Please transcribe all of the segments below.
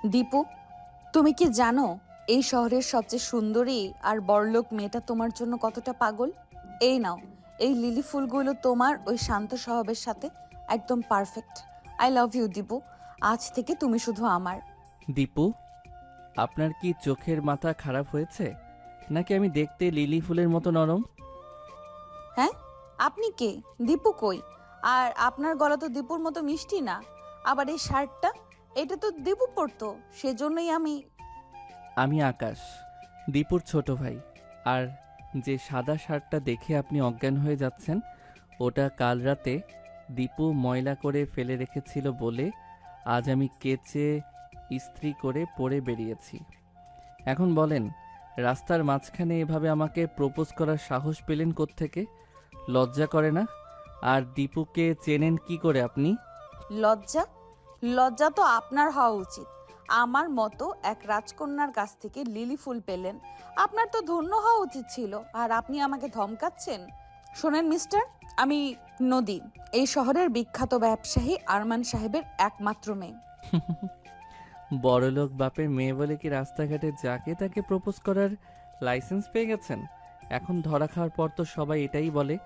দীপু, তুমি কি জানো এই শহরের সবচেয়ে সুন্দরী আর বড়লোক মেয়েটা তোমার জন্য কতটা পাগল? এই নাও, এই লিলি ফুলগুলো তোমার ওই শান্ত স্বভাবের সাথে একদম perfect. I love you Dipu. আজ থেকে তুমি শুধু আমার। দীপু, আপনার কি চোখের মাথা খারাপ হয়েছে, নাকি আমি দেখতে লিলি ফুলের মতো নরম? হ্যাঁ, আপনি কে? দীপু কই? আর আপনার গলা তো দীপুর মতো মিষ্টি না। আবার এই শার্টটা, এটা তো দীপু পরতো, সেজন্যই আমি। আমি আকাশ, দীপুর ছোট ভাই। আর যে সাদা শার্টটা দেখে আপনি অজ্ঞান হয়ে যাচ্ছেন, ওটা কাল রাতে দীপু ময়লা করে ফেলে রেখেছিল বলে আজ আমি কেচে ইস্ত্রি করে পরে বেরিয়েছি। এখন বলেন, রাস্তার মাঝখানে এভাবে আমাকে প্রপোজ করার সাহস পেলেন কোত্থেকে? লজ্জা করে না? আর দীপুকে চেনেন কি করে আপনি? লজ্জা? লজ্জা তো আপনার হওয়া উচিত। আমার মতো এক রাজকন্যার কাছ থেকে লিলি ফুল পেলেন, আপনার তো ধন্য হওয়া উচিত ছিল। আর আপনি আমাকে ধমকাচ্ছেন? শোনেন মিস্টার, আমি নদী, এই শহরের বিখ্যাত ব্যবসায়ী আরমান সাহেবের একমাত্র মেয়ে। বড়লোক বাপের মেয়ে বলে কি রাস্তাঘাটে যাকে তাকে প্রপোজ করার লাইসেন্স পেয়ে গেছেন? এখন ধরা খাওয়ার পর তো সবাই এটাই বলে,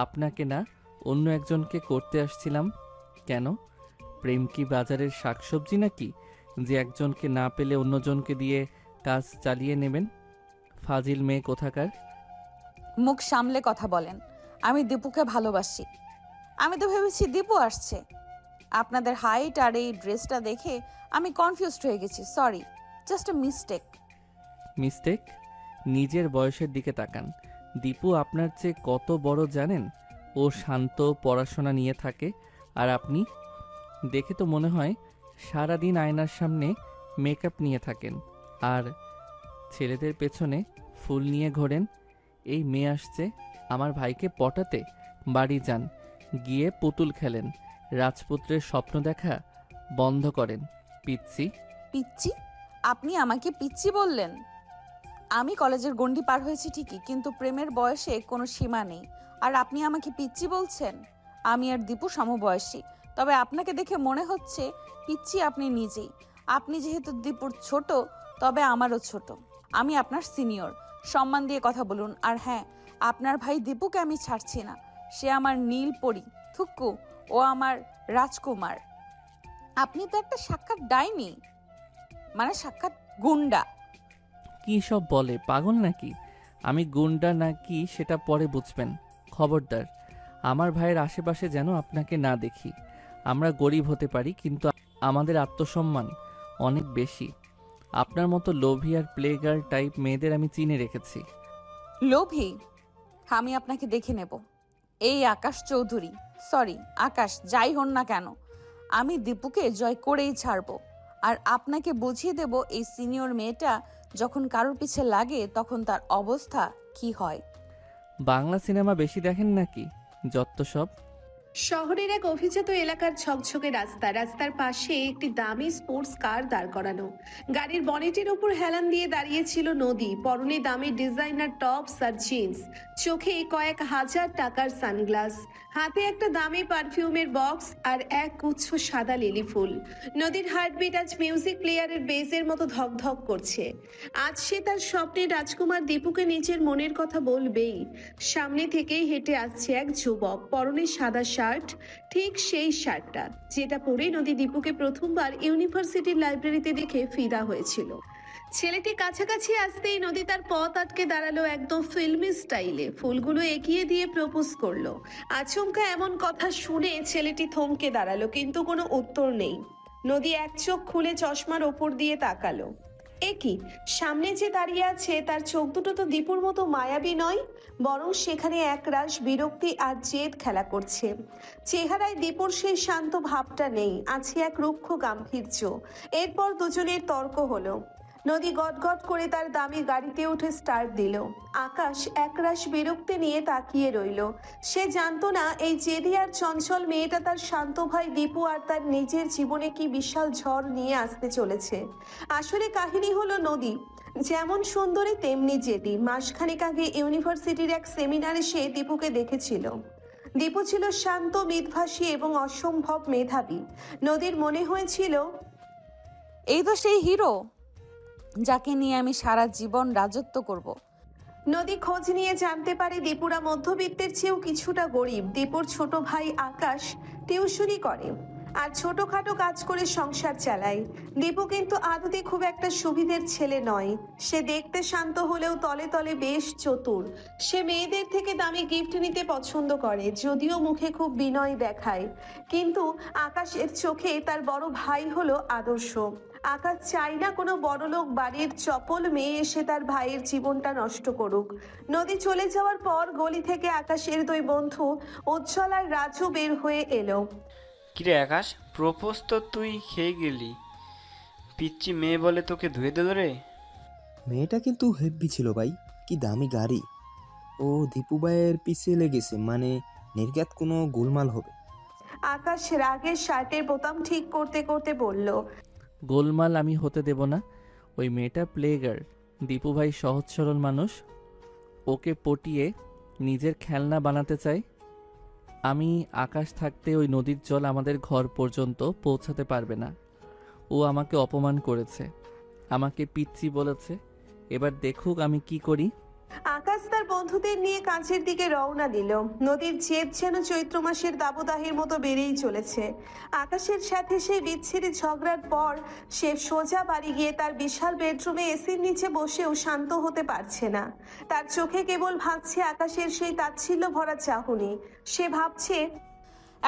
আপনাকে না অন্য একজনকে করতে আসছিলাম। কেন? প্রেম কি বাজারের শাকসবজি নাকি, যে একজনকে না পেলে অন্যজনকে দিয়ে কাজ চালিয়ে নেবেন? ফাজিল মেয়ে কোথাকার। মুখ সামলে কথা বলেন। আমি দীপুকে ভালোবাসি। আমি তো ভেবেছি দীপু আসছে। আপনাদের হাইট আর এই ড্রেসটা দেখে আমি কনফিউজড হয়ে গেছি। Sorry, just a mistake. Mistake? নিজের বয়সের দিকে তাকান। দীপু আপনার চেয়ে কত বড় জানেন? ও শান্ত, পড়াশোনা নিয়ে থাকে। আর আপনি, দেখে তো মনে হয় সারাদিন আয়নার সামনে মেকআপ নিয়ে থাকেন আর ছেলেদের পেছনে ফুল নিয়ে ঘোরেন। এই মেয়ে আসছে আমার ভাইকে পটাতে। বাড়ি যান, গিয়ে পুতুল খেলেন। রাজপুত্রের স্বপ্ন দেখা বন্ধ করেন, পিচ্ছি। পিচ্ছি? আপনি আমাকে পিচ্ছি বললেন? আমি কলেজের গণ্ডি পার হয়েছি ঠিকই, কিন্তু প্রেমের বয়সে কোনো সীমা নেই। আর আপনি আমাকে পিচ্ছি বলছেন? আমি আর দীপু সমবয়সী, তবে আপনাকে দেখে মনে হচ্ছে পিচ্ছি আপনি নিজেই। আপনি যেহেতু দীপুর ছোট, তবে আমারও ছোট। আমি আপনার সিনিয়র, সম্মান দিয়ে কথা বলুন। আর হ্যাঁ, আপনার ভাই দীপুকে আমি ছাড়ছি না। সে আমার নীল পরী, থুক্কু। ও আমার রাজকুমার। আপনি তো একটা সাক্ষাৎ ডাইনি, মানে সাক্ষাৎ গুন্ডা। কী সব বলে, পাগল নাকি? আমি গুন্ডা নাকি সেটা পরে বুঝবেন। খবরদার, আমার ভাইয়ের আশেপাশে যেন আপনাকে না দেখি। আমরা গরিব হতে পারি, কিন্তু আমাদের আত্মসম্মান অনেক বেশি। আপনার মতো লোভী আর প্লে গার্ল টাইপ মেয়েদের আমি চিনে রেখেছি। লোভী? আমি আপনাকে দেখে নেব। এই আকাশ চৌধুরী, সরি আকাশ, যাই হন না কেন, আমি দীপুকে জয় করেই ছাড়বো। আর আপনাকে বুঝিয়ে দেব এই সিনিয়র মেয়েটা যখন কারোর পিছে লাগে তখন তার অবস্থা কি হয়। বাংলা সিনেমা বেশি দেখেন নাকি? যত সব। শহরের এক অভিজাত এলাকার ঝকঝকে রাস্তা, রাস্তার পাশে একটি দামি স্পোর্টস কার দাঁড় করানো। গাড়ির বনেটের ওপর হেলান দিয়ে দাঁড়িয়েছিল নদী, পরনে দামি ডিজাইনার টপস আর জিন্স, চোখে কয়েক হাজার টাকার সানগ্লাস, হাতে একটা দামি পারফিউমের বক্স আর এক গুচ্ছ সাদা লিলি ফুল। নদীর হার্টবিট আজ মিউজিক প্লেয়ারের বেজের মতো ধকধক করছে। আজ সে তার স্বপ্নের রাজকুমার দীপুকে নিজের মনের কথা বলবেই। সামনে থেকেই হেঁটে আসছে এক যুবক, পরনে সাদা শার্ট, ঠিক সেই শার্টটা যেটা পরে নদী দীপুকে প্রথমবার ইউনিভার্সিটির লাইব্রেরিতে দেখে ফিদা হয়েছিল। ছেলেটি কাছাকাছি আসতেই নদী তার পথ আটকে দাঁড়ালো, একদম ফিল্মি স্টাইলে ফুলগুলো এগিয়ে দিয়ে প্রপোজ করলো। আচমকা এমন কথা শুনে ছেলেটি থমকে দাঁড়ালো, কিন্তু কোনো উত্তর নেই। নদী এক চোখ খুলে চশমার ওপর দিয়ে তাকালো। কি, সামনে যে দাঁড়িয়ে আছে তার চোখ দুটো তো দীপুর মতো মায়াবী নয়, বরং সেখানে একরাশ বিরক্তি আর জেদ খেলা করছে। চেহারায় দীপুর সেই শান্ত ভাবটা নেই, আছে এক রুক্ষ গাম্ভীর্য। এরপর দুজনের তর্ক হলো। নদী গটগট করে তার দামি গাড়িতে উঠে স্টার্ট দিল। আকাশ একরাশ বিরক্তি নিয়ে তাকিয়ে রইল। সে জানতো না এই জেদি আর চঞ্চল মেয়েটা তার শান্ত ভাই দীপু আর তার নিজের জীবনে কি বিশাল ঝড় নিয়ে আসতে চলেছে। আসলে কাহিনী হলো নদী যেমন সুন্দরী তেমনি জেদি। মাসখানেক আগে ইউনিভার্সিটির এক সেমিনারে সে দীপুকে দেখেছিল। দীপু ছিল শান্ত, মিতভাষী এবং অসম্ভব মেধাবী। নদীর মনে হয়েছিল এই তো সেই হিরো যাকে নিয়ে আমি সারা জীবন রাজত্ব করব। নদী খোঁজ নিয়ে জানতে পারে দীপুরা মধ্যবিত্তের চেয়েও কিছুটা গরিব। দীপুর ছোট ভাই আকাশ টিউশনি করে আর ছোটখাটো কাজ করে সংসার চালায়। দীপু কিন্তু আদতে খুব একটা সুবিধের ছেলে নয়। সে দেখতে শান্ত হলেও তলে তলে বেশ চতুর। সে মেয়েদের থেকে দামি গিফট নিতে পছন্দ করে, যদিও মুখে খুব বিনয় দেখায়। কিন্তু আকাশের চোখে তার বড় ভাই হলো আদর্শ। আকাশ চায় না কোনো বড়লোক বাড়ির চপল মেয়ে এসে তার ভাইয়ের জীবনটা নষ্ট করুক। নদী চলে যাওয়ার পর গলি থেকে আকাশের দুই বন্ধু উজ্জ্বল আর রাজু বের হয়ে এলো। কিরে আকাশ, প্রপোজ তো তুই খেয়ে গেলি, পিচ্চি মেয়ে বলে তোকে ধুয়ে দিল রে। মেয়েটা কিন্তু হেব্বি ছিল ভাই, কি দামি গাড়ি। ও দীপু ভাইয়ের পিছে লেগেছে, মানে নির্ঘাত কোনো গোলমাল হবে। আকাশ রাগের শার্টের বোতাম ঠিক করতে করতে বলল, গোলমাল আমি হতে দেব না। ওই মেয়েটা প্লেগার। দীপু ভাই সহজ সরল মানুষ, ওকে পটিয়ে নিজের খেলনা বানাতে চায়। আমি আকাশ থাকতে ওই নদীর জল আমাদের ঘর পর্যন্ত পৌঁছাতে পারবে না। ও আমাকে অপমান করেছে, আমাকে পিচ্চি বলেছে। এবার দেখুক আমি কি করি। আকাশ তার বন্ধুদের নিয়ে কাজের দিকে রওনা দিল। নদীর জেদ যেন চৈত্র মাসের দাবদাহের মতো বেড়েই চলেছে। আকাশের সাথে সেই বিচ্ছিরি ঝগড়ার পর সে সোজা বাড়ি গিয়ে তার বিশাল বেডরুমে এসির নিচে বসেও শান্ত হতে পারছে না। তার চোখে কেবল ভাসছে আকাশের সেই তাচ্ছিল্য ভরা চাহনি। সে ভাবছে,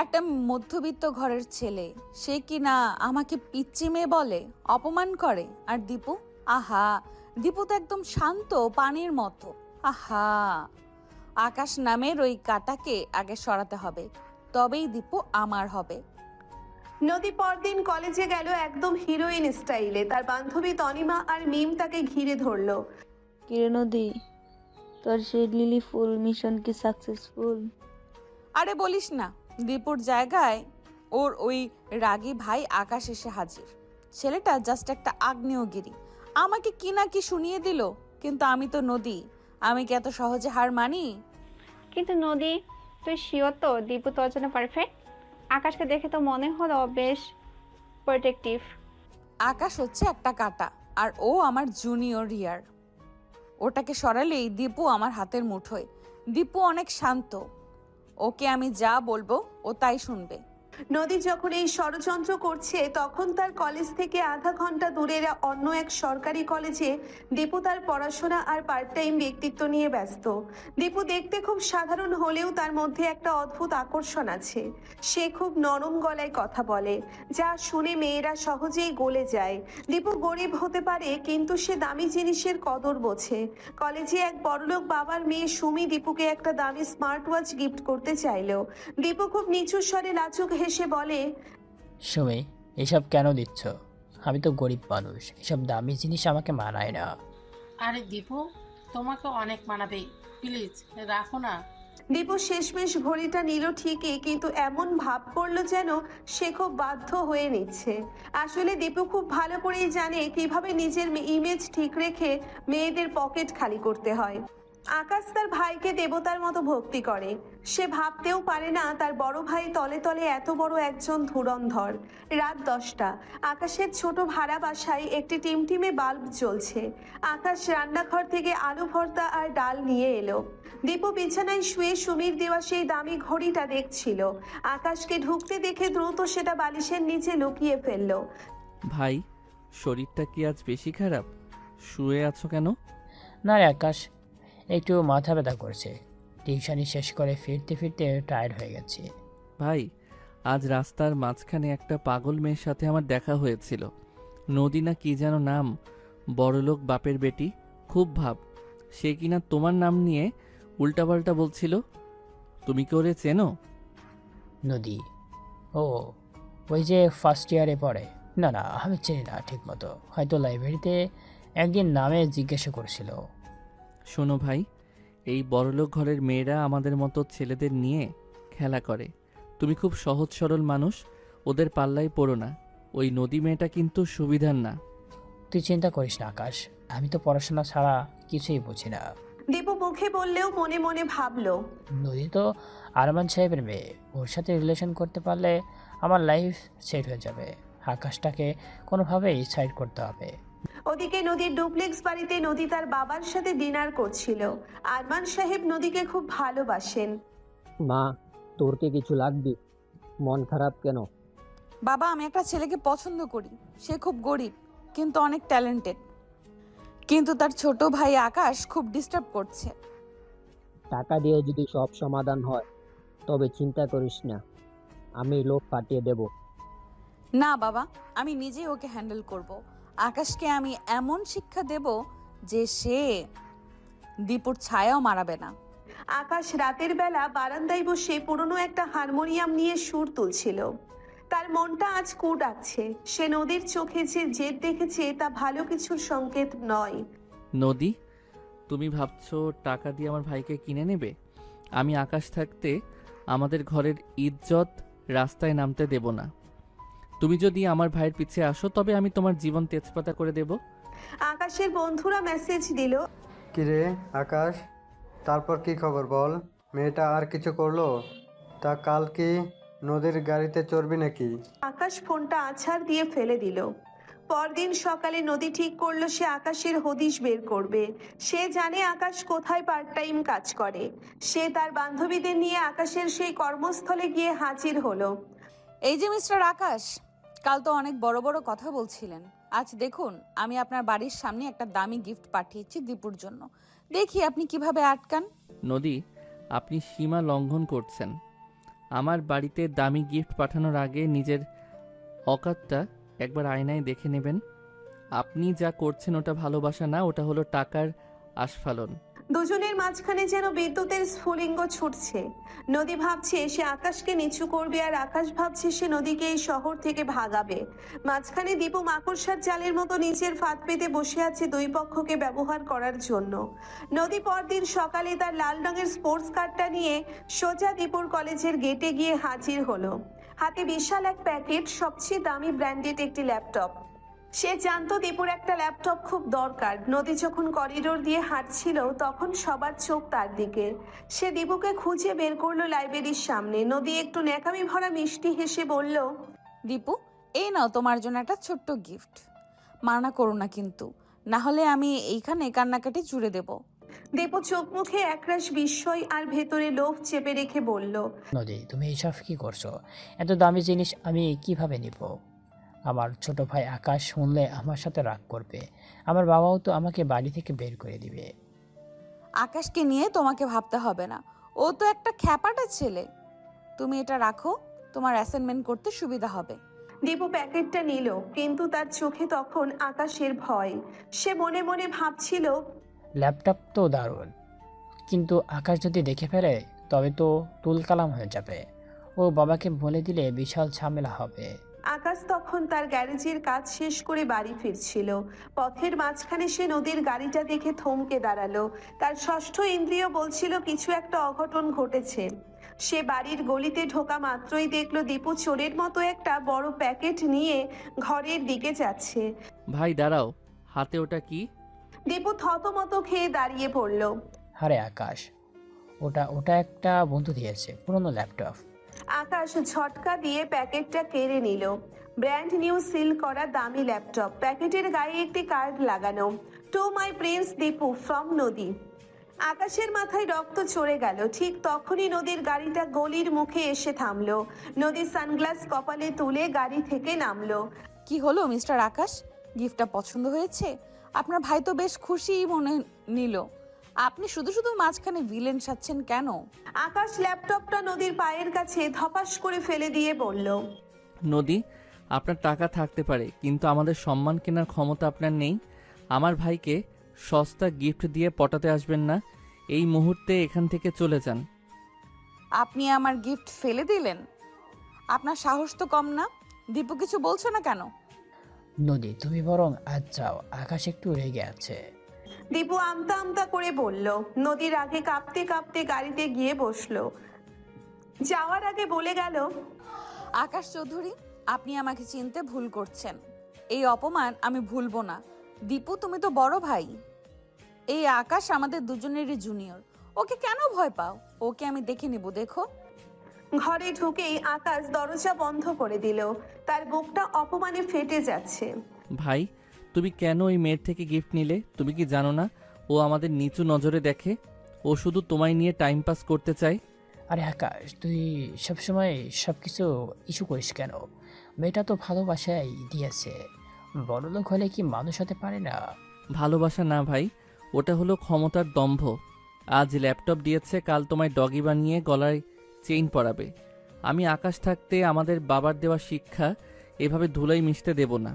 একটা মধ্যবিত্ত ঘরের ছেলে, সে কি না আমাকে পিচ্চি মেয়ে বলে, অপমান করে। আর দীপু, আহা, দীপু তো একদম শান্ত পানির মতো। আহা, আকাশ নামের ওই কাটাকে আগে সরাতে হবে, তবেই দীপু আমার হবে। নদী পরদিন কলেজে গেল একদম হিরোইন স্টাইলে। তার বান্ধবী তনিমা আর মিম তাকে ঘিরে ধরলো। কিরে নদী, তোর সেই লিলি ফুল মিশন কি সাকসেসফুল? আরে বলিস না, দীপুর জায়গায় ওর ওই রাগী ভাই আকাশ এসে হাজির। ছেলেটা জাস্ট একটা আগ্নেয়গিরি, আমাকে কি না কি শুনিয়ে দিল। কিন্তু আমি তো নদী, আমি কি এত সহজে হার মানি? কিন্তু নদী, তুই শিওর তো দীপু তোর জন্য পারফেক্ট? আকাশকে দেখে তো মনে হলো বেশ প্রোটেক্টিভ। আকাশ হচ্ছে একটা কাঁটা, আর ও আমার জুনিয়র ইয়ার। ওটাকে সরালেই দীপু আমার হাতের মুঠোয়। দীপু অনেক শান্ত, ওকে আমি যা বলবো ও তাই শুনবে। নদী যখন এই ষড়যন্ত্র করছে, তখন তার কলেজ থেকে আধা ঘন্টা দূরের অন্য এক সরকারি কলেজে দীপু তার পড়াশোনা আর পার্ট টাইম ব্যক্তিত্ব নিয়ে ব্যস্ত। দীপু দেখতে খুব সাধারণ হলেও তার মধ্যে একটা অদ্ভুত আকর্ষণ আছে। সে খুব নরম গলায় কথা বলে, যা শুনে মেয়েরা সহজেই গলে যায়। দীপু গরিব হতে পারে, কিন্তু সে দামি জিনিসের কদর বোঝে। কলেজে এক বড়লোক বাবার মেয়ে সুমি দীপুকে একটা দামি স্মার্ট ওয়াচ গিফট করতে চাইলো। দীপু খুব নিচু স্বরে লাজুক হেসে বলে, সুমি, এসব কেন দিচ্ছ? আমি তো গরিব মানুষ, এসব দামি জিনিস আমাকে মানায় না। আরে দীপু, তোমাকে অনেক মানাবে, প্লিজ রাখো না। দীপু শেষমেশ ঘড়িটা নিল ঠিকই, কিন্তু এমন ভাব করলো যেন সে খুব বাধ্য হয়ে নিচ্ছে। আসলে দীপু খুব ভালো করেই জানে কিভাবে নিজের ইমেজ ঠিক রেখে মেয়েদের পকেট খালি করতে হয়। আকাশ তার ভাইকে দেবতার মতো ভক্তি করে। সে ভাবতেও পারে না তার বড় ভাই তলে তলে এত বড় একজন ধুরন্ধর। রাত 10টা। আকাশের ছোট ভাড়া বাসায় একটি টিমটিমে বাল্ব জ্বলছে। আকাশ রান্নাঘর থেকে আলু ভর্তা আর ডাল নিয়ে এলো। দীপু বিছানায় শুয়ে সুমির দেওয়া সেই দামি ঘড়িটা দেখছিল। আকাশকে ঢুকতে দেখে দ্রুত সেটা বালিশের নিচে লুকিয়ে ফেললো। ভাই, শরীরটা কি আজ বেশি খারাপ? শুয়ে আছো কেন? না রে আকাশ, একটু মাথা ব্যথা করছে। টিউশনি শেষ করে ফিরতে ফিরতে টায়ার্ড হয়ে গেছি। ভাই, আজ রাস্তার মাঝখানে একটা পাগল মেয়ের সাথে আমার দেখা হয়েছিল। নদী না কি যেন নাম, বড়লোক বাপের বেটি, খুব ভাব। সে কিনা তোমার নাম নিয়ে উল্টাপাল্টা বলছিল। তুমি কি ওরে চেনো? নদী? ও, ওই যে ফার্স্ট ইয়ারে পড়ে। না না, আমি চিনি না ঠিক মতো, হয়তো লাইব্রেরিতে একদিন নামে জিজ্ঞাসা করছিল। শোনো ভাই, এই বড়লোক ঘরের মেয়েরা আমাদের মতো ছেলেদের নিয়ে খেলা করে। তুমি খুব সহজ সরল মানুষ, ওদের পাল্লায় পড়ো না। ওই নদী মেয়েটা কিন্তু সুবিধার না। তুই চিন্তা করিস না আকাশ, আমি তো পড়াশোনা ছাড়া কিছুই বুঝি না। দীপু মুখে বললেও মনে মনে ভাবলো, নদী তো আরমান সাহেবের মেয়ে, ওর সাথে রিলেশন করতে পারলে আমার লাইফ সেট হয়ে যাবে। আকাশটাকে কোনোভাবেই সাইড করতে হবে। ওদিকে নদীর ডুপ্লেক্স বাড়িতে নদী তার বাবার সাথে ডিনার করছিল। আরমান সাহেব নদীকে খুব ভালোবাসেন। মা, তোর কি কিছু লাগবে? মন খারাপ কেন? বাবা, আমি একটা ছেলেকে পছন্দ করি। সে খুব গরিব কিন্তু অনেক ট্যালেন্টেড, কিন্তু তার ছোট ভাই আকাশ খুব ডিস্টার্ব করছে। টাকা দিয়ে যদি সব সমাধান হয় তবে চিন্তা করিস না, আমি লোক পাঠিয়ে দেব। না বাবা, আমি নিজেই ওকে হ্যান্ডেল করব। আকাশকে আমি এমন শিক্ষা দেব যে সে দীপুর ছায়াও মারাবে না। আকাশ রাতের বেলা বারান্দায় বসে পুরনো একটা হারমোনিয়াম নিয়ে সুর তুলছিল। তার মনটা আজ কু ডাকছে। সে নদীর চোখে যে জেদ দেখেছে তা ভালো কিছুর সংকেত নয়। নদী, তুমি ভাবছো টাকা দিয়ে আমার ভাইকে কিনে নেবে? আমি আকাশ থাকতে আমাদের ঘরের ইজ্জত রাস্তায় নামতে দেব না। তুমি যদি আমার ভাইয়ের পিছে আসো তবে আমি তোমার জীবন তেজপাতা করে দেব। আকাশের বন্ধুরা মেসেজ দিল, কিরে আকাশ, তারপর কি খবর বল? মেয়েটা আর কিছু করলো? তা কাল কি নদীর গাড়িতে চড়বি নাকি? আকাশ ফোনটা আছাড় দিয়ে ফেলে দিল। পরদিন সকালে নদী ঠিক করলো সে আকাশের হদিশ বের করবে। সে জানে আকাশ কোথায় পার্ট টাইম কাজ করে। সে তার বান্ধবীদের নিয়ে আকাশের সেই কর্মস্থলে গিয়ে হাজির হলো। এই যে মিস্টার আকাশ, কাল তো অনেক বড় বড় কথা বলছিলেন। আজ দেখুন, আমি আপনার বাড়ির সামনে একটা দামি গিফট পাঠিয়েছি দীপুর জন্য। দেখি আপনি কিভাবে আটকান। নদী, আপনি সীমা লঙ্ঘন করছেন। আমার বাড়িতে দামি গিফট পাঠানোর আগে নিজের অকাতটা একবার আয়নায় দেখে নেবেন। আপনি যা করছেন ওটা ভালোবাসা না, ওটা হলো টাকার আস্ফালন। দুজনের মাঝখানে যেন বিদ্যুতের স্ফুলিঙ্গ ছুটছে। নদী ভাবছে সে আকাশকে নিচু করবে আর আকাশ ভাবছে সে নদীকে এই শহর থেকে ভাগাবে। মাঝখানে দীপু মাকড়সার জালের মতো নিচের ফাঁদ পেতে বসে আছে দুই পক্ষকে ব্যবহার করার জন্য। নদী পরদিন সকালে তার লাল রঙের স্পোর্টস কারটা নিয়ে সোজা দীপুর কলেজের গেটে গিয়ে হাজির হলো। হাতে বিশাল এক প্যাকেট, সবচেয়ে দামি ব্র্যান্ডেড একটি ল্যাপটপ। সে জানতো দীপুর একটা ল্যাপটপ খুব দরকার। নদী যখন করিডোর দিয়ে হাঁটছিল তখন সবার চোখ তার দিকে। সে দীপুকে খুঁজে বের করলো লাইব্রেরির সামনে। নদী একটু ন্যাকামি ভরা মিষ্টি হেসে বলল, দীপু, এই নাও তোমার জন্য একটা ছোট্ট গিফট। মানা করো না কিন্তু, না হলে আমি এইখানে কান্নাকাটি জুড়ে দেব। দীপু চোখ মুখে একরাশ বিস্ময় আর ভেতরে লোভ চেপে রেখে বলল, নদী, তুমি এইসব কি করছো? এত দামি জিনিস আমি কিভাবে নিব? আমার ছোট ভাই আকাশ শুনলে আমার সাথে রাগ করবে। আমার বাবাও তো আমাকে বাড়ি থেকে বের করে দিবে। আকাশকে নিয়ে তোমাকে ভাবতে হবে না, ও তো একটা খ্যাপাটা ছেলে। তুমি এটা রাখো, তোমার অ্যাসাইনমেন্ট করতে সুবিধা হবে। দীপু প্যাকেটটা নিল, কিন্তু তার চোখে তখন আকাশের ভয়। সে মনে মনে ভাবছিল, ল্যাপটপ তো দারুণ, কিন্তু আকাশ যদি দেখে ফেলে তবে তো তুলকালাম হয়ে যাবে। ও বাবাকে বলে দিলে বিশাল ঝামেলা হবে। আকাশ তখন তার গ্যারেজের কাজ শেষ করে বাড়ি ফিরছিল। পথের মাঝখানে সে নদীর গাড়িটা দেখে থমকে দাঁড়ালো। তার ষষ্ঠ ইন্দ্রিয় বলছিল কিছু একটা অঘটন ঘটেছে। সে বাড়ির গলিতে ঢোকা মাত্রই দেখলো দীপু চোরের মতো একটা বড় প্যাকেট নিয়ে ঘরের দিকে যাচ্ছে। ভাই দাঁড়াও, হাতে ওটা কি? দীপু থতমত খেয়ে দাঁড়িয়ে পড়ল। আরে আকাশ, ওটা একটা বন্ধু দিয়েছে, পুরনো ল্যাপটপ। আকাশ ঝটকা দিয়ে প্যাকেটটা কেড়ে নিল। ব্র্যান্ড নিউ সিল করা দামি ল্যাপটপ। প্যাকেটের গায়ে একটি কার্ড লাগানো, to my Prince Dipu from নদী। আকাশের মাথায় রক্ত চড়ে গেল। ঠিক তখনই নদীর গাড়িটা গলির মুখে এসে থামলো। নদী সানগ্লাস কপালে তুলে গাড়ি থেকে নামলো। কি হলো মিস্টার আকাশ, গিফটটা পছন্দ হয়েছে? আপনার ভাই তো বেশ খুশিই মনে নিল। আপনি শুধু শুধু মাঝখানে ভিলেন সাজছেন কেন? আকাশ ল্যাপটপটা নদীর পায়ের কাছে ধপাস করে ফেলে দিয়ে বলল, নদী, আপনার টাকা থাকতে পারে কিন্তু আমাদের সম্মান কেনার ক্ষমতা আপনার নেই। আমার ভাইকে সস্তা গিফট দিয়ে পটাতে আসবেন না। এই মুহূর্তে এখান থেকে চলে যান। আপনি আমার গিফট ফেলে দিলেন? আপনার সাহস তো কম না। দীপু কিছু বলছো না কেন? নদী, তুমি বরং আজ যাও, আকাশ একটু রেগে আছে। দীপু আমতা আমতা করে বলল। নদীর আগে কাঁপতে কাঁপতে গাড়িতে গিয়ে বসলো। যাওয়ার আগে বলে গেল, আকাশ চৌধুরী, আপনি আমাকে চিনতে ভুল করছেন। এই অপমান আমি ভুলবো না। দীপু, তুমি তো বড় ভাই। এই আকাশ আমাদের দুজনেরই জুনিয়র। ওকে কেন ভয় পাও? ওকে আমি দেখে নিব, দেখো। ঘরে ঢুকেই আকাশ দরজা বন্ধ করে দিল। তার বুকটা অপমানে ফেটে যাচ্ছে। ভাই, তুমি কেন ওই মেয়ের থেকে গিফট নিলে? তুমি কি জানো না ও আমাদের নিচু নজরে দেখে? ও শুধু তোমায় নিয়ে টাইম পাস করতে চায়। আরে আকাশ, তুই সবসময় সব কিছু ইস্যু করিস কেন? মেয়েটা তো ভালোবাসাই দিয়েছে। বড়লোক হলে কি মানুষ হতে পারে না? ভালোবাসা না ভাই, ওটা হলো ক্ষমতার দম্ভ। আজ ল্যাপটপ দিয়েছে, কাল তোমায় ডগি বানিয়ে গলায় চেইন পরাবে। আমি আকাশ থাকতে আমাদের বাবার দেওয়া শিক্ষা এভাবে ধুলাই মিশতে দেব না।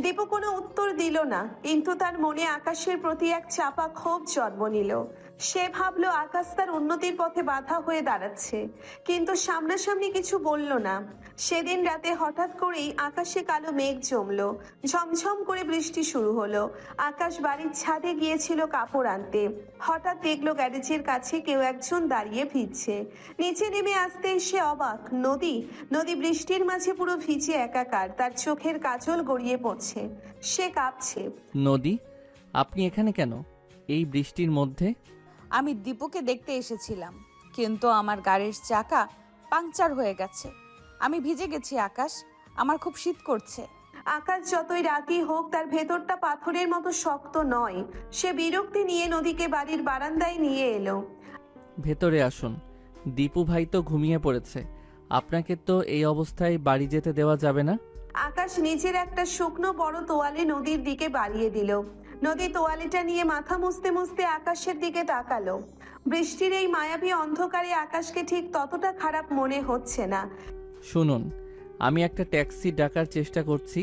দীপু কোনো উত্তর দিল না, কিন্তু তার মনে আকাশের প্রতি এক চাপা ক্ষোভ জন্ম নিল। সে ভাবলো আকাশ তার উন্নতির পথে বাধা হয়ে দাঁড়াচ্ছে, কিন্তু সামনাসামনি কিছু বলল না। সেদিন রাতে হঠাৎ করেই আকাশে কালো মেঘ জমলো, ঝমঝম করে বৃষ্টি শুরু হলো। আকাশ বাড়ির ছাদে গিয়েছিল কাপড় আনতে। হঠাৎ দেখলো গ্যারেজের কাছে কেউ একজন দাঁড়িয়ে ভিজছে। নিচে নেমে আসতে সে অবাক। নদী বৃষ্টির মাঝে পুরো ভিজে একাকার, তার চোখের কাজল গড়িয়ে পড়ছে। সে কাঁপছে। নদী, আপনি এখানে কেন এই বৃষ্টির মধ্যে? আমি দীপুকে দেখতে এসেছিলাম, কিন্তু আমার গাড়ির চাকা পাংচার হয়ে গেছে। আমি ভিজে গেছি আকাশ, আমার খুব শীত করছে। আকাশ যতই রাগী হোক, তার ভেতরটা পাথরের মতো শক্ত নয়। সে বিরক্তি নিয়ে নদীকে বাড়ির বারান্দায় নিয়ে এলো। ভেতরে আসুন, দীপু ভাই তো ঘুমিয়ে পড়েছে। আপনাকে তো এই অবস্থায় বাড়ি যেতে দেওয়া যাবে না। আকাশ নিজের একটা শুকনো বড় তোয়ালে নদীর দিকে বাড়িয়ে দিল। নদী তোয়ালেটা নিয়ে মাথা মুছতে মুছতে আকাশের দিকে তাকালো। বৃষ্টির এই মায়াবী অন্ধকারে আকাশকে ঠিক ততটা খারাপ মনে হচ্ছে না। শুনুন, আমি একটা ট্যাক্সি ডাকার চেষ্টা করছি,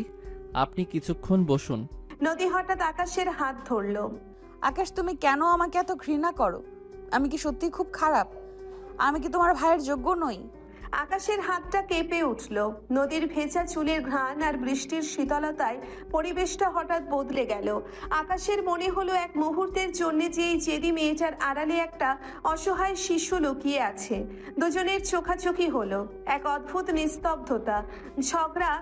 আপনি কিছুক্ষণ বসুন। নদী হঠাৎ আকাশের হাত ধরলো। আকাশ, তুমি কেন আমাকে এত ঘৃণা করো? আমি কি সত্যি খুব খারাপ? আমি কি তোমার ভাইয়ের যোগ্য নই? আকাশের হাতটা কেঁপে উঠল। নদীর ভেজা চুলের ঘ্রাণ আর বৃষ্টির শীতলতায় পরিবেশটা হঠাৎ বদলে গেল। আকাশের মনে হলো এক মুহূর্তের জন্য যে এই জেদি মেয়েটার আড়ালে একটা অসহায় শিশু লুকিয়ে আছে। দুজনের চোখাচোখি হলো। এক অদ্ভুত নিস্তব্ধতা, ঝগড়া,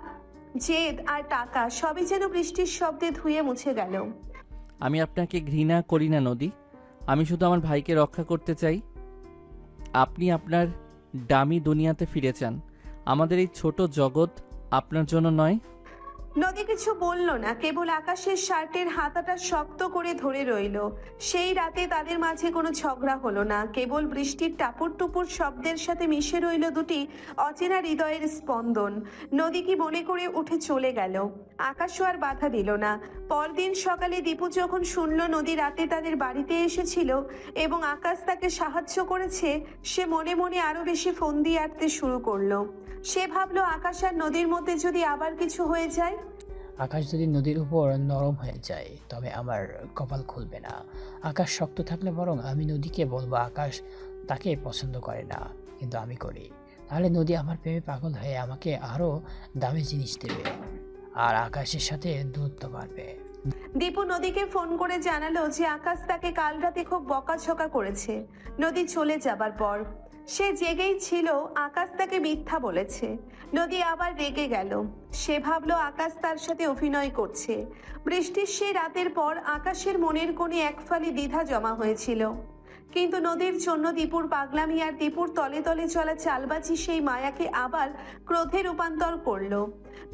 জেদ আর টাকা সবই যেন বৃষ্টির শব্দে ধুয়ে মুছে গেল। আমি আপনাকে ঘৃণা করি না নদী, আমি শুধু আমার ভাইকে রক্ষা করতে চাই। আপনি আপনার দামি দুনিয়াতে ফিরে যান। আমাদের এই ছোট জগৎ আপনার জন্য নয়। নদী কিছু বলল না, কেবল আকাশের শার্টের হাতাটা শক্ত করে ধরে রইল। সেই রাতে তাদের মাঝে কোনো ঝগড়া হলো না, কেবল বৃষ্টির টাপুর টুপুর শব্দের সাথে মিশে রইল দুটি অচেনা হৃদয়ের স্পন্দন। নদী কি মনে করে উঠে চলে গেল। আকাশও আর বাধা দিল না। পরদিন সকালে দীপু যখন শুনল নদী রাতে তাদের বাড়িতে এসেছিল এবং আকাশ তাকে সাহায্য করেছে, সে মনে মনে আরো বেশি ফন্দি আঁটতে শুরু করলো। সে ভাবলো আকাশ আর নদীর মধ্যে যদি আবার কিছু হয়ে যায়। আকাশ যদি নদীর উপর নরম হয়ে যায় তবে আমার কপাল খুলবে না। আকাশ শক্ত থাকলে বরং আমি নদীকে বলবো আকাশ তাকে পছন্দ করে না, কিন্তু আমি করি। তাহলে নদী আমার প্রেমে পাগল হয়ে আমাকে আরও দামি জিনিস দেবে আর আকাশের সাথে দূরত্ব বাড়বে। দীপু নদীকে ফোন করে জানালো যে আকাশ তাকে কাল রাতে খুব বকাঝকা করেছে। নদী চলে যাবার পর সে জেগেই ছিল আকাশ তাকে মিথ্যা বলেছে। নদী আবার রেগে গেল। সে ভাবলো আকাশ তার সাথে অভিনয় করছে। বৃষ্টির সেই রাতের পর আকাশের মনের কোণে এক ফালি দ্বিধা জমা হয়েছিল, কিন্তু নদীর জন্য দীপুর পাগলামি আর দীপুর তলে তলে চলা চালবাজি সেই মায়াকে আবার ক্রোধে রূপান্তর করলো।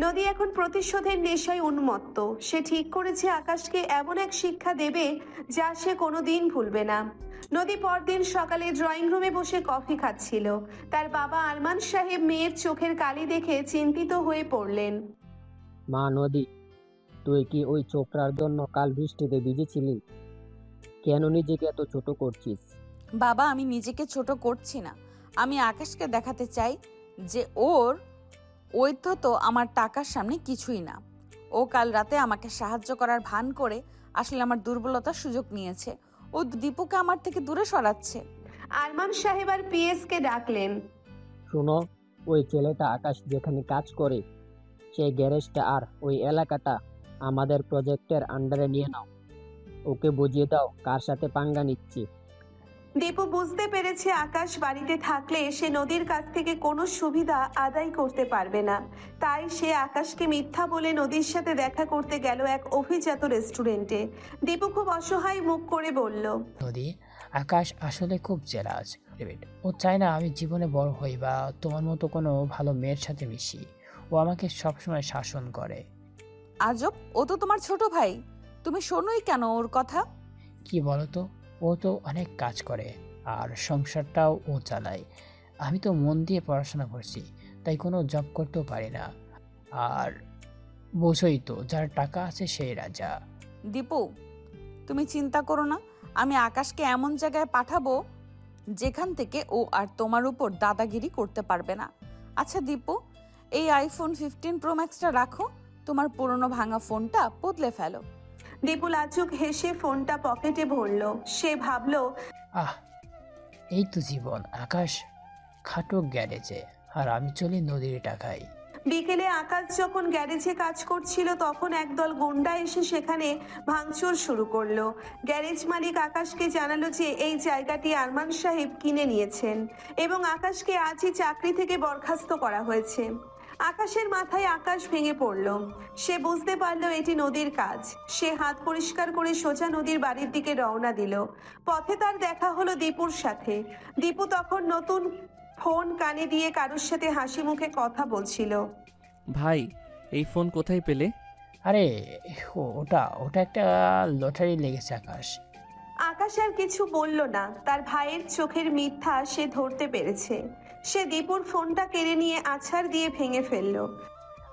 নদী এখন প্রতিশোধের নেশায় উন্মত্ত। সে ঠিক করেছে আকাশকে এমন এক শিক্ষা দেবে যা সে কোনোদিন ভুলবে না। নদী পরদিন সকালে ড্রয়িং রুমে বসে কফি খাচ্ছিল। তার বাবা আরমান সাহেব মেয়ের চোখের কালি দেখে চিন্তিত হয়ে পড়লেন। মা নদী, তুই কি ওই ছোকরার জন্য কাল বৃষ্টিতে ভিজেছিলি? কেন নিজেকে এত ছোট করছিস? বাবা, আমি নিজেকে ছোট করছি না। আমি আকাশকে দেখাতে চাই যে ওই তো আমার টাকার সামনে কিছুই না। ও কাল রাতে আমাকে সাহায্য করার ভান করে আসলে আমার দুর্বলতার সুযোগ নিয়েছে। ও দীপুকে আমার থেকে দূরে সরাচ্ছে। আরমান সাহেব আর পিএস কে ডাকলেন। শোনো, ওই ছেলেটা আকাশ যেখানে কাজ করে সেই গ্যারেজটা আর ওই এলাকাটা আমাদের প্রজেক্টের আন্ডারে নিয়ে নাও। ওকে বুঝিয়ে দাও কার সাথে পাঙ্গা নিচ্ছি। দীপু বুঝতে পেরেছে আকাশ বাড়িতে থাকলে সে নদীর কাছ থেকে কোনো সুবিধা আদায় করতে পারবে না। তাই সে আকাশকে মিথ্যা বলে নদীর সাথে দেখা করতে গেল এক অভিজাত রেস্টুরেন্টে। দীপু খুব অসহায় মুখ করে বলল, নদী, আকাশ আসলে খুব জেলাস। লিমিট। ও চায় না আমি জীবনে বড় হই বা তোমার মতো কোনো ভালো মেয়ের সাথে মিশি। ও আমাকে সবসময় শাসন করে। আজব, ও তো তোমার ছোট ভাই, তুমি শোনোই কেন ওর কথা? কি বলো তো, ও তো অনেক কাজ করে আর সংসারটাও ও চালায়। আমি তো মন দিয়ে পড়াশোনা করছি, তাই কোনো জব করতেও পারি না। আর বোঝোই তো, যার টাকা আছে সেই রাজা। দীপু, তুমি চিন্তা করো না, আমি আকাশকে এমন জায়গায় পাঠাবো যেখান থেকে ও আর তোমার উপর দাদাগিরি করতে পারবে না। আচ্ছা দীপু, এই আইফোন 15 প্রো ম্যাক্সটা রাখো, তোমার পুরনো ভাঙা ফোনটা বদলে ফেলো। দীপু লাজুক হেসে ফোনটা পকেটে ভরলো। সে ভাবলো, আহ, এই তো জীবন। আকাশ খাটো গ্যারেজে আর আমি চলি নদীর টাকায়। বিকেলে আকাশ যখন গ্যারেজে কাজ করছিল তখন একদল গুন্ডা এসে সেখানে ভাঙচুর শুরু করলো। গ্যারেজ মালিক আকাশকে জানালো যে এই জায়গাটি আরমান সাহেব কিনে নিয়েছেন এবং আকাশকে আজই চাকরি থেকে বরখাস্ত করা হয়েছে। আকাশের মাথায় আকাশ ভেঙে পড়ল। সে বুঝতে পারলো এটি নদীর কাজ। সে হাত পরিষ্কার করে সোজা নদীর বাড়ির দিকে রওনা দিল। পথে তার দেখা হলো দীপুর সাথে। দীপু তখন নতুন ফোন কানে দিয়ে কারোর সাথে হাসি মুখে কথা বলছিল। ভাই, এই ফোন কোথায় পেলে? আরে ওটা ওটা একটা লটারি লেগেছে আকাশ। আকাশ আর কিছু বলল না। তার ভাইয়ের চোখের মিথ্যা সে ধরতে পেরেছে। সে দীপুর ফোনটা কেড়ে নিয়ে আছাড় দিয়ে ভেঙে ফেললো।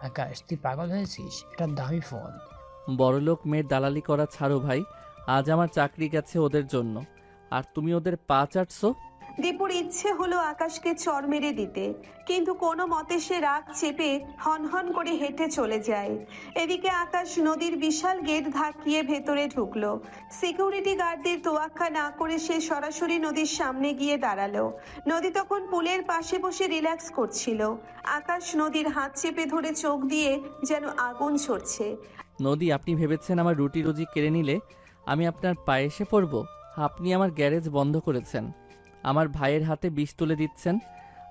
আকাশ, তুই পাগল হয়েছিস? এটা দামি ফোন। বড়লোক মেয়ের দালালি করা ছাড়ো ভাই, আজ আমার চাকরি গেছে ওদের জন্য, আর তুমি ওদের পা চাটছো। দীপুর ইচ্ছে হলো আকাশকে চড় মেরে দিতে, কিন্তু কোনো মতে সে রাগ চেপে হনহন করে হেঁটে চলে যায়। এদিকে আকাশ নদীর বিশাল গেট ধাকিয়ে ভেতরে ঢুকলো। সিকিউরিটি গার্ডদের তোয়াক্কা না করে সে সরাসরি নদীর সামনে গিয়ে দাঁড়ালো। নদী তখন পুলের পাশে বসে রিল্যাক্স করছিল। আকাশ নদীর হাত চেপে ধরে চোখ দিয়ে যেন আগুন ঝরছে। নদী, আপনি ভেবেছেন আমার রুটি রুজি কেড়ে নিলে আমি আপনার পায়ে এসে পড়ব? আপনি আমার গ্যারেজ বন্ধ করেছেন, আমার ভাইয়ের হাতে বিষ তুলে দিচ্ছেন।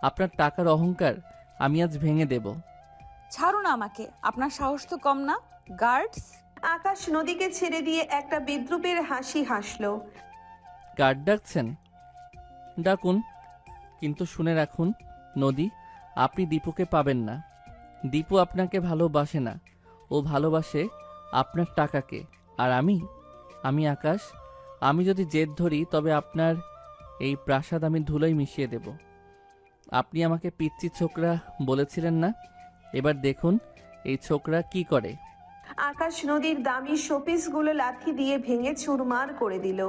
আপনার টাকার অহংকার আমি আজ ভেঙে দেব। ছাড়ো না আমাকে, আপনার সাহস তো কম না। গার্ডস! আকাশ নদীকে ছেড়ে দিয়ে একটা বিদ্রুপের হাসি হাসলো। গার্ড ডাকছেন? ডাকুন, কিন্তু শুনে রাখুন নদী, আপনি দীপুকে পাবেন না। দীপু আপনাকে ভালোবাসে না, ও ভালোবাসে আপনার টাকাকে। আর আমি আকাশ, আমি যদি জেদ ধরি তবে আপনার এই প্রাসাদ আমি ধুলোয় মিশিয়ে দেব। আপনি আমাকে পিচ্চি ছোকরা বলেছিলেন না? এবার দেখুন এই ছোকরা কি করে। আকাশ নদীর দামি শোপিসগুলো লাথি দিয়ে ভেঙে চুরমার করে দিল।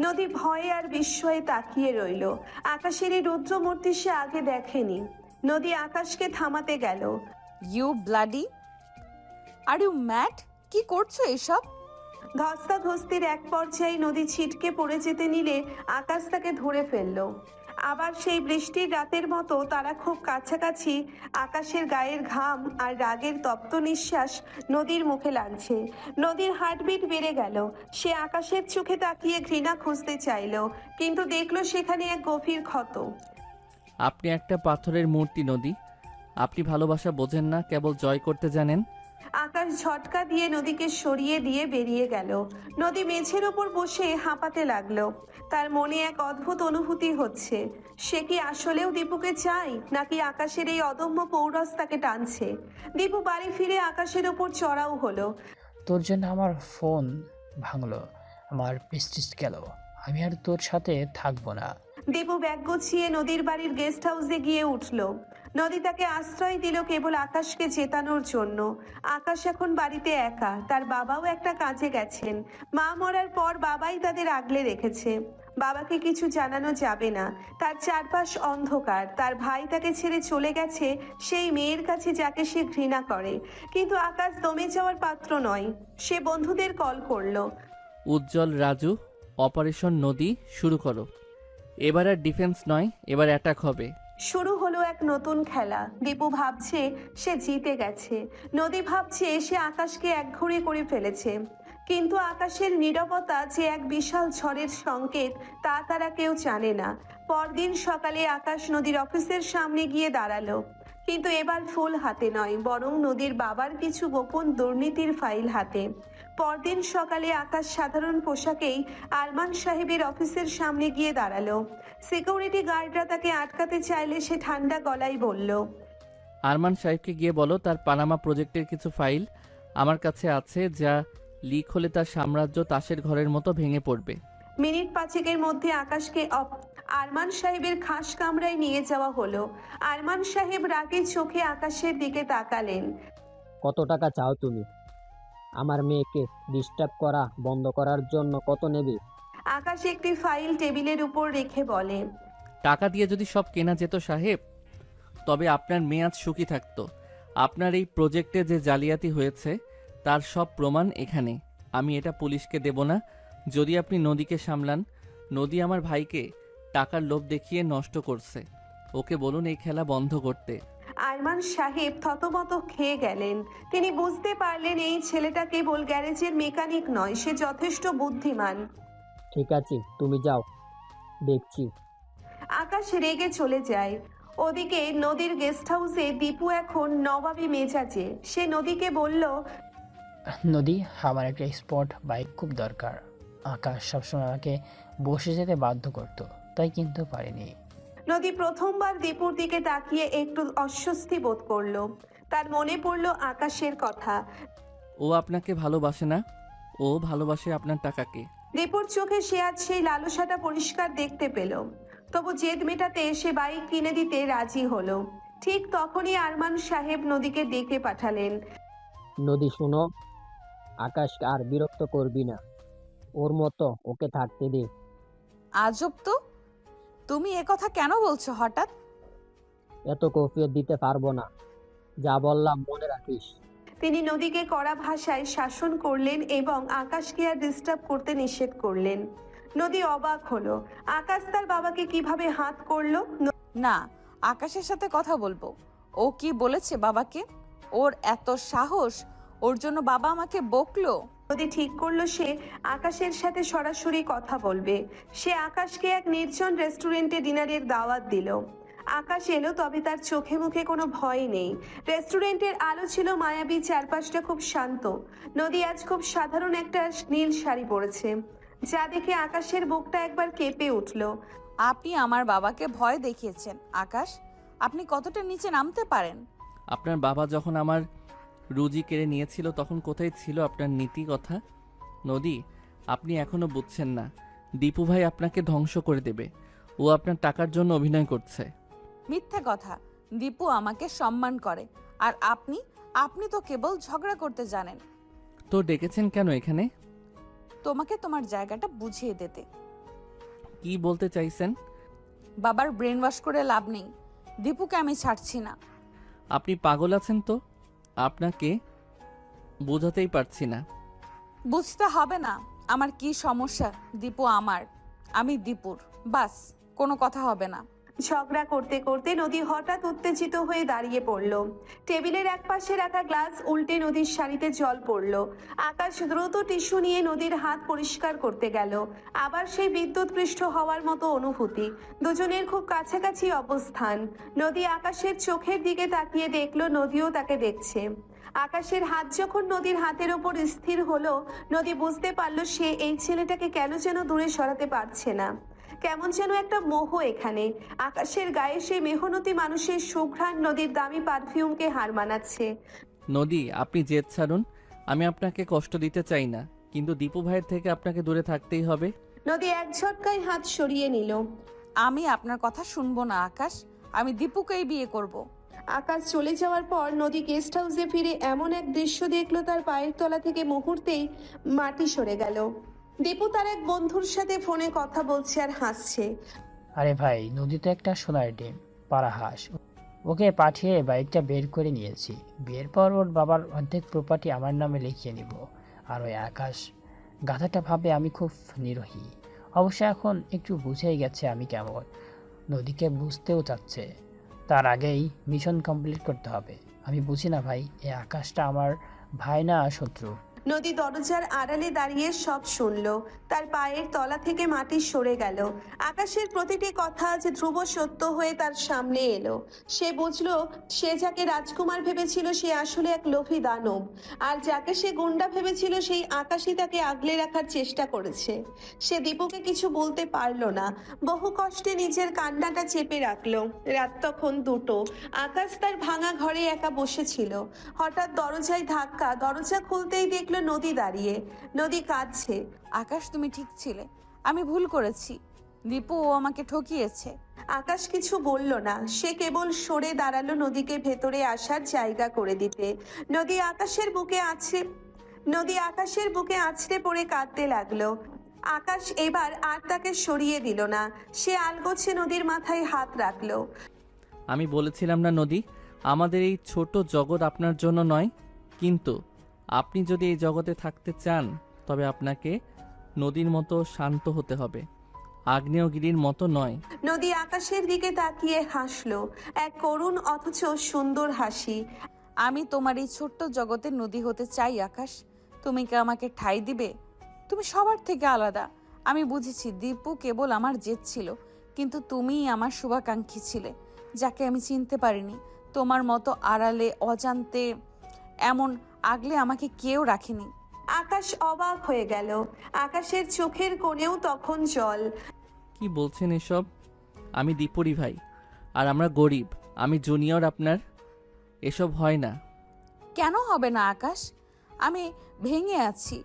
নদী ভয়ে আর বিস্ময়ে তাকিয়ে রইল। আকাশের এই রুদ্রমূর্তি সে আগে দেখেনি। নদী আকাশকে থামাতে গেল। You bloody, are you mad? কি করছো এসব? ধস্তাধস্তির এক পর্যায়ে নদী ছিটকে পড়ে যেতে নিলে আকাশ তাকে ধরে ফেলল। আবার সেই বৃষ্টির রাতের মতো তারা খুব কাছাকাছি। আকাশের গায়ের ঘাম আর রাগের তপ্ত নিঃশ্বাস নদীর মুখে লাগছে। নদীর হার্টবিট বেড়ে গেল। সে আকাশের চোখে তাকিয়ে ঘৃণা খুঁজতে চাইল, কিন্তু দেখলো সেখানে এক গভীর ক্ষত। আপনি একটা পাথরের মূর্তি নদী, আপনি ভালোবাসা বোঝেন না, কেবল জয় করতে জানেন। আকাশ ঝটকা দিয়ে নদীকে সরিয়ে দিয়ে বেরিয়ে গেল। নদী মেঝের ওপর বসে হাঁপাতে লাগলো। তার মনে এক অদ্ভুত অনুভূতি হচ্ছে। সে কি আসলেও দীপুকে চায়, নাকি আকাশের এই অদম্য পৌরস তাকে টানছে? দীপু বাড়ি ফিরে আকাশের ওপর চড়াও হলো। তোর জন্য আমার ফোন ভাঙলো, আমার প্রেস্টিজ গেল। আমি আর তোর সাথে থাকবো না। দীপু ব্যাগ গুছিয়ে নদীর বাড়ির গেস্ট হাউসে গিয়ে উঠল। নদী তাকে আশ্রয় দিল কেবল আকাশকে জেতানোর জন্য। আকাশ এখন বাড়িতে একা। তার বাবাও একটা কাজে গেছেন। মা মরার পর বাবাই তাদের আগলে রেখেছে। বাবাকে কিছু জানানো যাবে না। তার চারপাশ অন্ধকার। তার ভাই তাকে ছেড়ে চলে গেছে সেই মেয়ের কাছে যাকে সে ঘৃণা করে। কিন্তু আকাশ দমে যাওয়ার পাত্র নয়। সে বন্ধুদের কল করলো। উজ্জ্বল, রাজু, অপারেশন নদী শুরু করো। এবার আর ডিফেন্স নয়, এবার অ্যাটাক হবে। শুরু হলো এক নতুন খেলা। দীপু ভাবছে সে জিতে গেছে। নদী ভাবছে সে আকাশকে একঘরে করে ফেলেছে। কিন্তু আকাশের নীরবতা যে এক বিশাল ঝড়ের সংকেত তা তারা কেউ জানে না। পরদিন সকালে আকাশ নদীর অফিসের সামনে গিয়ে দাঁড়ালো। কিন্তু এবার ফুল হাতে নয়, বরং নদীর বাবার কিছু গোপন দুর্নীতির ফাইল হাতে। পরদিন সকালে আকাশ সাধারণ পোশাকেই আরমান সাহেবের অফিসের সামনে গিয়ে দাঁড়ালো। সিকিউরিটি গার্ডরা তাকে আটকাতে চাইলে সে ঠান্ডা গলায় বলল, আরমান সাহেবকে গিয়ে বলো তার পানামা প্রজেক্টের কিছু ফাইল আমার কাছে আছে, যা লিক হলে তার সাম্রাজ্য তাসের ঘরের মতো ভেঙে পড়বে। মিনিট পাঁচেকের মধ্যে আকাশকে আরমান সাহেবের খাস কামরায় নিয়ে যাওয়া হলো। আরমান সাহেব রাগে চোখে আকাশের দিকে তাকালেন। কত টাকা চাও তুমি? আমার মেয়েকে ডিস্টার্ব করা বন্ধ করার জন্য কত নেবে? আকাশ একটি ফাইল টেবিলের উপর রেখে বলে, টাকা দিয়ে যদি সব কেনা যেত সাহেব, তবে আপনার মেয়াদ সুখী থাকতো। আপনার এই প্রজেক্টে যে জালিয়াতি হয়েছে তার সব প্রমাণ এখানে। আমি এটা পুলিশকে দেব না যদি আপনি নদীকে সামলান। নদী আমার ভাইকে টাকার লোভ দেখিয়ে নষ্ট করছে, ওকে বলুন এই খেলা বন্ধ করতে। আরমান সাহেব থতমত খেয়ে গেলেন। তিনি বুঝতে পারলেন এই ছেলেটা কেবল গ্যারেজের মেকানিক নয়, সে যথেষ্ট বুদ্ধিমান। ঠিক আছে, তুমি যাও, দেখছি। আকাশ রেগে চলে যায়। ওদিকে নদীর গেস্ট হাউসে দীপু এখন নবাবী মেজাজে। সে নদীকে বলল, নদী, আমার একটা স্পট বাইক খুব দরকার। আকাশ সবসময় আমাকে বসে যেতে বাধ্য করতো, তাই কিনতে পারিনি। নদী প্রথমবার দীপুর দিকে তাকিয়ে একটু অস্বস্তি বোধ করলো। তার মনে পড়ল আকাশের কথা। ও আপনাকে ভালোবাসে না, ও ভালোবাসে আপনার টাকাকে। দীপুর চোখে সে আজ সেই লালসাটা পরিষ্কার দেখতে পেল। তবু জেদ মেটাতে সে বাইক কিনে দিতে রাজি হলো। ঠিক তখনই আরমান সাহেব নদীকে ডেকে পাঠালেন। নদী শোনো, আকাশকে আর বিরক্ত করবি না, ওর মতো ওকে থাকতে দে। আজব তো, তুমি কথা কেন বলছো হঠাৎ? এত কফিয়ত দিতে পারবো না, যা বললাম মনে রাখিস। তিনি নদীকে কড়া ভাষায় শাসন করলেন এবং আকাশকে আর ডিস্টার্ব করতে নিষেধ করলেন। নদী অবাক হলো, আকাশ তার বাবাকে কিভাবে হাত করলো। না, আকাশের সাথে কথা বলবো। ও কি বলেছে বাবাকে? ওর এত সাহস, ওর জন্য বাবা আমাকে বকলো। নদী ঠিক করলো সে আকাশের সাথে সরাসরি কথা বলবে। সে আকাশকে এক নির্জন রেস্টুরেন্টে ডিনারের দাওয়াত দিল। আকাশ এলো, তবে তার চোখে মুখে কোনো ভয় নেই। রেস্টুরেন্টের আলো ছিল মায়াবী, চারপাশটা খুব শান্ত। নদী আজ খুব সাধারণ একটা নীল শাড়ি পরেছে, যা দেখে আকাশের বুকটা একবার কেঁপে উঠল। আপনি আমার বাবাকে ভয় দেখিয়েছেন আকাশ। আপনি কতটা নিচে নামতে পারেন? আপনার বাবা যখন আমার রুজি কেড়ে নিয়েছিল তখন কোথায় ছিল আপনার নীতি কথা? নদী, আপনি এখনো বুঝছেন না, দীপু ভাই আপনাকে ধ্বংস করে দেবে। ও আপনার টাকার জন্য অভিনয় করছে। মিথ্যা কথা। দীপু আমাকে সম্মান করে, আর আপনি তো কেবল ঝগড়া করতে জানেন। তো ডেকেছেন কেন এখানে? তোমাকে তোমার জায়গাটা বুঝিয়ে দিতে। কি বলতে চাইছেন? বাবার ব্রেন ওয়াশ করে লাভ নেই। দীপুকে আমি ছাড়ছি না। আপনি পাগল আছেন তো? আপনাকে বোঝাতেই পারছি না। বুঝতে হবে না আমার কি সমস্যা। দীপু আমার, আমি দীপুর, বাস, কোনো কথা হবে না। ঝগড়া করতে করতে নদী হঠাৎ উত্তেজিত হয়ে দাঁড়িয়ে পড়ল। টেবিলের এক পাশে রাখা গ্লাস উল্টে নদীর শাড়িতে জল পড়ল। আকাশ দ্রুত টিস্যু নিয়ে নদীর হাত পরিষ্কার করতে গেল। আবার সেই বিদ্যুৎপৃষ্ট হওয়ার মতো অনুভূতি। দুজনের খুব কাছাকাছি অবস্থান। নদী আকাশের চোখের দিকে তাকিয়ে দেখলো নদীও তাকে দেখছে। আকাশের হাত যখন নদীর হাতের ওপর স্থির হলো, নদী বুঝতে পারল সে এই ছেলেটাকে কেন যেন দূরে সরাতে পারছে না। কেমন যেন একটা মোহ এখানে। আকাশের গায়ে সেই মেহনতি মানুষের সুঘ্রাণ নদীর দামি পারফিউমকে হার মানাচ্ছে। নদী, আপনি জেদ ছাড়ুন। আমি আপনাকে কষ্ট দিতে চাই না, কিন্তু দীপু ভাইয়ের থেকে আপনাকে দূরে থাকতেই হবে। নদী এক ঝটকায় হাত সরিয়ে নিল। আমি আপনার কথা শুনবো না আকাশ। আমি দীপুকেই বিয়ে করব। আকাশ চলে যাওয়ার পর নদী গেস্ট হাউসে ফিরে এমন এক দৃশ্য দেখলো, তার পায়ের তলা থেকে মুহূর্তেই মাটি সরে গেল। দীপু তার এক বন্ধুর সাথে ফোনে কথা বলছে আর হাসছে। আরে ভাই, নদী তো একটা সোনার ডিম, পাড়া হাঁস। ওকে পাঠিয়ে বাইকটা বের করে নিয়েছি। বিয়ের পর ওর বাবার অর্ধেক প্রপার্টি আমার নামে লিখিয়ে নিব। আর ওই আকাশ গাধাটা ভাবে আমি খুব নিরোহী। অবশ্য এখন একটু বুঝেই গেছে আমি কেমন। নদীকে বুঝতেও চাচ্ছে, তার আগেই মিশন কমপ্লিট করতে হবে। আমি বুঝি না ভাই, এই আকাশটা আমার ভাই না শত্রু। নদী দরজার আড়ালে দাঁড়িয়ে সব শুনল। তার পায়ের তলা থেকে মাটি সরে গেল। আকাশের প্রতিটি কথা আজ ধ্রুব সত্য হয়ে তার সামনে এলো। সে বুঝলো সে যাকে রাজকুমার ভেবেছিল সে আসলে এক লোভী দানব, আর যাকে সে গুন্ডা ভেবেছিল সেই আকাশই তাকে আগলে রাখার চেষ্টা করেছে। সে দীপুকে কিছু বলতে পারলো না, বহু কষ্টে নিজের কান্নাটা চেপে রাখলো। রাত তখন 2টো। আকাশ তার ভাঙা ঘরে একা বসেছিল। হঠাৎ দরজায় ধাক্কা। দরজা খুলতেই দেখলো নদী দাঁড়িয়ে। নদী কাঁদছে। আকাশ, তুমি ঠিক ছিলে, আমি ভুল করেছি। দীপু ও আমাকে ঠকিয়েছে। আকাশ কিছু বলল না, সে কেবল সরে দাঁড়ালো নদীকে ভেতরে আসার জায়গা করে দিতে। নদী আকাশের বুকে আছড়ে পড়ে কাঁদতে লাগলো। আকাশ এবার আর তাকে সরিয়ে দিল না, সে আলগোছে নদীর মাথায় হাত রাখলো। আমি বলেছিলাম না নদী, আমাদের এই ছোট জগৎ আপনার জন্য নয়, কিন্তু আপনি যদি এই জগতে থাকতে চান তবে আপনাকে নদীর মতো শান্ত হতে হবে, আগ্নেয়গিরির মতো নয়। নদী আকাশের দিকে তাকিয়ে হাসলো, এক করুণ অথচ সুন্দর হাসি। আমি তোমার এই ছোট্ট জগতের নদী হতে চাই আকাশ। তুমি কি আমাকে ঠাঁই দিবে? তুমি সবার থেকে আলাদা। আমি বুঝেছি দীপু কেবল আমার জেদ ছিল, কিন্তু তুমিই আমার শুভাকাঙ্ক্ষী ছিলে, যাকে আমি চিনতে পারিনি। তোমার মতো আড়ালে অজান্তে এমন আগলে আমাকে কেউ রাখেনি। আকাশ অবাক হয়ে গেল। আকাশের চোখের কোণেও তখন জল। কি বলছেন এসব? আমি দীপুরি ভাই, আর আমরা গরিব। আমি জুনিয়র আপনার। এসব হয় না। কেন হবে না আকাশ? আমি ভেঙে আছি,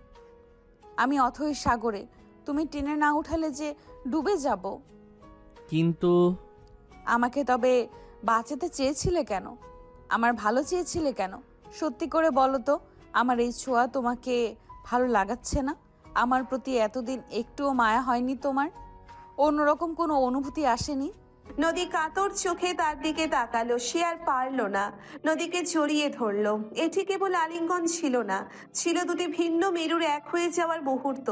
আমি অথই সাগরে। তুমি টেনে না উঠালে যে ডুবে যাব। কিন্তু আমাকে তবে বাঁচাতে চেয়েছিলে কেন? আমার ভালো চেয়েছিলে কেন? সত্যি করে বলো তো, আমার এই ছোঁয়া তোমাকে ভালো লাগাচ্ছে না? আমার প্রতি এতদিন একটুও মায়া হয়নি তোমার? অন্যরকম কোনো অনুভূতি আসেনি? নদী কাতর চোখে তার দিকে তাকালো। সে আর পারল না, নদীকে জড়িয়ে ধরলো। এটি কেবল আলিঙ্গন ছিল না, ছিল দুটি ভিন্ন মেরুর এক হয়ে যাওয়ার মুহূর্ত।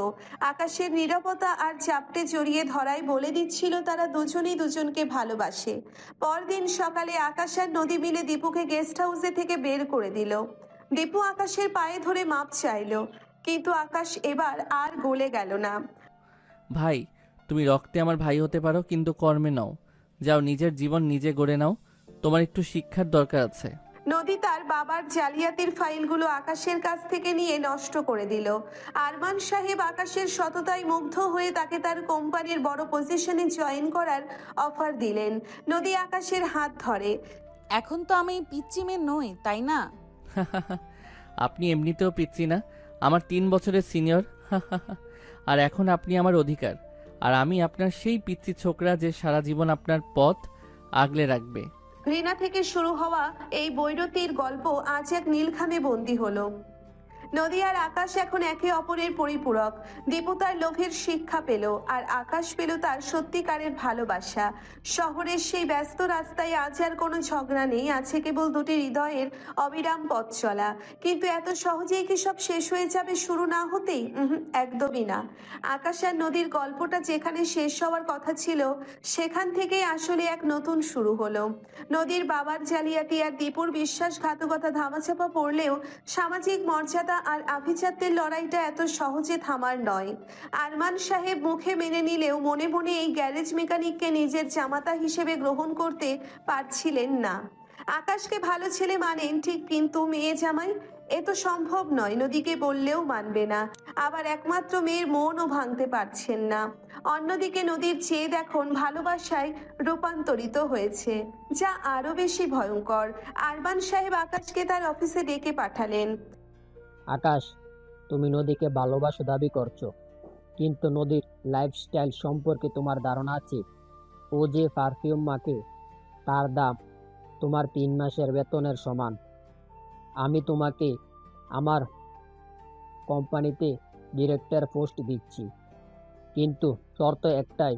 আকাশের নীরবতা আর চাপটে জড়িয়ে ধরাই বলে দিচ্ছিল তারা দুজনেই দুজনকে ভালোবাসে। পরদিন সকালে আকাশ আর নদী মিলে দীপুকে গেস্ট হাউসে থেকে বের করে দিল। দীপু আকাশের পায়ে ধরে মাপ চাইলো, কিন্তু আকাশ এবার আর গলে গেল না। ভাই, তুমি রক্তে আমার ভাই হতে পারো, কিন্তু কর্মে নাও। যাও, নিজের জীবন নিজে গড়ে নাও। তোমার একটু শিক্ষার দরকার আছে। নদী তার বাবার জালিয়াতির ফাইলগুলো আকাশের কাছ থেকে নিয়ে নষ্ট করে দিল। আরমান সাহেব আকাশের সততায় মুগ্ধ হয়ে তাকে তার কোম্পানির বড় পজিশনে জয়েন করার অফার দিলেন। নদী আকাশের হাত ধরে। এখন তো আমি পিচ্চি মেয়ে নই, তাই না? আপনি এমনিতেও পিচ্ছি না, আমার 3 বছরের সিনিয়র। আর এখন আপনি আমার অধিকার, আর আমি আপনার সেই পিচ্চি ছোকরা যে সারা জীবন আপনার পথ আগলে রাখবে। ঘৃণা থেকে শুরু হওয়া এই বৈরতির গল্প আজ এক নীলখামে বন্দী হলো। নদী আর আকাশ এখন একে অপরের পরিপূরক। দীপু তার লোভের শিক্ষা পেল, আর আকাশ পেল তার সত্যিকারের ভালোবাসা। শহরের সেই ব্যস্ত রাস্তায় আজ আর কোনো ঝগড়া নেই, আছে কেবল দুটি হৃদয়ের অবিরাম পথ চলা। কিন্তু এত সহজেই কি সব শেষ হয়ে যাবে শুরু না হতেই? একদমই না। আকাশ আর নদীর গল্পটা যেখানে শেষ হওয়ার কথা ছিল, সেখান থেকেই আসলে এক নতুন শুরু হলো। নদীর বাবার জালিয়াতি আর দীপুর বিশ্বাসঘাতকতা ধামাচাপা পড়লেও সামাজিক মর্যাদা আর আভিজাত্যের লড়াইটা এত সহজে থামার নয়। আরমান সাহেব মুখে মেনে নিলেও মনে মনে এই গ্যারেজ মেকানিককে নিজের জামাতা হিসেবে গ্রহণ করতে পারছিলেন না। আকাশকে ভালো ছেলে মানেন ঠিক, কিন্তু মেয়ে জামাই এ তো সম্ভব নয়। নদীকে বললেও মানবে না, আবার একমাত্র মেয়ের মনও ভাঙতে পারছেন না। অন্যদিকে নদীর জেদ এখন ভালোবাসায় রূপান্তরিত হয়েছে, যা আরো বেশি ভয়ঙ্কর। আরমান সাহেব আকাশকে তার অফিসে ডেকে পাঠালেন। আকাশ, তুমি নদীকে ভালোবাসো দাবি করছো, কিন্তু নদীর লাইফস্টাইল সম্পর্কে তোমার ধারণা আছে? ও যে পারফিউম মাখে, তার দাম তোমার 3 মাসের বেতনের সমান। আমি তোমাকে আমার কোম্পানিতে ডিরেক্টর পোস্ট দিচ্ছি, কিন্তু শর্ত একটাই,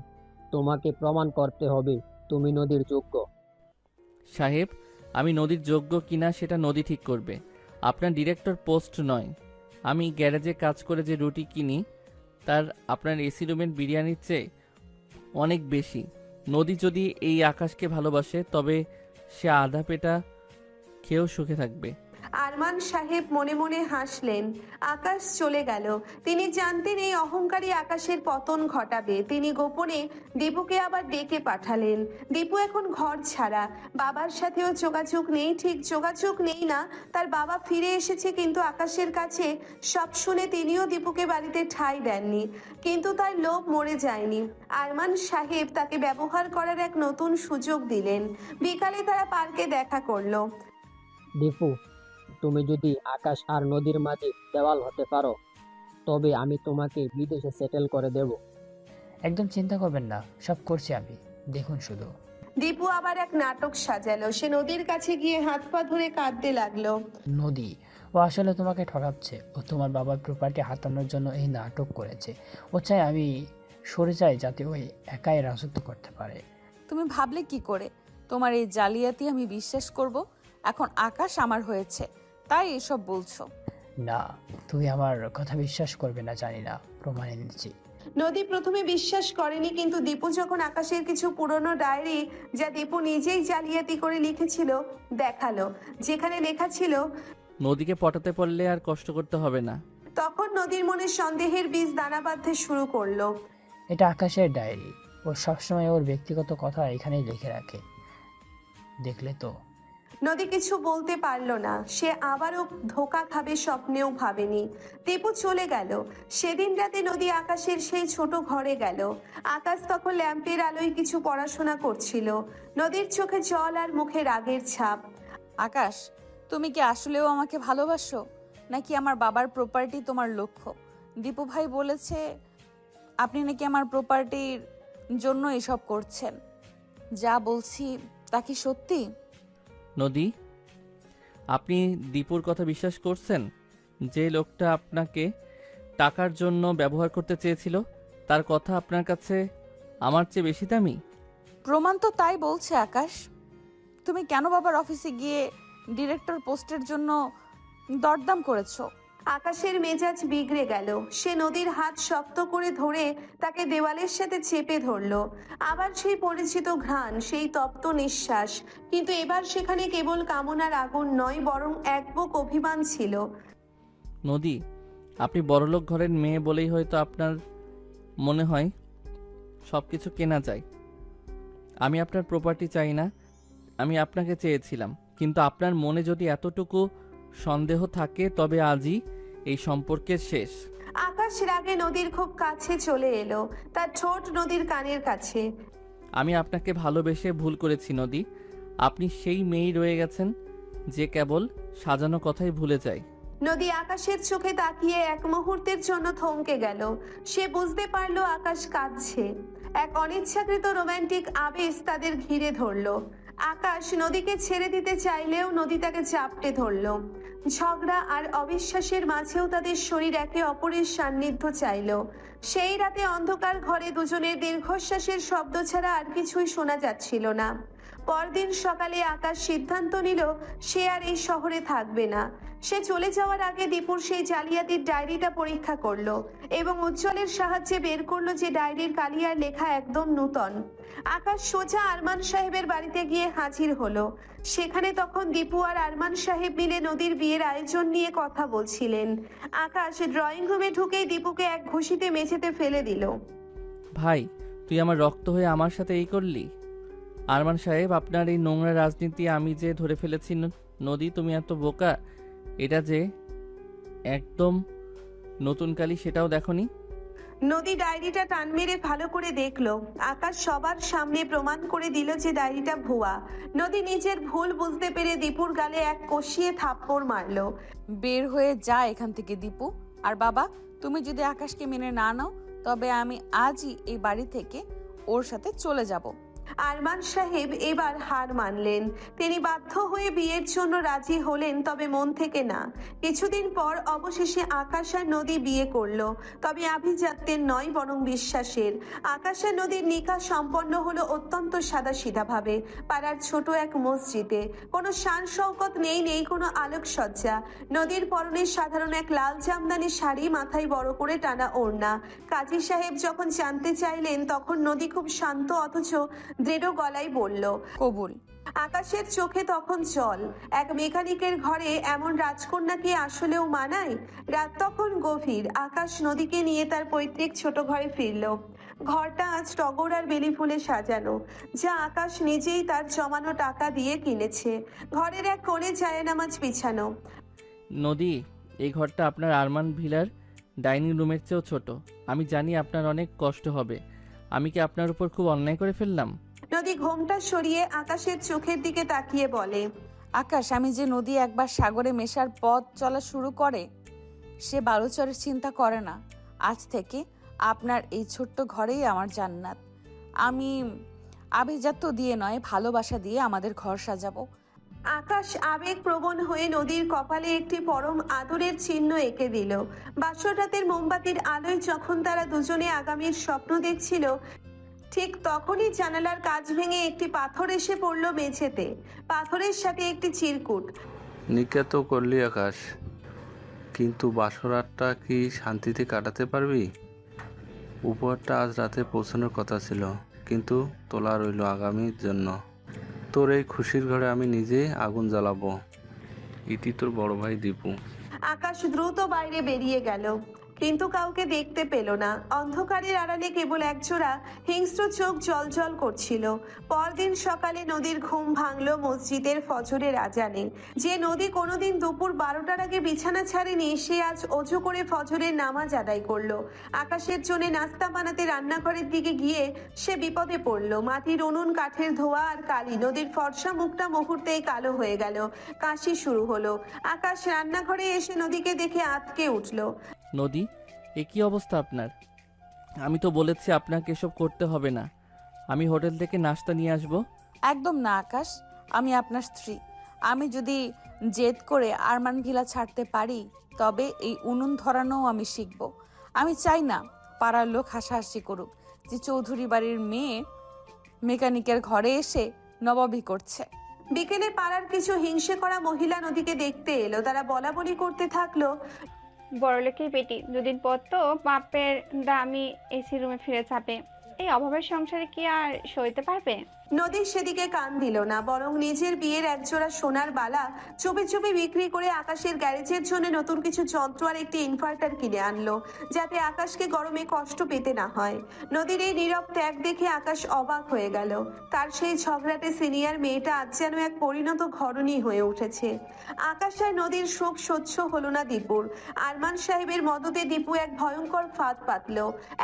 তোমাকে প্রমাণ করতে হবে তুমি নদীর যোগ্য। সাহেব, আমি নদীর যোগ্য কিনা সেটা নদী ঠিক করবে, আপনার ডিরেক্টর পোস্ট নয়। আমি গ্যারেজে কাজ করে যে রুটি কিনি তার আপনার এসি রুমের বিরিয়ানির চেয়ে অনেক বেশি। নদী যদি এই আকাশকে ভালোবাসে তবে সে আধা পেটা খেয়েও সুখে থাকবে। আরমান সাহেব মনে মনে হাসলেন। আকাশ চলে গেল। তিনি জানতেন এই অহংকারী আকাশের পতন ঘটাবে। তিনি গোপনে দীপুকে আবার ডেকে পাঠালেন। দীপু এখন ঘর ছাড়া, বাবার সাথেও যোগাযোগ নেই। ঠিক যোগাযোগ নেই না, তার বাবা ফিরে এসেছে, কিন্তু আকাশের কাছে সব শুনে তিনিও দীপুকে বাড়িতে ঠাঁই দেননি। কিন্তু তার লোভ মরে যায়নি। আরমান সাহেব তাকে ব্যবহার করার এক নতুন সুযোগ দিলেন। বিকালে তারা পার্কে দেখা করলো। দীপু, তুমি যদি আকাশ আর নদীর মাঝে দেওয়াল হতে পারো তবে আমি তোমাকে বিদেশে সেটেল করে দেব। একদম চিন্তা করবেন না, সব করছি আমি, দেখুন শুধু। দীপু আবার এক নাটক সাজালো। সে নদীর কাছে গিয়ে হাত পা ধরে কাঁদতে লাগলো। নদী, ও আসলে তোমাকে ঠকাচ্ছে। ও তোমার বাবার প্রপার্টি হাতানোর জন্য এই নাটক করেছে। ও চাই আমি সরে যাই যাতে ওই একাই রাজত্ব করতে পারে। তুমি ভাবলে কি করে তোমার এই জালিয়াতি আমি বিশ্বাস করব? এখন আকাশ আমার হয়েছে, তাই এসব বলছো? না, তুমি আমার কথা বিশ্বাস করবে না জানি না, প্রমাণ এনেছি। নদী প্রথমে বিশ্বাস করেনি, কিন্তু দীপু যখন আকাশের কিছু পুরনো ডায়েরি, যা দীপু নিজেই জালিয়াতি করে লিখেছিল, দেখালো, যেখানে লেখা ছিল নদীকে পটাতে পারলে আর কষ্ট করতে হবে না। তখন নদীর মনে সন্দেহের বীজ দানা বাঁধতে শুরু করলো। এটা আকাশের ডায়েরি। ও সবসময় ওর ব্যক্তিগত কথা এখানেই লিখে রাখে, দেখলে তো। নদী কিছু বলতে পারল না। সে আবারও ধোঁকা খাবে স্বপ্নেও ভাবেনি। দীপু চলে গেল। সেদিন রাতে নদী আকাশের সেই ছোট ঘরে গেল। আকাশ তখন ল্যাম্পের আলোয় কিছু পড়াশোনা করছিল। নদীর চোখে জল আর মুখে রাগের ছাপ। আকাশ, তুমি কি আসলেও আমাকে ভালোবাসো, নাকি আমার বাবার প্রপার্টি তোমার লক্ষ্য? দীপু ভাই বলেছে আপনি নাকি আমার প্রপার্টির জন্য এসব করছেন। যা বলছি তা কি সত্যি? নদী, আপনি দীপুর কথা বিশ্বাস করছেন? যে লোকটা আপনাকে টাকার জন্য ব্যবহার করতে চেয়েছিল, তার কথা আপনার কাছে আমার চেয়ে বেশি দামি? প্রমাণ তো তাই বলছে আকাশ। তুমি কেন বাবার অফিসে গিয়ে ডিরেক্টর পোস্টের জন্য দরদাম করেছো? আকাশের মেজাজ বিগড়ে গেল। সে নদীর হাত শক্ত করে ধরে তাকে দেওয়ালের সাথে চেপে ধরলো। আবার সেই পরিচিত ঘ্রাণ, সেই তপ্ত নিঃশ্বাস, কিন্তু এবার সেখানে কেবল কামনার আগুন নয়, বরং এক বুক অভিমান ছিল। নদী, আপনি বড়লোক ঘরের মেয়ে বলেই হয়তো আপনার মনে হয় সব কিছু কেনা যায়। আমি আপনার প্রপার্টি চাই না, আমি আপনাকে চেয়েছিলাম। কিন্তু আপনার মনে যদি এতটুকু সন্দেহ থাকে তবে আজই এই সম্পর্কের শেষ। আকাশ রাগে নদীর খুব কাছে চলে এলো, তার ঠোঁট নদীর কানের কাছে। আমি আপনাকে ভালোবেসে ভুল করেছি নদী। আপনি সেই মেয়েই রয়ে গেছেন যে কেবল সাজানো কথাই ভুলে যায়। নদী আকাশের চোখে তাকিয়ে এক মুহূর্তের জন্য থমকে গেল। সে বুঝতে পারলো আকাশ কাঁদছে। এক অনিচ্ছাকৃত রোমান্টিক আবেশ তাদের ঘিরে ধরলো। আকাশ নদীকে ছেড়ে দিতে চাইলেও নদী তাকে চাপটে ধরলো। ঝগড়া আর অবিশ্বাসের মাঝেও তাদের শরীর একে অপরের সান্নিধ্য চাইল। সেই রাতে অন্ধকার ঘরে দুজনের দীর্ঘশ্বাসের শব্দ ছাড়া আর কিছুই শোনা যাচ্ছিল না। পরদিন সকালে আকাশ সিদ্ধান্ত নিল সে আর এই শহরে থাকবে না। সে চলে যাওয়ার আগে দীপুর সেই জালিয়াতির ডায়েরিটা পরীক্ষা করলো এবং উজ্জ্বলের সাহায্যে বের করলো যে ডায়েরির কালিয়ার লেখা একদম নূতন। আকাশ সোজা আরমান সাহেবের বাড়িতে গিয়ে হাজির হলো। সেখানে তখন দীপু আর আরমান সাহেব মিলে নদীর বিয়ের আয়োজন নিয়ে কথা বলছিলেন। আকাশ ড্রয়িং রুমে ঢুকেই দীপুকে এক ঘুষিতে মেঝেতে ফেলে দিল। ভাই, তুই আমার রক্ত হয়ে আমার সাথে এই করলি? আরমান সাহেব, আপনার এই নোংরা রাজনীতি আমি যে ধরে ফেলেছি। নদী, তুমি এত বোকা। এটা যে একদম নতুন কালি সেটাও দেখনি। নদী ডায়েরিটা টান মেরে ভালো করে দেখলো। আকাশ সবার সামনে প্রমাণ করে দিল যে ডায়েরিটা ভুয়া। নদী নিজের ভুল বুঝতে পেরে দীপুর গালে এক কষিয়ে থাপ্পড় মারলো। বের হয়ে যা এখান থেকে দীপু। আর বাবা, তুমি যদি আকাশকে মেনে না নাও তবে আমি আজই এই বাড়ি থেকে ওর সাথে চলে যাব। আরমান সাহেব এবার হার মানলেন। তিনি বাধ্য হয়ে বিয়ের জন্য রাজি হলেন, তবে মন থেকে না। কিছুদিন পর অবশেষে আকাশ আর নদী বিয়ে করলো, তবে আভিজাত্যের নয় বরং বিশ্বাসের। আকাশ আর নদীর নিকাহ সম্পন্ন হলো অত্যন্ত সাদাসিধাভাবে, পাড়ার ছোট এক মসজিদে। কোনো শান শওকত নেই কোনো আলোকসজ্জা। নদীর পরনে সাধারণ এক লাল জামদানি শাড়ি, মাথায় বড় করে টানা ওড়না। কাজী সাহেব যখন জানতে চাইলেন তখন নদী খুব শান্ত অথচ দৃঢ় গলায় বলল, কবুল। আকাশের চোখে তখন জল। এক মেকানিকের ঘরে এমন রাজকন্যা কি আসলেও মানায়? রাত তখন গভীর। আকাশ নদীকে নিয়ে তার পৈতৃক ছোট ঘরে ফিরল। ঘরটা আজ টগর আর বেলি ফুলে সাজানো, যা আকাশ নিজেই তার জমানো টাকা দিয়ে কিনেছে। ঘরের এক কোণে জায়নামাজ বিছানো। নদী, এই ঘরটা আপনার আরমান ভিলার ডাইনিং রুমের চেয়েও ছোট। আমি জানি আপনার অনেক কষ্ট হবে। আমি কি আপনার উপর খুব অন্যায় করে ফেললাম? নদী ঘোমটা সরিয়ে আকাশের চোখের দিকে তাকিয়ে বলে, আকাশ, আমি যে নদী একবার সাগরে মেশার পথ চলা শুরু করে সে বালুচরের চিন্তা করে না। আজ থেকে আপনার এই ছোট্ট ঘরেই আমার জান্নাত। আমি আভিজাত্য দিয়ে নয়, ভালোবাসা দিয়ে আমাদের ঘর সাজাবো। আকাশ আবেগপ্রবণ হয়ে নদীর কপালে একটি পরম আদরের চিহ্ন এঁকে দিল। বাসর রাতের মোমবাতির আলোয় যখন তারা দুজনে আগামীর স্বপ্ন দেখছিল, ঠিক তখনই জানালার কাঁচ ভেঙে একটি পাথর এসে পড়ল মেঝেতে। পাথরের সাথে একটি চিরকুট। নিকা তো করলি আকাশ, কিন্তু বাসরাতটা কি শান্তিতে কাটাতে পারবি? উপহারটা আজ রাতে পৌঁছানোর কথা ছিল, কিন্তু তোলা রইল আগামীর জন্য। তোর এই খুশির ঘরে আমি নিজে আগুন জ্বালাবো। ইতি তোর বড় ভাই দীপু। আকাশ দ্রুত বাইরে বেরিয়ে গেল, কিন্তু কাউকে দেখতে পেল না। অন্ধকারের আড়ালে কেবল একজোড়া হিংস্র চোখ জলজল করছিল। পরদিন সকালে নদীর ঘুম ভাঙল মসজিদের ফজরের আজানে। যে নদী কোনোদিন দুপুর 12টার আগে বিছানা ছাড়েনি, সে আজ অজু করে ফজরের নামাজ আদায় করলো। আকাশের জন্য নাস্তা বানাতে রান্নাঘরের দিকে গিয়ে সে বিপদে পড়ল। মাটির উনুন, কাঠের ধোয়া আর কালি। নদীর ফর্সা মুখটা মুহূর্তেই কালো হয়ে গেল। কাশি শুরু হলো। আকাশ রান্নাঘরে এসে নদীকে দেখে আঁতকে উঠল। নদী, এ কী অবস্থা আপনার? আমি তো বলেছি আপনাকে এসব করতে হবে না। আমি হোটেল থেকে নাস্তা নিয়ে আসবো। একদম না আকাশ, আমি আপনার স্ত্রী। আমি যদি জেদ করে আরমান ভিলা ছাড়তে পারি, তবে এই উনুন ধরানোও আমি শিখব। আমি চাই না পাড়ার লোক হাসাহাসি করুক যে চৌধুরী বাড়ির মেয়ে মেকানিকের ঘরে এসে নবাবী করছে। বিকেলে পাড়ার কিছু হিংসে করা মহিলা নদীকে দেখতে এলো। তারা বলা বলি করতে থাকলো, বড়লোকের বেটি, দুদিন পর তো বাপের দামি এসি রুমে ফিরে যাবে। এই অভাবের সংসারে কি আর সইতে পারবে? নদী সেদিকে কান দিল না, বরং নিজের বিয়ের একজোড়া সোনার বালা চুপি চুপি বিক্রি করে আকাশের গ্যারেজের জন্য নতুন কিছু যন্ত্র আর একটি ইনভার্টার কিনে আনলো, যাতে আকাশকে গরমে কষ্ট পেতে না হয়। নদীর এই নীরব ত্যাগ দেখে আকাশ অবাক হয়ে গেল। তার সেই ঝগড়াটে সিনিয়র মেয়েটা আজ যেন এক পরিণত ঘরণী হয়ে উঠেছে। আকাশ আর নদীর শোক সহ্য হলো না দীপুর। আরমান সাহেবের মদতে দীপু এক ভয়ঙ্কর ফাঁদ পাতল।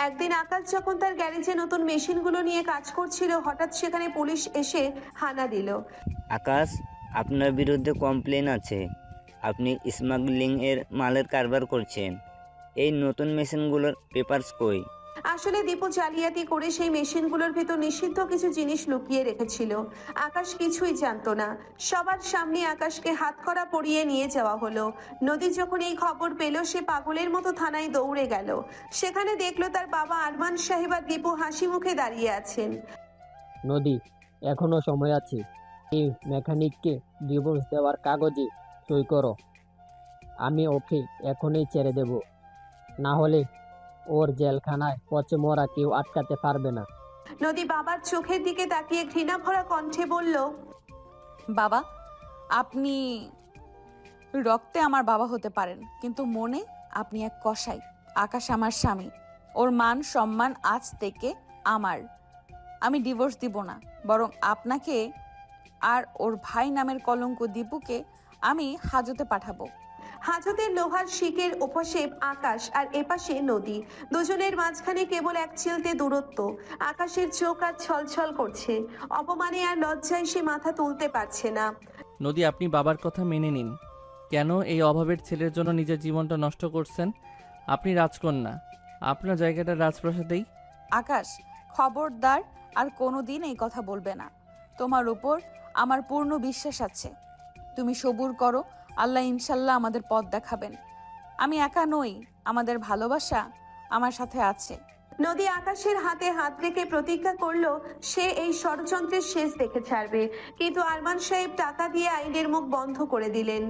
একদিন আকাশ যখন তার গ্যারেজে নতুন মেশিনগুলো নিয়ে কাজ করছিল, হঠাৎ সেখানে পুলিশ এসে হানা দিল। আকাশ, আপনার বিরুদ্ধে কমপ্লেন আছে। আপনি স্মাগলিং এর মালের কারবার করছেন। এই নতুন মেশিনগুলোর পেপারস কই? আসলে দীপু জালিয়াতি করে সেই মেশিনগুলোর ভেতর নিষিদ্ধ কিছু জিনিস লুকিয়ে রেখেছিল। আকাশ কিছুই জানতো না। সবার সামনে আকাশকে হাতকড়া পরিয়ে নিয়ে যাওয়া হলো। নদী যখন এই খবর পেল, সে পাগলের মতো থানায় দৌড়ে গেল। সেখানে দেখলো তার বাবা আরমান সাহেব আর দীপু হাসি মুখে দাঁড়িয়ে আছেন। নদী, এখনো সময় আছে। এই মেকানিককে ডিভোর্স দেওয়ার কাগজে সই করো। আমি ওকে এখনই ছেড়ে দেব, না হলে ওর জেলখানায় পচে মরা কেউ আটকাতে পারবে না। নদী বাবার চোখের দিকে তাকিয়ে ঘৃণা ভরা কণ্ঠে বলল, বাবা, আপনি রক্তে আমার বাবা হতে পারেন, কিন্তু মনে আপনি এক কসাই। আকাশ আমার স্বামী, ওর মান সম্মান আজ থেকে আমার। আমি ডিভোর্স দিব না, বরং আপনাকে আর ওর ভাই নামের কলঙ্ক দীপুকে আমি হাজতে পাঠাবো। হাজতের লোহার শিকের ওপাশে আকাশ আর এপাশে নদী। দুজনের মাঝখানে কেবল এক চিলতে দূরত্ব। আকাশের চোখ আর ছলছল করছে। অপমানে আর লজ্জায় সে মাথা তুলতে পারছে না। নদী, আপনি বাবার কথা মেনে নিন। কেন এই অভাবের ছেলের জন্য নিজের জীবনটা নষ্ট করছেন? আপনি রাজকন্যা, আপনার জায়গাটা রাজপ্রাসাদেই। আকাশ, খবরদার আর কোনোদিন এই কথা বলবে না। তোমার উপর আমার পূর্ণ বিশ্বাস আছে। তুমি সবুর করো, আল্লাহ ইনশাল্লাহ আমাদের পথ দেখাবেন। আমি একা নই, আমাদের ভালোবাসা আমার সাথে আছে। নদী আকাশের হাতে হাত রেখে প্রতিজ্ঞা করলো সে এই ষড়যন্ত্রের শেষ দেখে ছাড়বে। কিন্তু আরমান সাহেব টাকা দিয়ে আইনের মুখ বন্ধ করে দিলেন।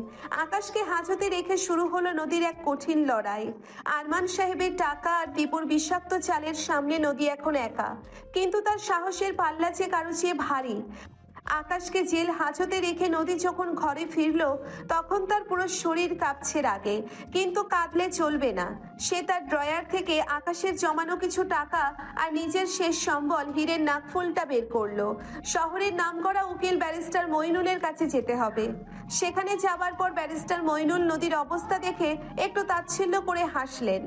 আকাশকে হাজতে রেখে শুরু হলো নদীর এক কঠিন লড়াই। আরমান সাহেবের টাকা আর দীপুর বিষাক্ত চালের সামনে নদী এখন একা, কিন্তু তার সাহসের পাল্লা যে কারো চেয়ে ভারী। আকাশকে জেল হাজতে রেখে নদী যখন ঘরে ফিরল তখন তার পুরো শরীর কাঁপছে রাগে, কিন্তু কাঁদলে চলবে না। সে তার ড্রয়ার থেকে আকাশের জমানো কিছু টাকা আর নিজের শেষ সম্বল হীরের নাকফুলটা বের করলো। শহরের নামকরা উকিল ব্যারিস্টার মইনুলের কাছে যেতে হবে। সেখানে যাবার পর ব্যারিস্টার মইনুল নদীর অবস্থা দেখে একটু তাচ্ছিল্য করে হাসলেন।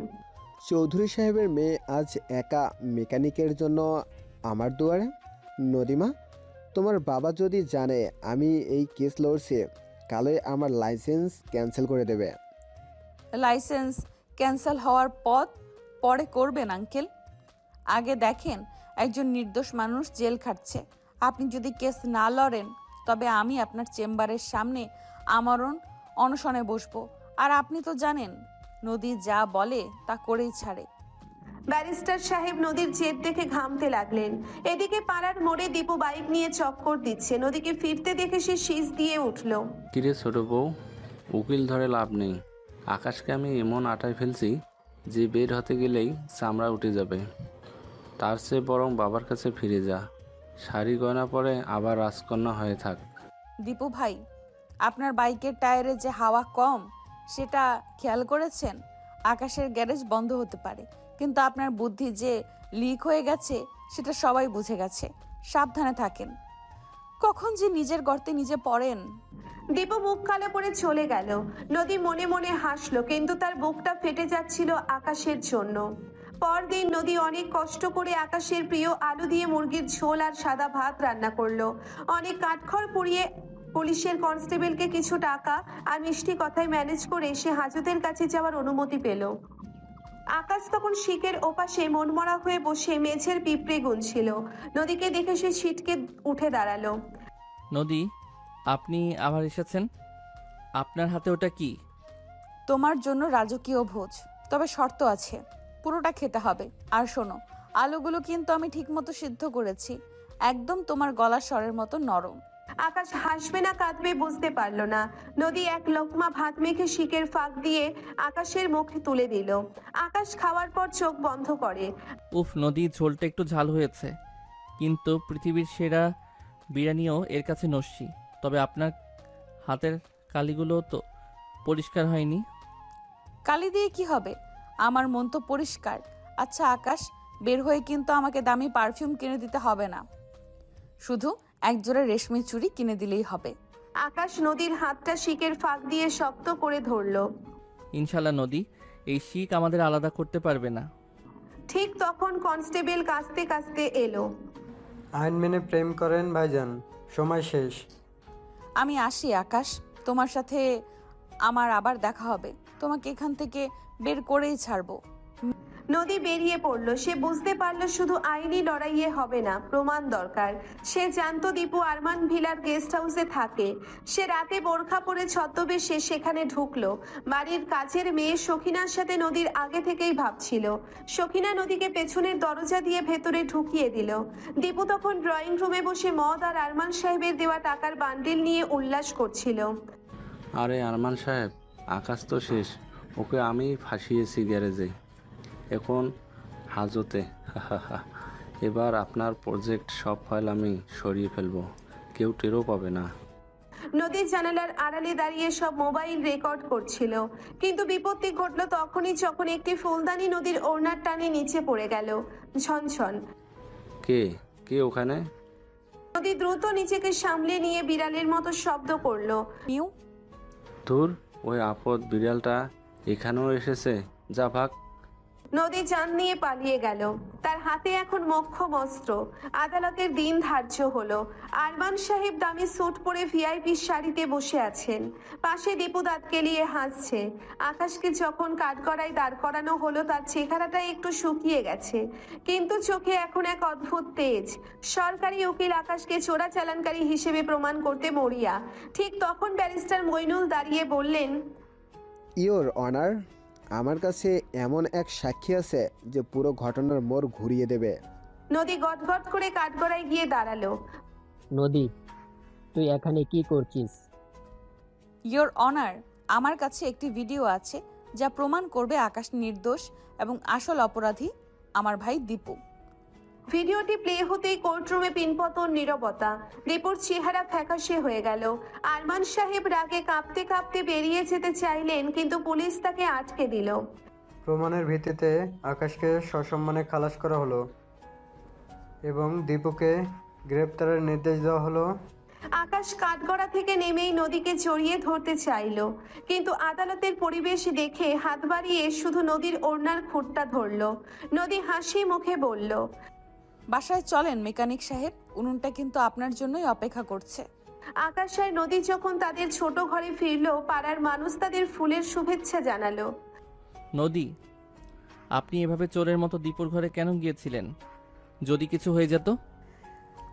চৌধুরী সাহেবের মেয়ে আজ একা মেকানিকের জন্য আমার দুয়ারে। নদীমা, তোমার বাবা যদি জানে আমি এই কেস লড়ছি, কালই আমার লাইসেন্স ক্যান্সেল করে দেবে। লাইসেন্স ক্যান্সেল হওয়ার পরে করবেন আঙ্কেল। আগে দেখেন একজন নির্দোষ মানুষ জেল খাটছে। আপনি যদি কেস না লড়েন তবে আমি আপনার চেম্বারের সামনে আমরণ অনশনে বসবো। আর আপনি তো জানেন নদী যা বলে তা করেই ছাড়ে। ব্যারিস্টার সাহেব নদীর জেদ দেখে ঘামতে লাগলেন। এদিকে পাড়ার মোড়ে দীপু বাইক নিয়ে চক্কর দিচ্ছে। নদীকে ফিরতে দেখে সে শীষ দিয়ে উঠল। কিরে ছোট বউ, উকিল ধরে লাভ নেই। আকাশকে আমি এমন আটায় ফেলছি যে বের হতে গেলেই চামড়া উঠে যাবে। তার চেয়ে বরং বাবার কাছে ফিরে যা, শাড়ি গয়না পরে আবার রাজকন্যা হয়ে থাক। দীপু ভাই, আপনার বাইকের টায়ারে যে হাওয়া কম সেটা খেয়াল করেছেন? আকাশের গ্যারেজ বন্ধ হতে পারে, কিন্তু আপনার বুদ্ধি যে লিক হয়ে গেছে সেটা সবাই বুঝে গেছে। সাবধানে থাকেন, কখন যে নিজের গর্তে নিজে পড়েন। দীপু মুখ কালো করে চলে গেল। নদী মনে মনে হাসলো, কিন্তু তার বুকটা ফেটে যাচ্ছিল আকাশের জন্য। পরদিন নদী অনেক কষ্ট করে আকাশের প্রিয় আলু দিয়ে মুরগির ঝোল আর সাদা ভাত রান্না করলো। অনেক কাঠখড় পুড়িয়ে পুলিশের কনস্টেবলকে কিছু টাকা আর মিষ্টি কথায় ম্যানেজ করে সে হাজতের কাছে যাওয়ার অনুমতি পেল। আকাশ তখন শিকের ওপাশে মনমরা হয়ে বসে মেঝের পিঁপড়ে গুনছিল। নদীকে দেখে সে ছিটকে উঠে দাঁড়ালো। নদী, আপনি আবার এসেছেন? আপনার হাতে ওটা কি? তোমার জন্য রাজকীয় ভোজ, তবে শর্ত আছে, পুরোটা খেতে হবে। আর শোনো, আলুগুলো কিন্তু আমি ঠিকমতো সিদ্ধ করেছি, একদম তোমার গলার স্বরের মতো নরম। আকাশ হাসবে না কাঁদবে বুঝতে পারলো না। নদী এক লোকমা ভাত মেখে শিকের ফাঁক দিয়ে আকাশের মুখে তুলে দিল। আকাশ খাওয়ার পর চোখ বন্ধ করে। উফ নদী, ঝোলটা একটু ঝাল হয়েছে, কিন্তু পৃথিবীর সেরা বিরিয়ানিও এর কাছে নস্যি। তবে আপনার হাতের কালিগুলো তো পরিষ্কার হয়নি। কালি দিয়ে কি হবে? আমার মন তো পরিষ্কার। আচ্ছা আকাশ, বের হয়ে কিন্তু আমাকে দামি পারফিউম কিনে দিতে হবে না, শুধু একজোড়া রেশমি চুড়ি কিনে দিলেই হবে। আকাশ নদীর হাতটা শিকের ফাঁক দিয়ে শক্ত করে ধরলো। ইনশাল্লাহ নদী, এই শিক আমাদের আলাদা করতে পারবে না। ঠিক তখন কনস্টেবল কাঁচতে কাঁচতে এলো। আইন মেনে প্রেম করেন ভাইজান, সময় শেষ। আমি আসি আকাশ, তোমার সাথে আমার আবার দেখা হবে। তোমাকে এখান থেকে বের করেই ছাড়বো। নদী বেরিয়ে পড়লো। সে বুঝতে পারলো শুধু আইনি লড়াইয়ে হবে না, প্রমাণ দরকার। সে জানতো দীপু আরমান ভিলার গেস্ট হাউসে থাকে। সে রাতে বোরখা পরে ছদ্মবেশে সেখানে ঢুকলো। বাড়ির কাজের মেয়ে সখিনার সাথে নদীর আগে থেকেই ভাবছিল। সখিনা নদীকে পেছনের দরজা দিয়ে ভেতরে ঢুকিয়ে দিল। দীপু তখন ড্রয়িং রুমে বসে মদ আর আরমান সাহেবের দেওয়া টাকার বান্ডিল নিয়ে উল্লাস করছিল। আরে আরমান সাহেব, আকাশ তো শেষ, ওকে আমি ফাঁসিয়েছি গ্যারেজে, এখন হাজতে। এবার আপনার প্রজেক্ট সব ফাইল আমি সরিয়ে ফেলবো, কেউ টেরও পাবে না। নদীর জানালার আড়ালে দাঁড়িয়ে সব মোবাইল রেকর্ড করছিল, কিন্তু বিপত্তি ঘটলো তখনই যখন একটি ফুলদানি নদীর ওড়নার টানে নিচে পড়ে গেল। ঝনঝন। কে কে ওখানে? নদী দ্রুত নিজেকে সামলে নিয়ে বিড়ালের মতো শব্দ করলো। মিউ। ধুর, ওই আপদ বিড়ালটা এখানেও এসেছে, যা ভাগ। নদী জান নিয়ে পালিয়ে গেল। তার হাতে এখন মোক্ষম অস্ত্র। আদালতের দিন ধার্য হলো। আরমান সাহেব দামি স্যুট পরে ভিআইপি শাড়িতে বসে আছেন। পাশে দীপু দাঁত কেলিয়ে হাসছে। আকাশকে যখন কাঠগড়ায় দাঁড় করানো হলো তার চেহারাটা একটু শুকিয়ে গেছে, কিন্তু চোখে এখন এক অদ্ভুত তেজ। সরকারি উকিল আকাশকে চোরাচালানকারী হিসেবে প্রমাণ করতে মরিয়া। ঠিক তখন ব্যারিস্টার মইনুল দাঁড়িয়ে বললেন, ইওর অনার, আমার কাছে এমন এক সাক্ষী আছে যে পুরো ঘটনার মোড় ঘুরিয়ে দেবে। নদী গটগট করে কাঠগড়ায় গিয়ে দাঁড়ালো। নদী, তুই এখানে কি করছিস? ইয়োর অনার, আমার কাছে একটি ভিডিও আছে যা প্রমাণ করবে আকাশ নির্দোষ এবং আসল অপরাধী আমার ভাই দীপু। ভিডিওটি প্লে হতেই কোর্টরুমে পিনপতন নীরবতা। দীপুর চেহারা ফ্যাকাশে হয়ে গেল। আরমান সাহেব রাগে কাঁপতে কাঁপতে বেরিয়ে যেতে চাইলেন, কিন্তু পুলিশ তাকে আটকে দিল। প্রমাণের ভিত্তিতে আকাশকে সসম্মানে খালাস করা হলো এবং দীপুকে গ্রেপ্তারের নির্দেশ দেওয়া হলো। আকাশ কাঠগড়া থেকে নেমেই নদীকে জড়িয়ে ধরতে চাইল, কিন্তু আদালতের পরিবেশ দেখে হাত বাড়িয়ে শুধু নদীর ওড়নার খুঁটটা ধরল। নদী হাসি মুখে বলল, বাসায় চলেন মেকানিক সাহেব, উনুনটা কিন্তু আপনার জন্যই অপেক্ষা করছে। আকাশ আর নদী যখন তাদের ছোট ঘরে ফিরল, পাড়ার মানুষ তাদের ফুলের শুভেচ্ছা জানালো। নদী, আপনি এভাবে চোরের মতো দীপুর ঘরে কেন গিয়েছিলেন? যদি কিছু হয়ে যেত?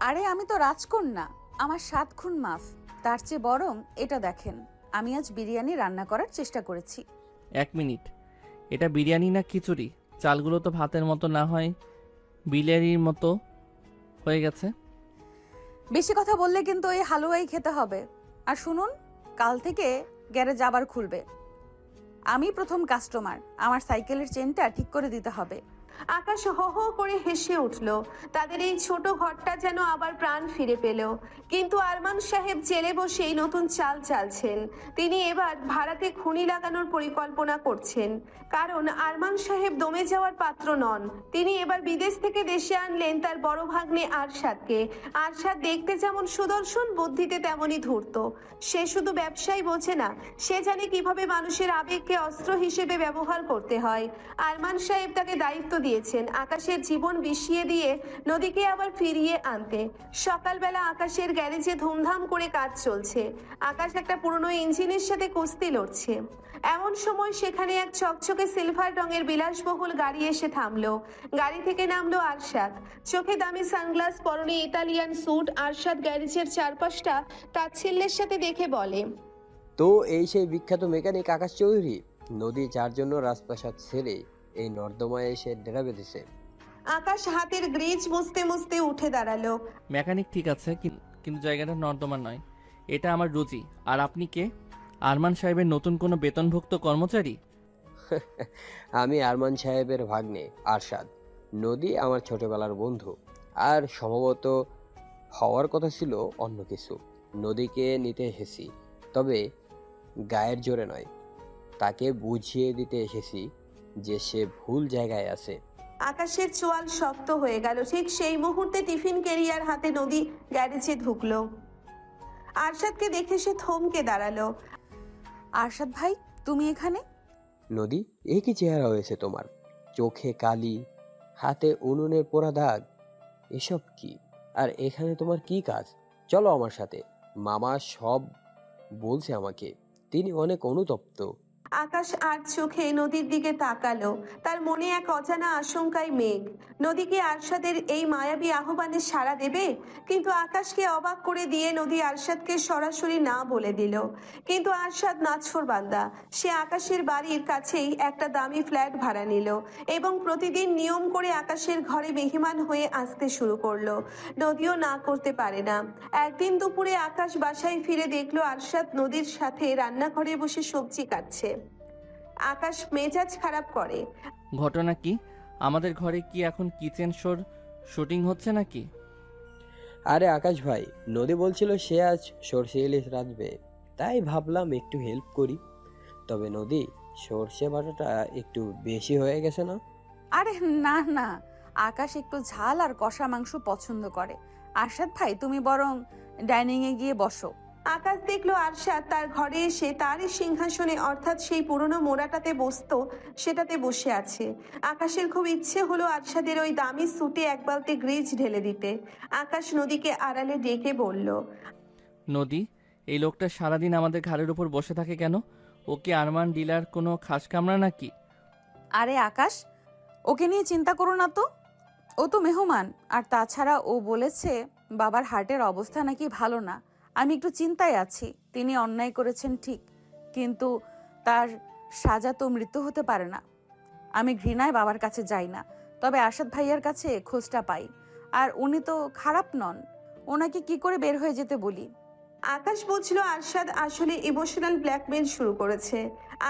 আরে আমি তো রাজকন্যা, আমার 7 খুন মাফ। তার চেয়ে বরং এটা দেখেন, আমি আজ বিরিয়ানি রান্না করার চেষ্টা করেছি। 1 মিনিট, এটা বিরিয়ানি না খিচুড়ি? চালগুলো তো ভাতের মতো না হয় বিরিয়ানির মতো হয়ে গেছে। বেশি কথা বললে কিন্তু এই হালুয়াই খেতে হবে। আর শুনুন, কাল থেকে গ্যারেজ আবার খুলবে। আমি প্রথম কাস্টমার, আমার সাইকেলের চেনটা ঠিক করে দিতে হবে। আকাশ হো হো করে হেসে উঠল। তাদের এই ছোট ঘরটা যেন আবার প্রাণ ফিরে পেল। কিন্তু আরমান সাহেব জেলে বসেই নতুন চাল চালছেন। তিনি এবার ভাড়াতে খুনি লাগানোর পরিকল্পনা করছেন, কারণ আরমান সাহেব দমে যাওয়ার পাত্র নন। তিনি এবার বিদেশ থেকে দেশে আনলেন তার বড় ভাগ্নে আরশাদকে। আরশাদ দেখতে যেমন সুদর্শন, বুদ্ধিতে তেমনই ধূর্ত। সে শুধু ব্যবসায় বোঝে না, সে জানে কিভাবে মানুষের আবেগকে অস্ত্র হিসেবে ব্যবহার করতে হয়। আরমান সাহেব তাকে দায়িত্ব দিয়েছেন আকাশের জীবন বিষিয়ে দিয়ে নদীকে আবার ফিরিয়ে আনতে। সকালবেলা আকাশের গ্যারেজে ধুমধাম করে কাজ চলছে। আকাশ একটা পুরনো ইঞ্জিনের সাথে কুস্তি লড়ছে। এমন সময় সেখানে এক চকচকে সিলভার রঙের বিলাসবহুল গাড়ি এসে থামলো। গাড়ি থেকে নামলো আরশাদ। চোখে দামি সানগ্লাস, পরনে ইতালিয়ান স্যুট। আরশাদ গ্যারেজের চারপাশটা তাচ্ছিল্যের সাথে দেখে বলে, তো এই সেই বিখ্যাত মেকানিক আকাশ চৌধুরী? নদী যার জন্য রাজপ্রাসাদ ছেড়ে এই নর্দমায় এসে ডেরা বেঁধেছে। আকাশ হাতের গ্রিজ মুছতে মুছতে উঠে দাঁড়ালো। মেকানিক ঠিক আছে, কিন্তু জায়গাটা নর্দমা নয়, এটা আমার রুচি। আর আপনি কে? আরমান সাহেবের নতুন কোনো বেতনভুক্ত কর্মচারী? আমি আরমান সাহেবের ভাগ্নে আরশাদ। নদী আমার ছোটবেলার বন্ধু, আর সম্ভবত হওয়ার কথা ছিল অন্য কিছু। নদীকে নিতে এসেছি, তবে গায়ের জোরে নয়। তাকে বুঝিয়ে দিতে এসেছি যে সে ভুল জায়গায় আছে। আকাশের চোয়াল শক্ত হয়ে গেল। ঠিক সেই মুহূর্তে টিফিন ক্যারিয়ার হাতে নদী গ্যারেজে ঢুকলো। আরশাদকে দেখে সে থমকে দাঁড়ালো। আরশাদ ভাই, তুমি এখানে? নদী, এ কি চেহারা হয়েছে তোমার? চোখে কালি, হাতে উনুনের পোড়া দাগ, এসব কি? আর এখানে তোমার কি কাজ? চলো আমার সাথে। মামা সব বলছে আমাকে। তিনি অনেক অনুতপ্ত। আকাশ আর চোখে নদীর দিকে তাকালো। তার মনে এক অজানা আশঙ্কায় মেঘ। নদীকে আরশাদের এই মায়াবী আহ্বানে সাড়া দেবে? কিন্তু আকাশকে অবাক করে দিয়ে নদী আরশাদকে সরাসরি না বলে দিল। কিন্তু আরশাদ নাছোড়বান্দা। সে আকাশের বাড়ির কাছেই একটা দামি ফ্ল্যাট ভাড়া নিল এবং প্রতিদিন নিয়ম করে আকাশের ঘরে মেহমান হয়ে আসতে শুরু করলো। নদীও না করতে পারে না। একদিন দুপুরে আকাশ বাসায় ফিরে দেখলো আরশাদ নদীর সাথে রান্নাঘরে বসে সবজি কাটছে। আকাশ মেজাজ খারাপ করে। ঘটনা কি? আমাদের ঘরে কি এখন কিচেন শোর শুটিং হচ্ছে নাকি? আরে আকাশ ভাই, নদী বলছিল সে আজ সর্ষে ইলিশ রাঁধবে, তাই ভাবলাম একটু হেল্প করি। তবে নদী, সর্ষে বাটাটা একটু বেশি হয়ে গেছে না? আরে না না, আকাশ একটু ঝাল আর কষা মাংস পছন্দ করে। আরশাদ ভাই, তুমি বরং ডাইনিং এ গিয়ে বসো। আকাশ দেখলো আরশাদ তার ঘরে এসে তারই সিংহাসনে, অর্থাৎ সেই পুরনো মোড়াটাতে বসতো, সেটাতে বসে আছে। আকাশের খুব ইচ্ছে হলো আরশাদের ওই দামি স্যুটে এক বালতি গ্রিজ ঢেলে দিতে। আকাশ নদীকে আড়ালে ডেকে বলল, নদী, এই লোকটা সারাদিন আমাদের ঘাড়ের উপর বসে থাকে কেন? ও কি আরমান ডিলার কোনো খাস কামরা নাকি? আরে আকাশ, ওকে নিয়ে চিন্তা করো না তো, ও তো মেহমান। আর তাছাড়া ও বলেছে বাবার হার্টের অবস্থা নাকি ভালো না। আমি একটু চিন্তায় আছি। তিনি অন্যায় করেছেন ঠিক, কিন্তু তার সাজা তো মৃত্যু হতে পারে না। আমি ঘৃণায় বাবার কাছে যাই না, তবে আরশাদ ভাইয়ার কাছে খোঁজটা পাই। আর উনি তো খারাপ নন, ওনাকে কি করে বের হয়ে যেতে বলি। আকাশ বুঝলো আরশাদ আসলে ইমোশনাল ব্ল্যাকমেল শুরু করেছে।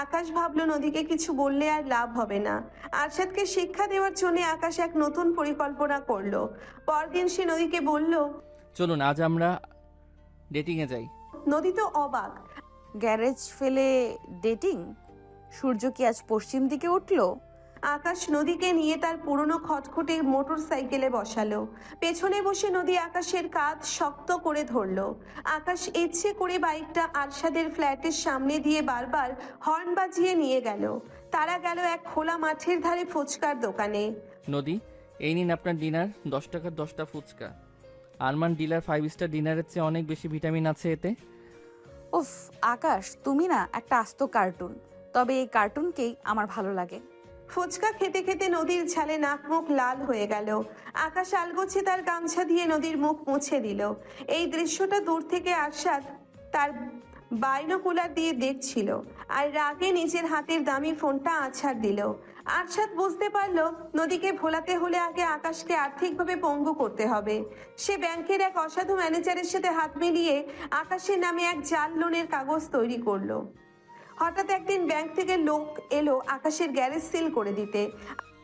আকাশ ভাবলো নদীকে কিছু বললে আর লাভ হবে না। আরশাদকে শিক্ষা দেওয়ার জন্য আকাশ এক নতুন পরিকল্পনা করলো। পরদিন সে নদীকে বলল, চলুন আজ আমরা ডেটিংয়ে যাই। নদী তো অবাক। গ্যারেজ ফেলে ডেটিং? সূর্য কি আজ পশ্চিম দিকে উঠলো? আকাশ নদীকে নিয়ে তার পুরনো খটখটে মোটর সাইকেলে বসালো। পেছনে বসে নদী আকাশের কাঁধ শক্ত করে ধরলো। আকাশ ইচ্ছে করে বাইকটা আরশাদের ফ্ল্যাটের সামনে দিয়ে বারবার হর্ন বাজিয়ে নিয়ে গেল। তারা গেল এক খোলা মাঠের ধারে ফুচকার দোকানে। নদী, এই নিন আপনার ডিনার, 10 টাকার 10টা ফুচকা। আরমান ডিলার 5 স্টার ডিনারের চেয়ে অনেক বেশি ভিটামিন আছে এতে। উফ আকাশ, তুমি না একটা আস্ত কার্টুন। তবে এই কার্টুনকেই আমার ভালো লাগে। ফুচকা খেতে খেতে নদীর ঝালে নাক মুখ লাল হয়ে গেল। আকাশ আলগোছে তার গামছা দিয়ে নদীর মুখ মুছে দিল। এই দৃশ্যটা দূর থেকে আরশাদ তার বাইনোকুলার দিয়ে দেখছিল আর রাগে নিজের হাতের দামি ফোনটা আছাড় দিল। আরশাদ বুঝতে পারল নদীকে ভোলাতে হলে আগে আকাশকে আর্থিকভাবে পঙ্গু করতে হবে। সে ব্যাংকের এক অসাধু ম্যানেজারের সাথে হাত মিলিয়ে আকাশের নামে এক জাল লোনের কাগজ তৈরি করলো। হঠাৎ একদিন ব্যাংক থেকে লোক এলো আকাশের গ্যারেজ সিল করে দিতে।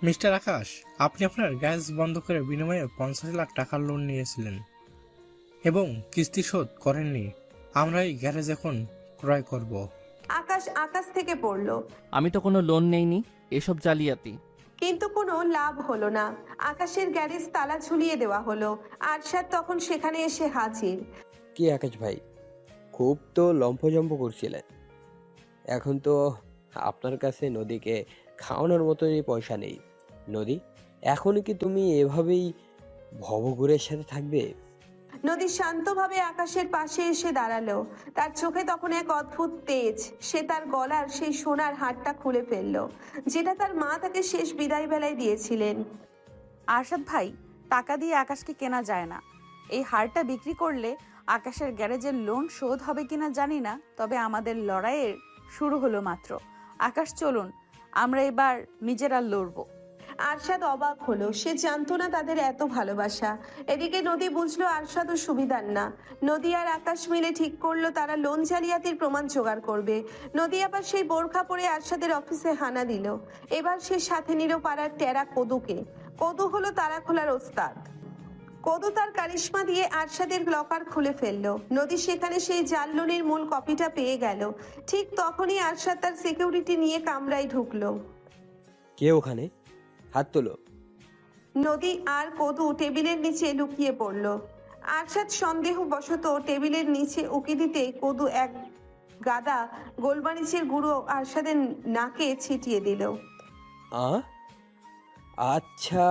মিস্টার আকাশ, আপনি আপনার গ্যাস বন্ধ করে বিনিময়ে 50 লাখ টাকার লোন নিয়েছিলেন এবং কিস্তি শোধ করেননি। আমরা এই গ্যারেজ এখন ক্রয় করব। আকাশ থেকে পড়লো। আমি তো কোনো লোন নেইনি, এসব জালিয়াতি। কিন্তু কোনো লাভ হলো না। আকাশের গ্যারেজ তালা ঝুলিয়ে দেওয়া হলো। আরশাদ তখন সেখানে এসে হাজির। কি আকাশ ভাই, খুব তো লম্ফজম্প করছিলেন, এখন তো আপনার কাছে নদীকে খাওয়ানোর মতোই পয়সা নেই। নদী, এখন কি তুমি এভাবেই ভবঘুরের সাথে থাকবে? নদী শান্তভাবে আকাশের পাশে এসে দাঁড়ালো। তার চোখে তখন এক অদ্ভুত তেজ। সে তার গলার সেই সোনার হারটা খুলে ফেললো, যেটা তার মা তাকে শেষ বিদায় বেলায় দিয়েছিলেন। আরশাদ ভাই, টাকা দিয়ে আকাশকে কেনা যায় না। এই হারটা বিক্রি করলে আকাশের গ্যারেজের লোন শোধ হবে কিনা জানি না, তবে আমাদের লড়াইয়ের শুরু হলো মাত্র। আকাশ চলুন, আমরা এবার নিজেরা লড়বো। আরশাদ অবাক হলো। সে জানতো না তাদের এত ভালোবাসা। এদিকে নদী বুঝলো আরশাদও সুবিধার না। নদী আর আকাশ মিলে ঠিক করলো তারা লোন জালিয়াতির প্রমাণ জোগাড় করবে। নদী আবার সেই বোরখা পরে আরশাদের অফিসে হানা দিল। এবার সে সাথে নিল পাড়ার টেরা কদুকে। কদু হলো তারা খোলার ওস্তাদ। কদু তার কারিশমা দিয়ে আরশাদের লকার খুলে ফেললো। নদী সেখানে সেই জাল লোনের মূল কপিটা পেয়ে গেল। ঠিক তখনই আরশাদ তার সিকিউরিটি নিয়ে কামরায় ঢুকলো। কে ওখানে? হাত তোলো। নদী আর কদু টেবিলের নিচে লুকিয়ে পড়ল। আরশাদ সন্দেহবশত টেবিলের নিচে উকি দিতে কদু এক গাদা গোলমরিচের গুঁড়ো আরশাদের নাকে ছিটিয়ে দিল। আচ্ছা।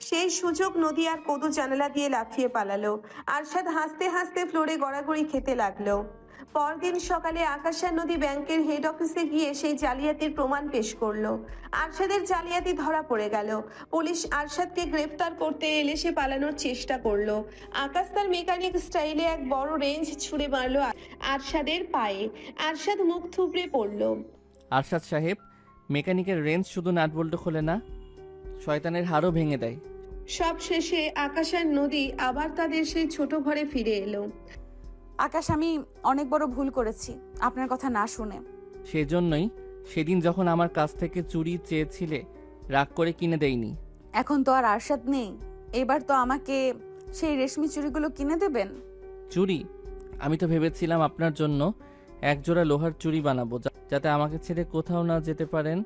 সেই সুযোগ নদী আর কদু জানালা দিয়ে লাফিয়ে পালালো। আরশাদ হাসতে হাসতে ফ্লোরে গড়াগড়ি খেতে লাগলো। পরদিন সকালে আকাশ আর নদী ব্যাংকের হেড অফিসে গিয়ে সেই জালিয়াতির প্রমাণ পেশ করলো। আরশাদের জালিয়াতি ধরা পড়ে গেল। পুলিশ আরশাদকে গ্রেফতার করতে এলে সে পালানোর চেষ্টা করলো। আকাশ তার মেকানিক স্টাইলে এক বড় রেঞ্জ ছুঁড়ে মারলো আরশাদের পায়ে। আরশাদ মুখ থুবড়ে পড়লো। আরশাদ সাহেব, মেকানিকের রেঞ্জ শুধু নাট বল্টু খোলে না, শয়তানের হাড়ও ভেঙে দেয়। সব শেষে আকাশ আর নদী আবার তাদের সেই ছোট ঘরে ফিরে এলো। আকাশ, আমি অনেক বড় ভুল করেছি আপনার কথা না শুনে। সেজন্যই সেদিন যখন আমার কাছ থেকে চুড়ি চেয়েছিলে রাগ করে কিনে দেইনি। এখন তো আর আরশাদ নেই, এবার তো আমাকে সেই রেশমি চুড়িগুলো কিনে দেবেন। চুড়ি? আমি তো ভেবেছিলাম আপনার জন্য একজোড়া লোহার চুড়ি বানাবো, যাতে আমাকে ছেড়ে কোথাও না যেতে পারেন।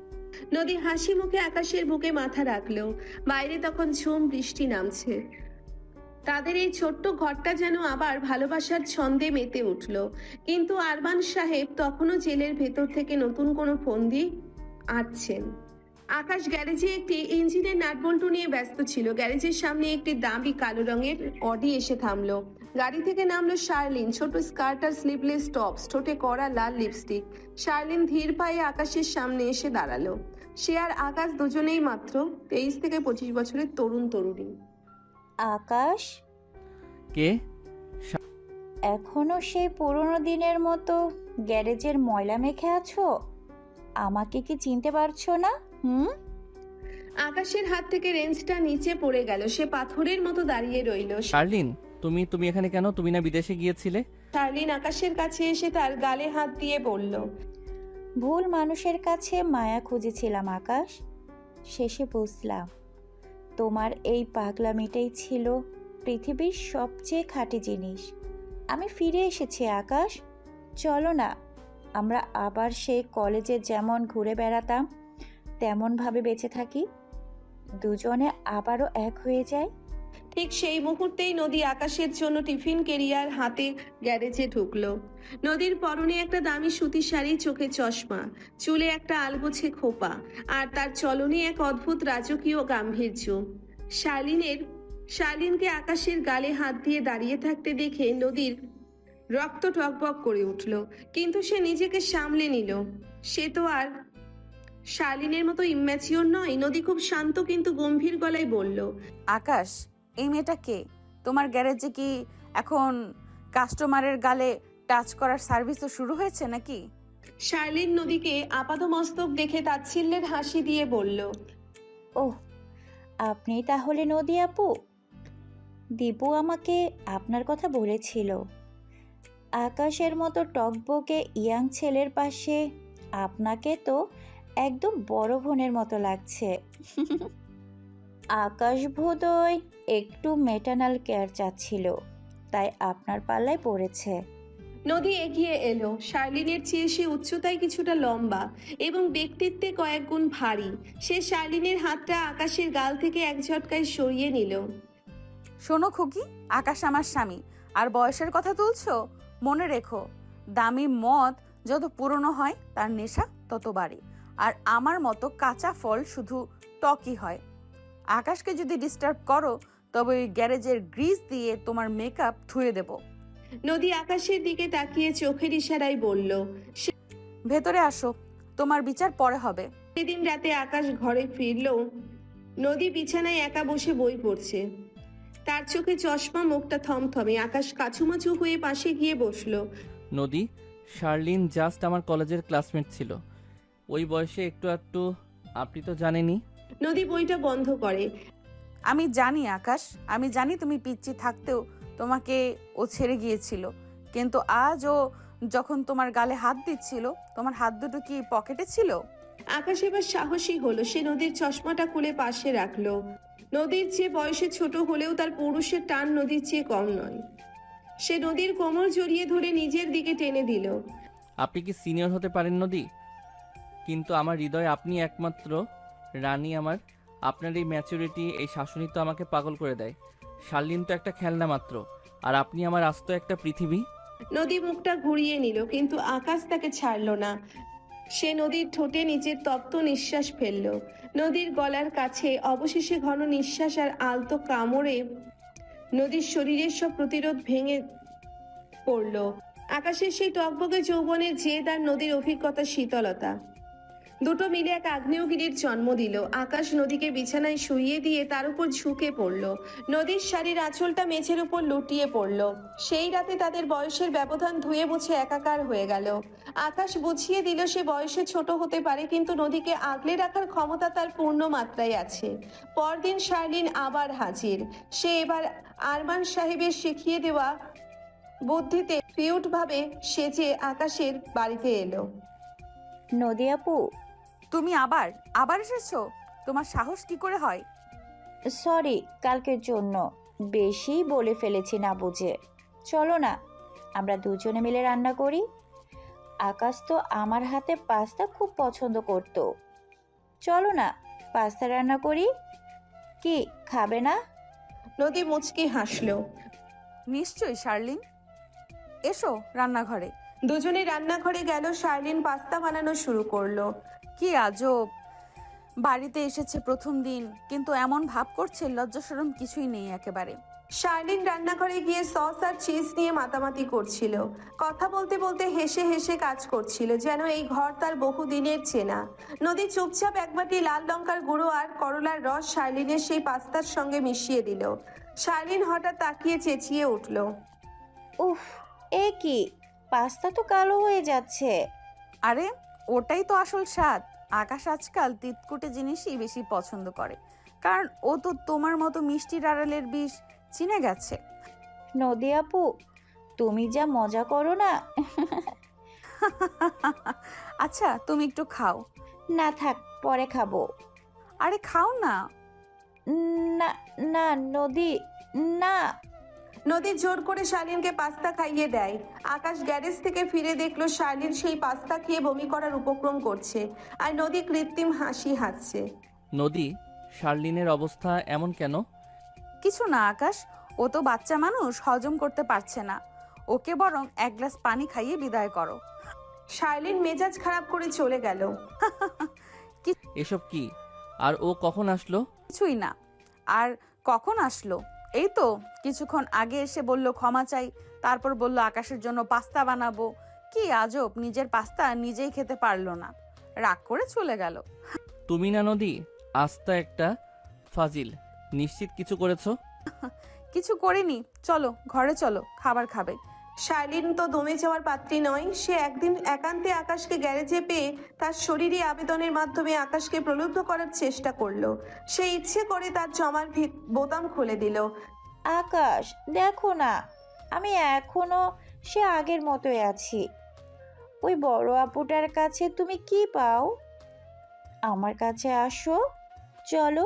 নদী হাসি মুখে আকাশের বুকে মাথা রাখলো। বাইরে তখন ঝুম বৃষ্টি নামছে। তাদের এই ছোট্ট ঘরটা যেন আবার ভালোবাসার ছন্দে মেতে উঠল। কিন্তু আরমান সাহেব তখনও জেলের ভেতর থেকে নতুন কোনো ফন্দি আঁটছেন। আকাশ গ্যারেজে একটি ইঞ্জিনের নাটবল্টু নিয়ে ব্যস্ত ছিল। গ্যারেজের সামনে একটি দামি কালো রঙের অডি এসে থামলো। গাড়ি থেকে নামলো শার্লিন, ছোট স্কার্ট আর স্লিভলেস টপস, ঠোঁটে কড়া লাল লিপস্টিক। শার্লিন ধীর পায়ে আকাশের সামনে এসে দাঁড়ালো। সে আর আকাশ দুজনেই মাত্র 23 থেকে 25 বছরের তরুণ তরুণী। আকাশ, কে? এখনো সেই পুরনো দিনের মতো গ্যারেজের ময়লা মেখে আছো? আমাকে কি চিনতে পারছো না? আকাশের হাত থেকে রেঞ্জটা নিচে পড়ে গেল। সে পাথরের মতো দাঁড়িয়ে রইল। শার্লিন, তুমি এখানে কেন? তুমি না বিদেশে গিয়েছিলে? শার্লিন আকাশের কাছে এসে তার গালে হাত দিয়ে বলল, ভুল মানুষের কাছে মায়া খুঁজেছিলাম আকাশ, শেষে বুঝলাম তোমার এই পাগলামিটাই ছিল পৃথিবীর সবচেয়ে খাঁটি জিনিস। আমি ফিরে এসেছি আকাশ, চলো না আমরা আবার সেই কলেজে যেমন ঘুরে বেড়াতাম তেমনভাবে বেঁচে থাকি, দুজনে আবারও এক হয়ে যায়। ঠিক সেই মুহূর্তেই নদী আকাশের জন্য টিফিন কেরিয়ার হাতে গ্যারেজে ঢুকলো। নদীর পরনে একটা দামি সুতির শাড়ি, চোখে চশমা, চুলে একটা আলগোছে খোপা, আর তার চলনে এক অদ্ভুত রাজকীয় গাম্ভীর্য। শার্লিনকে আকাশের গালে হাত দিয়ে দাঁড়িয়ে থাকতে দেখে নদীর রক্ত টকবক করে উঠল, কিন্তু সে নিজেকে সামলে নিল। সে তো আর শার্লিনের মতো ইম্যাচিওর নয়। নদী খুব শান্ত কিন্তু গম্ভীর গলায় বলল, আকাশ, এই মেয়েটা কে? তোমার গ্যারেজে কি এখন কাস্টমারের গালে টাচ করার সার্ভিসও শুরু হয়েছে নাকি? শার্লিন নদীকে আপাদমস্তক দেখে তাচ্ছিল্যের হাসি দিয়ে বলল, ওহ, আপনি তাহলে নদী আপু? দীপু আমাকে আপনার কথা বলেছিল। আকাশের মতো টকবকে ইয়াং ছেলের পাশে আপনাকে তো একদম বড় বোনের মতো লাগছে। আকাশ বোধহয় একটু মেটার্নাল কেয়ার চাচ্ছিল, তাই আপনার পাল্লায় পড়েছে। নদী এগিয়ে এলো। শার্লিনের চেয়ে সে উচ্চতায় কিছুটা লম্বা এবং ব্যক্তিত্বে কয়েক গুণ ভারী। সে শার্লিনের হাতটা আকাশের গাল থেকে এক ঝটকায় সরিয়ে নিল। শোনো খুকি, আকাশ আমার স্বামী, আর বয়সের কথা তুলছো? মনে রেখো, দামি মদ যত পুরনো হয় তার নেশা তত বাড়ে, আর আমার মতো কাঁচা ফল শুধু টকই হয়। আকাশকে যদি ডিস্টার্ব করো তবে ওই গ্যারেজের গ্রিজ দিয়ে তোমার মেকআপ ধুয়ে দেব। নদী আকাশের দিকে তাকিয়ে চোখের ইশারায় বলল, ভেতরে আসো, তোমার বিচার পরে হবে। সেদিন রাতে আকাশ ঘরে ফিরল। নদী বিছানায় একা বসে বই পড়ছে, তার চোখে চশমা, মুখটা থমথমে। আকাশ কাছুমাছু হয়ে পাশে গিয়ে বসলো। নদী, শার্লিন জাস্ট আমার কলেজের ক্লাসমেট ছিল। ওই বয়সে একটু একটু আপনি তো জানেনই। নদী বইটা বন্ধ করে। আমি জানি আকাশ, আমি জানি তুমি পিচ্চি থাকতেও তোমাকে ও ছেড়ে গিয়েছিল, কিন্তু আজ ও যখন তোমার গালে হাত দিচ্ছিল, তোমার হাত দুটো কি পকেটে ছিল? আকাশ এবার সাহসী হলো। সে নদীর চশমাটা খুলে পাশে রাখলো। নদীর চেয়ে বয়সে ছোট হলেও তার পুরুষের টান নদীর চেয়ে কম নয়। সে নদীর কোমর জড়িয়ে ধরে নিজের দিকে টেনে দিল। আপনি কি সিনিয়র হতে পারেন নদী, কিন্তু আমার হৃদয়ে আপনি একমাত্র রানী। আপনার এই ম্যাচুরিটি, এই শাসনই তো আমাকে পাগল করে দেয়। শার্লিন তো একটা খেলনা মাত্র, আর আপনি আমার আস্ত একটা পৃথিবী। নদী মুখটা ঘুরিয়ে নিল, কিন্তু আকাশ তাকে ছাড়লো না। সে নদীর ঠোঁটে নিজের তপ্ত নিঃশ্বাস ফেলল। নদীর গলার কাছে অবশেষে ঘন নিঃশ্বাস আর আলতো কামড়ে নদীর শরীরের সব প্রতিরোধ ভেঙে পড়ল। আকাশের সেই টকবকে যৌবনের জেদ আর নদীর অভিজ্ঞতা শীতলতা দুটো মিলে এক আগ্নেয়গিরির জন্ম দিল। আকাশ নদীকে বিছানায় শুইয়ে দিয়ে তার উপর ঝুঁকে পড়ল। নদীর শাড়ির আঁচলটা মেঝের উপর লুটিয়ে পড়ল। সেই রাতে তাদের বয়সের ব্যবধান ধুয়ে মুছে একাকার হয়ে গেল। আকাশ বুঝিয়ে দিল সে বয়সে ছোট হতে পারে, কিন্তু নদীকে আগলে রাখার ক্ষমতা তার পূর্ণ মাত্রায় আছে। পরদিন শার্লিন আবার হাজির। সে এবার আরমান সাহেবের শিখিয়ে দেওয়া বুদ্ধিতে কিউটভাবে সেজে আকাশের বাড়িতে এলো। নদী আপু, তুমি আবার এসেছো? তোমার সাহস কি করে হয়? সরি, কালকের জন্য বেশি বলে ফেলেছি না বুঝে। চলো না আমরা দুজনে মিলে রান্না করি। আকাশ তো আমার হাতে পাস্তা খুব পছন্দ করতো। চলো না পাস্তা রান্না করি। কি খাবে না? নদী মুচকি হাসলো। নিশ্চয়ই শার্লিন, এসো রান্নাঘরে। দুজনে রান্নাঘরে গেল। শার্লিন পাস্তা বানানো শুরু করলো। কি আজব, বাড়িতে এসেছে প্রথম দিন, কিন্তু এমন ভাব করছে লজ্জা শরম কিছুই নেই একেবারে। শার্লিন রান্নাঘরে গিয়ে সস আর চিজ নিয়ে মাতামাতি করছিল। কথা বলতে বলতে হেসে হেসে কাজ করছিল, যেন এই ঘর তার বহুদিনের চেনা। নদী চুপচাপ এক বাটি লাল লঙ্কার গুঁড়ো আর করলার রস শার্লিনের সেই পাস্তার সঙ্গে মিশিয়ে দিল। শার্লিন হঠাৎ তাকিয়ে চেঁচিয়ে উঠল, উফ, এ কি, পাস্তা তো কালো হয়ে যাচ্ছে। আরে ওটাই তো আসল স্বাদ। আকাশ আজকাল তিতকুটে জিনিসই বেশি পছন্দ করে, কারণ ও তো তোমার মতো মিষ্টির আড়ালের বিষ চিনে গেছে। নদী আপু, তুমি যা মজা করো না। আচ্ছা তুমি একটু খাও। না থাক, পরে খাবো। আরে খাও না। না না নদী, না। নদী জোর করে শার্লিনকে পাস্তা খাইয়ে দেয়। আকাশ গ্যারেজ থেকে ফিরে দেখলো শার্লিন সেই পাস্তা খেয়ে বমি করার উপক্রম করছে, আর নদী কৃত্রিম হাসি হাসছে। নদী, শার্লিনের অবস্থা এমন কেন? কিছু না আকাশ, ও তো বাচ্চা মানুষ, হজম করতে পারছে না। ওকে বরং এক গ্লাস পানি খাইয়ে বিদায় করো। শার্লিন মেজাজ খারাপ করে চলে গেল। এসব কি? আর ও কখন আসলো? কিছুই না। আর কখন আসলো? এই তো কিছুক্ষণ আগে এসে বলল ক্ষমা চাই, তারপর বলল আকাশের জন্য পাস্তা বানাবো। কি আজব, নিজের পাস্তা নিজেই খেতে পারলো না, রাগ করে চলে গেল। তুমি না নদী, আস্তা একটা ফাজিল। নিশ্চিত কিছু করেছো? কিছু করিনি, চলো ঘরে চলো, খাবার খাবে। শার্লিন তো দমে যাওয়ার পাত্রী নয়। সে একদিন একান্তে আকাশকে গ্যারেজে পেয়ে তার শরীরী আবেদনের মাধ্যমে আকাশকে প্রলুব্ধ করার চেষ্টা করলো। সে ইচ্ছে করে তার জামার বোতাম খুলে দিল। আকাশ দেখো না, আমি এখনো সে আগের মতোই আছি। ওই বড় আপুটার কাছে তুমি কি পাও? আমার কাছে আসো, চলো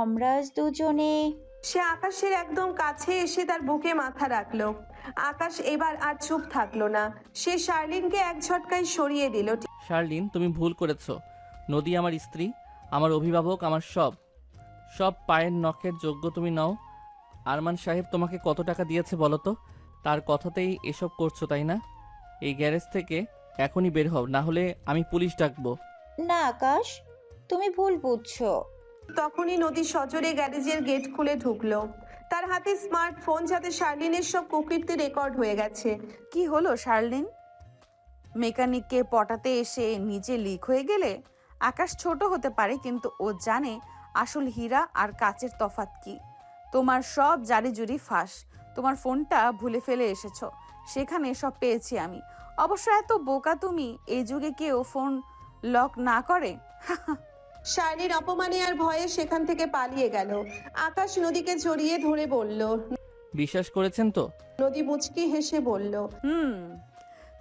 আমরা আজ দুজনে। সে আকাশের একদম কাছে এসে তার বুকে মাথা রাখলো। আকাশ এবার আর চুপ থাকলো না, সে শার্লিনকে এক ঝটকায় সরিয়ে দিল। শার্লিন, তুমি ভুল করেছো। নদী আমার স্ত্রী, আমার অভিভাবক, আমার সব পায়ের নখের যোগ্য তুমি নাও। আরমান সাহেব তোমাকে কত টাকা দিয়েছে বলো তো? তার কথাতেই এসব করছো তাই না? এই গ্যারেজ থেকে এখনই বের হও, না হলে আমি পুলিশ ডাকবো। না আকাশ, তুমি ভুল বুঝছো। তখনই নদী সজোরে গ্যারেজের গেট খুলে ঢুকলো। তার হাতে স্মার্টফোন, যাতে শার্লিনের সব কুকীর্তি রেকর্ড হয়ে গেছে। কি হলো শার্লিন? মেকানিককে পটাতে এসে নিজে লিক হয়ে গেলে? আকাশ ছোট হতে পারে, কিন্তু ও জানে আসল হীরা আর কাচের তফাৎ কি। তোমার সব জারিজুরি ফাঁস। তোমার ফোনটা ভুলে ফেলে এসেছো, সেখানে সব পেয়েছি আমি। অবশ্য এত বোকা তুমি, এই যুগে কেউ ফোন লক না করে। শার্লিন অপমানে আর ভয়ে সেখান থেকে পালিয়ে গেল। আকাশ নদীকে জড়িয়ে ধরে বলল। বিশ্বাস করেছেন তো? নদী মুচকি হেসে বলল,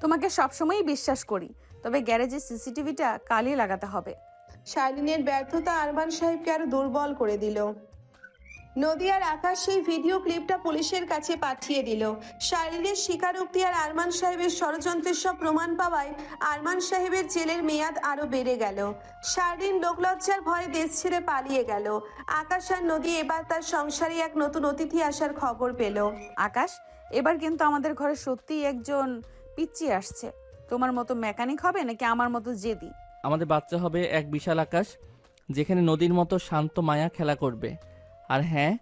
তোমাকে সবসময়ই বিশ্বাস করি, তবে গ্যারেজের সিসিটিভিটা কালই লাগাতে হবে। শার্লিনের ব্যর্থতা আরমান সাহেবকে আরো দুর্বল করে দিল। নদী আর আকাশ সেই ভিডিও ক্লিপটা পুলিশের কাছে পাঠিয়ে দিল। শার্লিনের স্বীকারোক্তি আর আরমান সাহেবের ষড়যন্ত্রের সব প্রমাণ পাওয়ায় আরমান সাহেবের জেলের মেয়াদ আরো বেড়ে গেল। শার্লিন লোকলজ্জার ভয়ে দেশ ছেড়ে পালিয়ে গেল। আকাশ আর নদী এবার তার সংসারে এক নতুন অতিথি আসার খবর পেল। আকাশ, এবার কিন্তু আমাদের ঘরে সত্যিই একজন পিচ্চি আসছে। তোমার মতো মেকানিক হবে নাকি আমার মতো জেদি? আমাদের বাচ্চা হবে এক বিশাল আকাশ, যেখানে নদীর মতো শান্ত মায়া খেলা করবে। আর হ্যাঁ,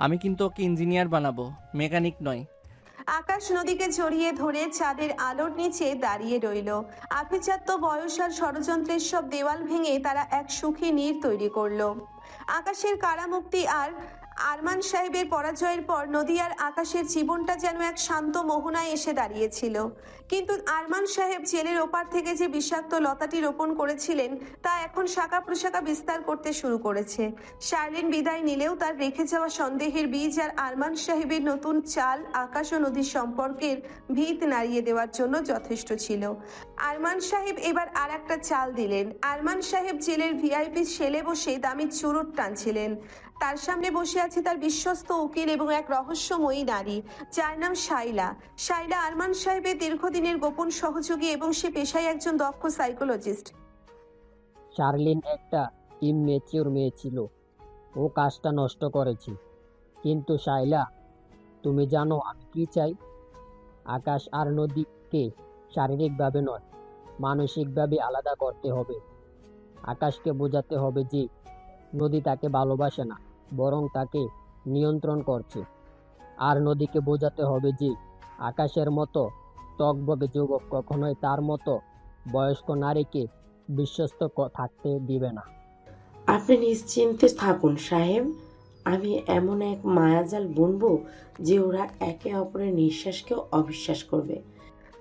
আমি কিন্তু ওকে ইঞ্জিনিয়ার বানাবো, মেকানিক নয়। আকাশ নদীকে জড়িয়ে ধরে চাঁদের আলোর নিচে দাঁড়িয়ে রইল। আভিজাত্য, বয়স আর ষড়যন্ত্রের সব দেওয়াল ভেঙে তারা এক সুখী নীড় তৈরি করলো। আকাশের কারামুক্তি আর আরমান সাহেবের পরাজয়ের পর নদী আর আকাশের জীবনটা যেন এক শান্ত মোহনায় এসে দাঁড়িয়েছিল। কিন্তু আরমান সাহেব জেলের ওপার থেকে যে বিষাক্ত লতাটি রোপণ করেছিলেন, তা এখন শাখা প্রশাখা বিস্তার করতে শুরু করেছে। শার্লিন বিদায় নিলেও তার রেখে যাওয়া সন্দেহের বীজ আর আরমান সাহেবের নতুন চাল আকাশ ও নদীর সম্পর্কের ভিত নাড়িয়ে দেওয়ার জন্য যথেষ্ট ছিল। আরমান সাহেব এবার আর একটা চাল দিলেন। আরমান সাহেব জেলের ভিআইপি সেলে বসে দামি চুরুট টানছিলেন। তার সামনে বসে আছে তার বিশ্বস্ত উকিল এবং এক রহস্যময়ী নারী, যার নাম শাইলা। শাইলা আরমান সাহেবের দীর্ঘদিনের গোপন সহযোগী এবং সে পেশায় একজন দক্ষ সাইকোলজিস্ট। শার্লিন একটা ইমম্যাচিওর মেয়ে ছিল, ও কাজটা নষ্ট করেছে। কিন্তু শাইলা, তুমি জানো আমি কি চাই? আকাশ আর নদীকে শারীরিকভাবে নয়, মানসিকভাবে আলাদা করতে হবে। আকাশকে বোঝাতে হবে যে নদী তাকে ভালোবাসে না, বরং তাকে নিয়ন্ত্রণ করছে। আর নদীকে বোঝাতে হবে যে আকাশের মতো টকবগে যুবক কখনোই তার মতো বয়স্ক নারীকে বিশ্বস্ত থাকতে দিবে না। আপনি নিশ্চিন্তে থাকুন সাহেব, আমি এমন এক মায়াজাল বুনবো যে ওরা একে অপরের নিঃশ্বাসকেও অবিশ্বাস করবে।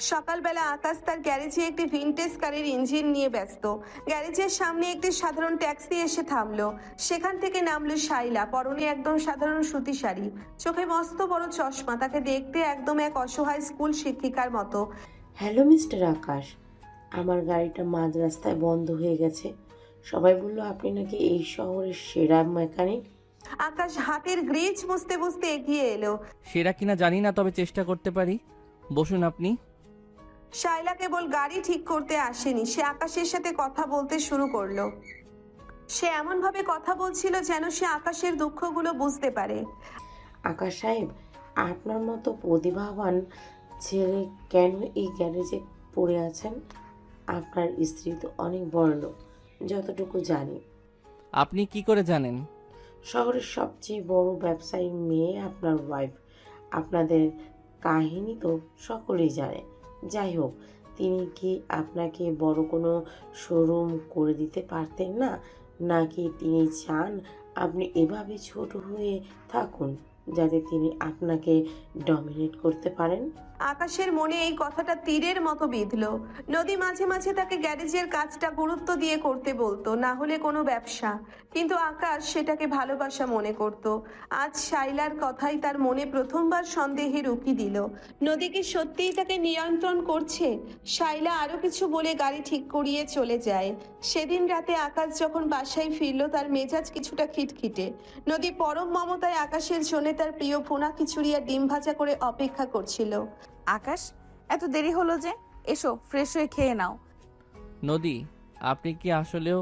সকালবেলা আকাশ তার গ্যারেজে একটি ভিনটেজ কারের ইঞ্জিন নিয়ে ব্যস্ত। গ্যারেজের সামনে একটি সাধারণ ট্যাক্সি এসে থামলো। সেখান থেকে নামলো শাইলা, পরনে একদম সাধারণ সুতি শাড়ি, চোখে মস্ত বড় চশমা, তাকে দেখতে একদম এক অসহায় স্কুল শিক্ষিকার মতো। হ্যালো মিস্টার আকাশ, আমার গাড়িটা মাঝ রাস্তায় বন্ধ হয়ে গেছে। সবাই বললো আপনি নাকি এই শহরের সেরা মেকানিক। আকাশ হাতের গ্রিজ মুছতে মুছতে এগিয়ে এলো। সেরা কিনা জানি না, তবে চেষ্টা করতে পারি। বসুন আপনি। শাইলা কেবল গাড়ি ঠিক করতে আসেনি, সে আকাশের সাথে কথা বলতে শুরু করলো। সে এমনভাবে কথা বলছিল যেন সে আকাশের দুঃখগুলো বুঝতে পারে। আকাশ সাহেব, আপনার মতো প্রতিভাবান ছেলে কেন এই গ্যারেজে পড়ে আছেন? আপনার স্ত্রী তো অনেক বড়লোক, যতটুকু জানি। আপনি কি করে জানেন? শহরের সবচেয়ে বড় ব্যবসায়ী মেয়ে আপনার ওয়াইফ। আপনাদের কাহিনী তো সকলেই জানে। যাই হোক, তিনি কি আপনাকে বড় কোনো শোরুম করে দিতে পারতেন না, নাকি তিনি চান আপনি এভাবে ছোট হয়ে থাকুন যাতে তিনি আপনাকে ডমিনেট করতে পারেন? আকাশের মনে এই কথাটা তীরের মতো বিঁধল। নদী মাঝে মাঝে তাকে গ্যারেজের কাজটা গুরুত্ব দিয়ে করতে বলতো, না হলে কোনো ব্যবসা, কিন্তু আকাশ সেটাকে ভালোবাসা মনে করত। আজ শাইলার কথাই তার মনে প্রথমবার সন্দেহের উকি দিল। নদী কি সত্যিই তাকে নিয়ন্ত্রণ করছে? শাইলা আরো কিছু বলে গাড়ি ঠিক করিয়ে চলে যায়। সেদিন রাতে আকাশ যখন বাসায় ফিরল, তার মেজাজ কিছুটা খিটখিটে। নদী পরম মমতায় আকাশের জন্য তার প্রিয় ভুনা খিচুড়ি আর ডিম ভাজা করে অপেক্ষা করছিল। আকাশ, এত দেরি হলো যে? এসো, ফ্রেশ হয়ে খেয়ে নাও। নদী, আপনি কি আসলেও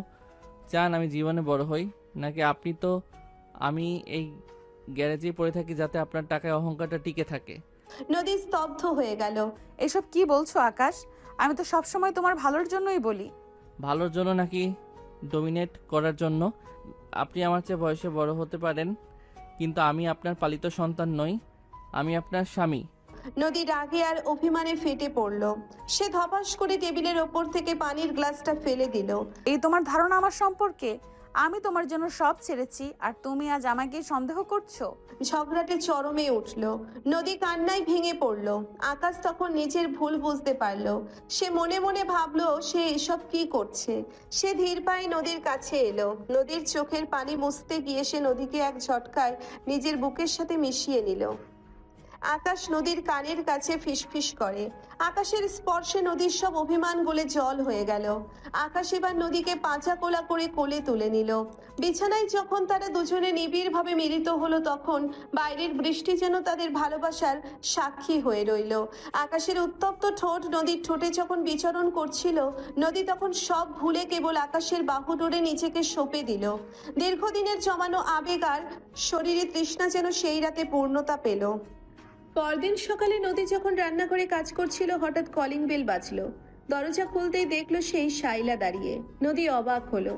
চান আমি জীবনে বড় হই, নাকি আপনি তো আমি এই গ্যারেজেই পড়ে থাকি যাতে আপনার টাকায় অহংকারটা টিকে থাকে? নদী স্তব্ধ হয়ে গেল। এসব কি বলছো আকাশ? আমি তো সবসময় তোমার ভালোর জন্যই বলি। ভালোর জন্য নাকি ডমিনেট করার জন্য? আপনি আমার চেয়ে বয়সে বড় হতে পারেন, কিন্তু আমি আপনার পালিত সন্তান নই, আমি আপনার স্বামী। নদী রাগে আর অভিমানে ফেটে পড়ল। সে ধপাস করে টেবিলের ওপর থেকে পানির গ্লাসটা ফেলে দিল। এই তোমার ধারণা আমার সম্পর্কে? আমি তোমার জন্য সব ছেড়েছি, আর তুমি আজ আমাকে সন্দেহ করছো? ঝগড়াটে চরমে উঠল। নদী কান্নায় ভেঙে পড়ল। আকাশ তখন নিজের ভুল বুঝতে পারল। সে মনে মনে ভাবলো সে এসব কি করছে। সে ধীর পায়ে নদীর কাছে এলো। নদীর চোখের পানি মুছতে গিয়ে সে নদীকে এক ঝটকায় নিজের বুকের সাথে মিশিয়ে নিল। আকাশ নদীর কানের কাছে ফিসফিস করে। আকাশের স্পর্শে নদীর সব অভিমান গলে জল হয়ে গেল। আকাশ এবার নদীকে পাঁচা কোলা করে কোলে তুলে নিল। বিছানায় যখন তারা দুজনে নিবিড়ভাবে মিলিত হলো, তখন বাইরের বৃষ্টি যেন তাদের ভালোবাসার সাক্ষী হয়ে রইল। আকাশের উত্তপ্ত ঠোঁট নদীর ঠোঁটে যখন বিচরণ করছিল, নদী তখন সব ভুলে কেবল আকাশের বাহু ধরে নিজেকে সঁপে দিল। দীর্ঘদিনের জমানো আবেগ আর শরীরে তৃষ্ণা যেন সেই রাতে পূর্ণতা পেল। পরদিন সকালে নদী যখন রান্না করে কাজ করছিল, হঠাৎ কলিং বেল বাজলো। দরজা খুলতেই দেখলো সেই শাইলা দাঁড়িয়ে। নদী অবাক হলো।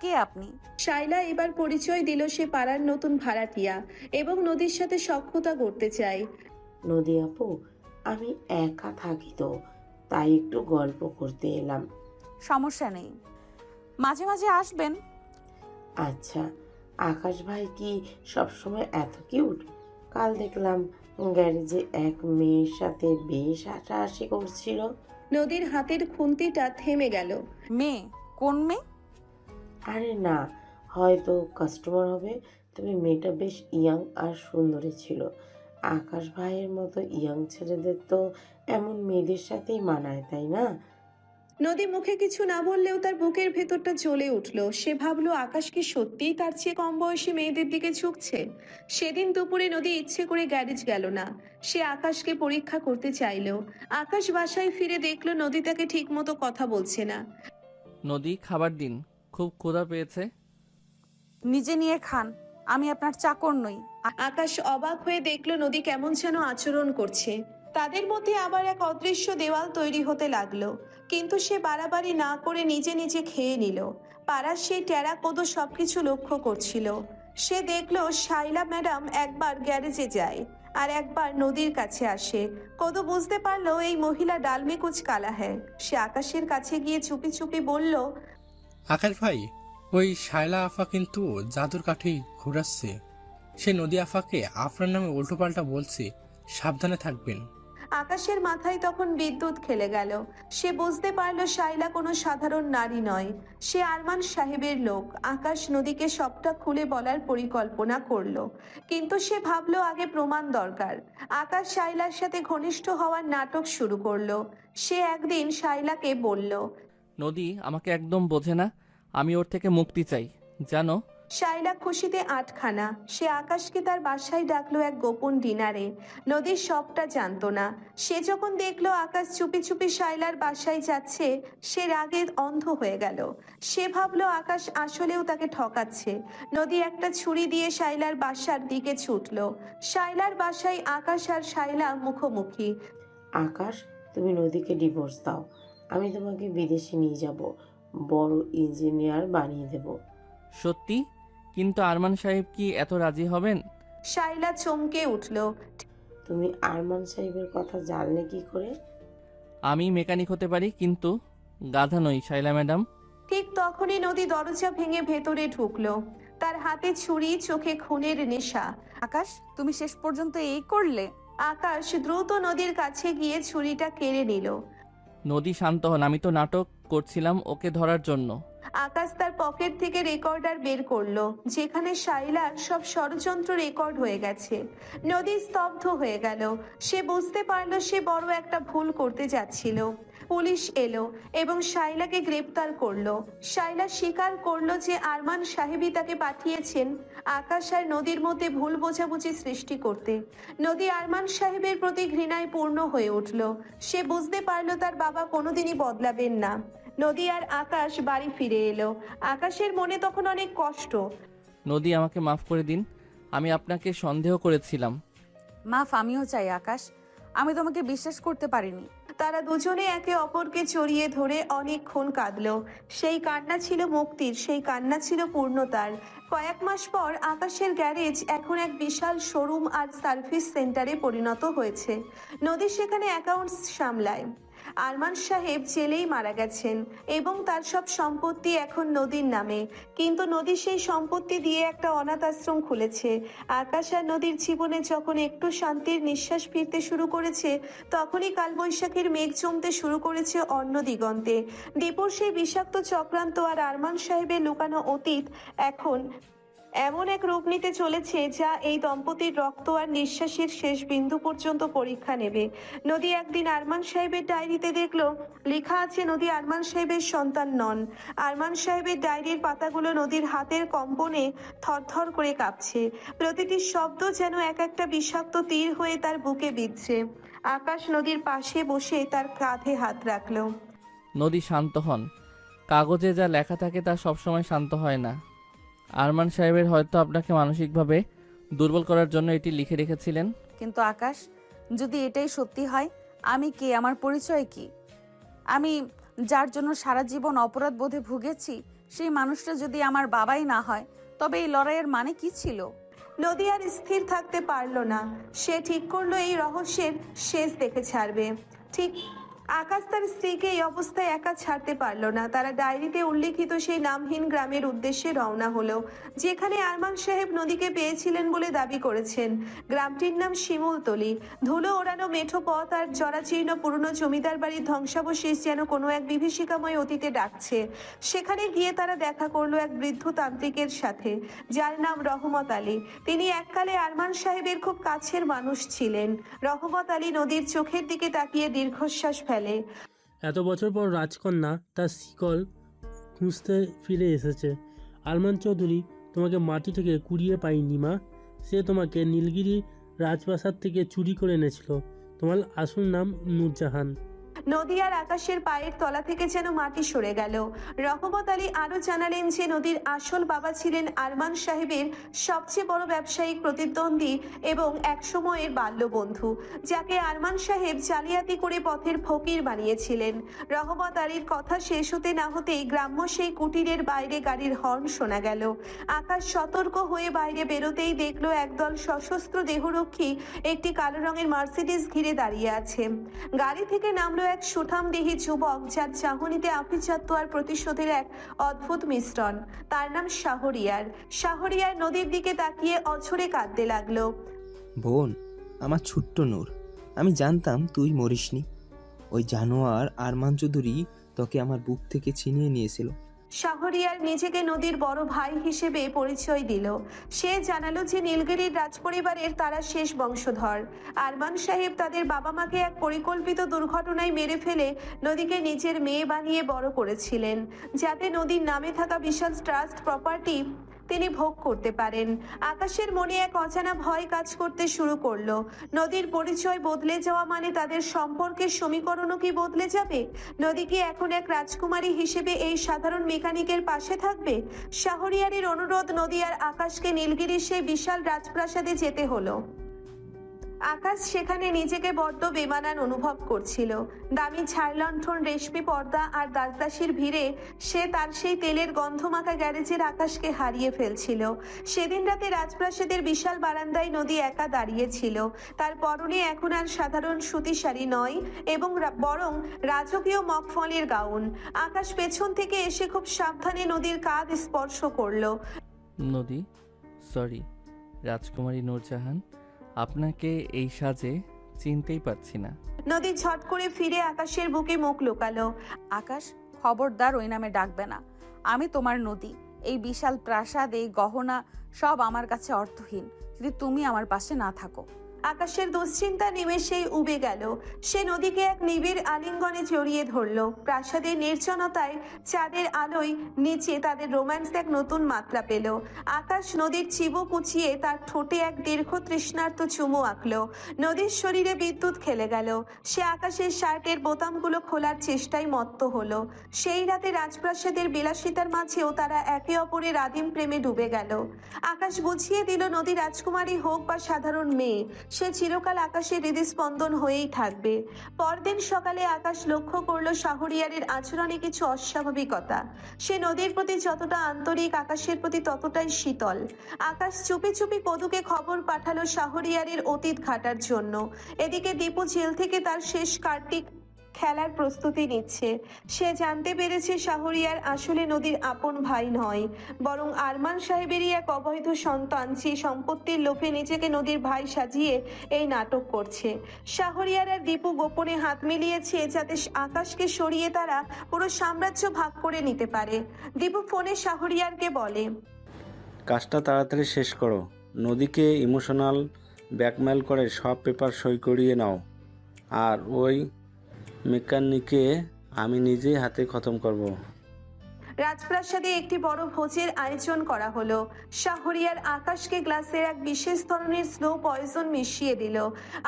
কে আপনি? শাইলা এবার পরিচয় দিল সে পাড়ার নতুন ভাড়াটিয়া এবং নদীর সাথে সখ্যতা করতে চায়। নদী আপু, আমি একা থাকি তো, তাই একটু গল্প করতে এলাম। সমস্যা নেই, মাঝে মাঝে আসবেন। আচ্ছা, আকাশ ভাই কি সবসময় এত কিউট? কাল দেখলাম গ্যারেজে এক মেয়ের সাথে বেশ হাসাহাসি করছিল। নদীর হাতের খুন্তিটা থেমে গেল। মেয়ে? কোন মেয়ে? আরে না, হয়তো কাস্টমার হবে, তবে মেয়েটা বেশ ইয়াং আর সুন্দরী ছিল। আকাশ ভাইয়ের মতো ইয়াং ছেলেদের তো এমন মেয়েদের সাথেই মানায়, তাই না? নদী মুখে কিছু না বললেও তার বুকের ভেতরটা জ্বলে উঠল। সে ভাবলো আকাশ কি সত্যিই তার চেয়ে কম বয়সী মেয়েদের দিকে ঝুঁকছে। সেদিন দুপুরে নদী ইচ্ছে করে গ্যারেজ গেল না। সে আকাশকে পরীক্ষা করতে চাইল। আকাশ বাসায় ফিরে দেখলো নদী তাকে ঠিক মতো কথা বলছে না। নদী, খাবার দিন, খুব ক্ষুধা পেয়েছে। নিজে নিয়ে খান, আমি আপনার চাকর নই। আকাশ অবাক হয়ে দেখলো নদী কেমন যেন আচরণ করছে। তাদের মধ্যে আবার এক অদৃশ্য দেওয়াল তৈরি হতে লাগলো, কিন্তু সে বাড়াবাড়ি না করে নিজে নিজে খেয়ে নিল। পাড়ার সেই টেরাকোদো সবকিছু লক্ষ্য করছিল। সে দেখলো শাইলা ম্যাডাম একবার গ্যারেজে যায় আর একবার নদীর কাছে আসে। কোদো বুঝতে পারলো এই মহিলা ডালমে কুচ কালা হ্যায়। সে আকাশের কাছে গিয়ে চুপি চুপি বলল, আকাশ ভাই, ওই শায়লা আফা কিন্তু জাদুর কাঠি ঘুরাচ্ছে। সে নদী আফাকে আপনার নামে উল্টোপাল্টা বলছে, সাবধানে থাকবেন। আকাশের মাথায় তখন বিদ্যুৎ খেলে গেল। সে বুঝতে পারল শাইলা কোনো সাধারণ নারী নয়, সে আরমান সাহেবের লোক। আকাশ নদীকে সবটা খুলে বলার পরিকল্পনা করলো, কিন্তু সে ভাবলো আগে প্রমাণ দরকার। আকাশ শাইলার সাথে ঘনিষ্ঠ হওয়ার নাটক শুরু করলো। সে একদিন শাইলাকে বলল, নদী আমাকে একদম বোঝে না, আমি ওর থেকে মুক্তি চাই জানো। শাইলা খুশিতে আটখানা। সে আকাশকে তার বাসায় ডাকলো এক গোপন ডিনারে। নদীর সবটা জানতো না। সে যখন দেখলো আকাশ চুপি চুপি শাইলার বাসায় যাচ্ছে, সে রাগে অন্ধ হয়ে গেল। সে ভাবলো আকাশ আসলেও তাকে ঠকাচ্ছে। নদী একটা ছুরি দিয়ে শাইলার বাসার দিকে ছুটলো। শাইলার বাসায় আকাশ আর শাইলা মুখোমুখি। আকাশ, তুমি নদীকে ডিভোর্স দাও, আমি তোমাকে বিদেশে নিয়ে যাব, বড় ইঞ্জিনিয়ার বানিয়ে দেব। সত্যি? কিন্তু আরমান সাহেব কি এত রাজি হবেন? শাইলা চমকে উঠল। তুমি আরমান সাহেবের কথা জানলে কি করে? আমি মেকানিক হতে পারি, কিন্তু গাধা নই শাইলা ম্যাডাম। ঠিক তখনই নদী দরজা ভেঙে ভেতরে ঢুকলো। তার হাতে ছুরি, চোখে খুনের নেশা। আকাশ, তুমি শেষ পর্যন্ত এই করলে? আকাশ দ্রুত নদীর কাছে গিয়ে ছুরিটা কেড়ে নিল। নদী শান্ত হন, আমি তো নাটক করছিলাম ওকে ধরার জন্য। আকাশ তার পকেট থেকে রেকর্ডার বের করলো, যেখানে শাইলার সব ষড়যন্ত্র রেকর্ড হয়ে গেছে। নদী স্তব্ধ হয়ে গেল। সে বুঝতে পারলো সে বড় একটা ভুল করতে যাচ্ছিল। পুলিশ এলো এবং শাইলাকে গ্রেপ্তার করলো। শাইলা স্বীকার করলো যে আরমান সাহেবই তাকে পাঠিয়েছেন আকাশ আর নদীর মধ্যে ভুল বোঝাবুঝি সৃষ্টি করতে। নদী আরমান সাহেবের প্রতি ঘৃণায় পূর্ণ হয়ে উঠল। সে বুঝতে পারলো তার বাবা কোনোদিনই বদলাবেন না। নদী আর আকাশ বাড়ি ফিরে এলো। আকাশের মনে তখন অনেক কষ্ট। নদী, আমাকে মাফ করে দিন, আমি আপনাকে সন্দেহ করেছিলাম। মাফ আমিও চাই আকাশ, আমি তোমাকে বিশ্বাস করতে পারিনি। তারা দুজনে একে অপরকে জড়িয়ে ধরে অনেকক্ষণ কাঁদলো। সেই কান্না ছিল মুক্তির, সেই কান্না ছিল পূর্ণতার। কয়েক মাস পর আকাশের গ্যারেজ এখন এক বিশাল শোরুম আর সার্ভিস সেন্টারে পরিণত হয়েছে। নদী সেখানে অ্যাকাউন্টস সামলায়। আরমান সাহেব জেলেই মারা গেছেন এবং তার সব সম্পত্তি এখন নদীর নামে। কিন্তু নদী সেই সম্পত্তি দিয়ে একটা অনাথ আশ্রম খুলেছে। আকাশ আর নদীর জীবনে যখন একটু শান্তির নিঃশ্বাস ফিরতে শুরু করেছে, তখনই কালবৈশাখীর মেঘ জমতে শুরু করেছে অন্য দিগন্তে। দীপুর সেই বিষাক্ত চক্রান্ত আর আরমান সাহেবের লুকানো অতীত এখন এমন এক রূপ নিতে চলেছে যা এই দম্পতির রক্ত আর নিঃশ্বাসের শেষ বিন্দু পর্যন্ত পরীক্ষা নেবে। নদী একদিন আরমান সাহেবের ডায়েরিতে দেখলো লেখা আছে নদী আরমান সাহেবের সন্তান নন। আরমান সাহেবের ডায়েরির পাতাগুলো নদীর হাতের কম্পনে থরথর করে কাঁপছে। প্রতিটি শব্দ যেন এক একটা বিষাক্ত তীর হয়ে তার বুকে বিঁধছে। আকাশ নদীর পাশে বসে তার কাঁধে হাত রাখলো। নদী, শান্ত হন, কাগজে যা লেখা থাকে তা সবসময় শান্ত হয় না। আরমান সাহেবের হয়তো আপনাকে মানসিকভাবে দুর্বল করার জন্য এটি লিখে রেখেছিলেন। কিন্তু আকাশ, যদি এটাই সত্যি হয়, আমি কে, আমার পরিচয় কি? আমি যার জন্য সারা জীবন অপরাধ বোধে ভুগেছি, সেই মানুষটা যদি আমার বাবাই না হয়, তবে এই লড়াইয়ের মানে কি ছিল? নদী আর স্থির থাকতে পারল না। সে ঠিক করলো এই রহস্যের শেষ দেখে ছাড়বে। ঠিক আকাশ তার স্ত্রীকে এই অবস্থায় একা ছাড়তে পারলো না। তারা ডায়েরিতে উল্লেখিত সেই নামহীন গ্রামের উদ্দেশ্যে রওনা হলো, যেখানে আরমান সাহেব নদীকে পেয়েছিলেন বলে দাবি করেছেন। গ্রামটির নাম শিমুলতলি। ধুলো ওড়ানো মেঠো পথ আর জরাচীর্ণ পুরনো জমিদার বাড়ির ধ্বংসাবশেষ যেন কোনো এক বিভীষিকাময় অতীতে ডাকছে। সেখানে গিয়ে তারা দেখা করলো এক বৃদ্ধ তান্ত্রিকের সাথে, যার নাম রহমত আলী। তিনি এককালে আরমান সাহেবের খুব কাছের মানুষ ছিলেন। রহমত আলী নদীর চোখের দিকে তাকিয়ে দীর্ঘশ্বাস ফেলে। এত বছর পর রাজকন্যা তার শিকল খুঁজতে ফিরে এসেছে। আরমান চৌধুরী তোমাকে মাটি থেকে কুড়িয়ে পায়নি মা, সে তোমাকে নীলগিরি রাজপ্রাসাদ থেকে চুরি করে এনেছিল। তোমার আসল নাম নূরজাহান। নদী আর আকাশের পায়ের তলা থেকে যেন মাটি সরে গেল। রহমত আলী আরো জানালেন যে নদীর আসল বাবা ছিলেন আরমান সাহেবের সবচেয়ে বড় ব্যবসায়িক প্রতিদ্বন্দ্বী এবং একসময়ের বাল্যবন্ধু, যাকে আরমান সাহেব জালিয়াতি করে পথের ফকির বানিয়েছিলেন। রহমত আলীর কথা শেষ হতে না হতেই গ্রাম্য সেই কুটিরের বাইরে গাড়ির হর্ন শোনা গেল। আকাশ সতর্ক হয়ে বাইরে বেরোতেই দেখলো একদল সশস্ত্র দেহরক্ষী একটি কালো রঙের মার্সিডিজ ঘিরে দাঁড়িয়ে আছে। গাড়ি থেকে নামলো এক সুঠামদেহী যুবক, যার চাহনিতে আভিজাত্য আর প্রতিশোধের এক অদ্ভুত মিশ্রণ। তার নাম শাহরিয়ার। শাহরিয়ার নদীর দিকে তাকিয়ে অঝরে কাঁদতে লাগলো। বোন, আমার ছোট্ট নূর, আমি জানতাম তুই মরিসনি। ওই জানোয়ার আরমান চৌধুরী তোকে আমার বুক থেকে ছিনিয়ে নিয়েছিল। শাহরিয়ার নিজেকে নদীর বড় ভাই হিসেবে পরিচয় দিল। সে জানালো যে নীলগিরির রাজপরিবারের তারা শেষ বংশধর। আরমান সাহেব তাদের বাবা মাকে এক পরিকল্পিত দুর্ঘটনায় মেরে ফেলে নদীকে নিজের মেয়ে বানিয়ে বড় করেছিলেন, যাতে নদীর নামে থাকা বিশাল ট্রাস্ট প্রপার্টি তিনি ভোগ করতে পারেন। আকাশের মনে এক অজানা ভয় কাজ করতে শুরু করলো। নদীর পরিচয় বদলে যাওয়া মানে তাদের সম্পর্কের সমীকরণও কি বদলে যাবে? নদী কি এখন এক রাজকুমারী হিসেবে এই সাধারণ মেকানিকের পাশে থাকবে? শাহরিয়ারের অনুরোধ, নদী আর আকাশকে নীলগিরির সেই বিশাল রাজপ্রাসাদে যেতে হলো। আকাশ সেখানে নিজেকে বড্ড বেমানান অনুভব করছিল। দামি ছায়ালণ্ঠন, রেশমি পর্দা আর দাসদাসীর ভিড়ে সে তার সেই তেলের গন্ধমাখা গ্যারেজের আকাশকে হারিয়ে ফেলছিল। সেদিন রাতে রাজপ্রাসাদের বিশাল বারান্দায় নদী একা দাঁড়িয়েছিল। তার পরনে এখন আর সাধারণ সুতি শাড়ি নয়, এবং বরং রাজকীয় মখমলের গাউন। আকাশ পেছন থেকে এসে খুব সাবধানে নদীর কাঁধ স্পর্শ করলো। নদী, সরি। রাজকুমারী নূরজাহান, আপনাকে এই সাজে চিনতেই পারছি না। নদী ঝট করে ফিরে আকাশের বুকে মুখ লুকালো। আকাশ, খবরদার ওই নামে ডাকবে না। আমি তোমার নদী। এই বিশাল প্রাসাদ, এই গহনা সব আমার কাছে অর্থহীন যদি তুমি আমার পাশে না থাকো। আকাশের দুশ্চিন্তা নিমেষেই উবে গেল। সে নদীকে এক নিবিড় আলিঙ্গনে জড়িয়ে ধরল। প্রাসাদের নির্জনতায় চাঁদের আলোয় নিচে তাদের রোম্যান্স এক নতুন মাত্রা পেল। আকাশ নদীর চিবু কুচিয়ে তার ঠোঁটে এক দীর্ঘ তৃষ্ণার্ত চুমু আঁকল। নদীর শরীরে বিদ্যুৎ খেলে গেল। সে আকাশের শার্টের বোতামগুলো খোলার চেষ্টায় মত্ত হলো। সেই রাতে রাজপ্রাসাদের বিলাসিতার মাঝেও তারা একে অপরের আদিম প্রেমে ডুবে গেল। আকাশ বুঝিয়ে দিল, নদী রাজকুমারী হোক বা সাধারণ মেয়ে, সে চিরকাল আকাশের হৃদস্পন্দন হয়েই থাকবে। পরদিন সকালে আকাশ লক্ষ্য করলো শাহরিয়ারের আচরণে কিছু অস্বাভাবিকতা। সে নদীর প্রতি যতটা আন্তরিক, আকাশের প্রতি ততটাই শীতল। আকাশ চুপি চুপি কদুকে খবর পাঠালো শাহরিয়ারের অতীত ঘাটার জন্য। এদিকে দীপু জেল থেকে তার শেষ কার্ডটি খেলার প্রস্তুতি নিচ্ছে। সে জানতে পেরেছে শাহরিয়ার আসলে নদীর আপন ভাই নয়, বরং আরমান সাহেবেরই এক অবৈধ সন্তান, যে সম্পত্তির লোভে নিজেকে নদীর ভাই সাজিয়ে এই নাটক করছে। শাহরিয়ার আর দীপু গোপনে হাত মিলিয়েছে যাতে আকাশকে সরিয়ে তারা পুরো সাম্রাজ্য ভাগ করে নিতে পারে। দীপু ফোনে শাহরিয়ারকে বলে, কাজটা তাড়াতাড়ি শেষ করো। নদীকে ইমোশনাল ব্ল্যাকমেল করে সব পেপার সই করিয়ে নাও, আর ওই মেকানিককে আমি নিজেই হাতে খতম করব। রাজপ্রাসাদে একটি বড় ভোজের আয়োজন করা হলো। শাহরিয়ার আকাশকে গ্লাসে এক বিশেষ ধরনের স্লো পয়জন মিশিয়ে দিল।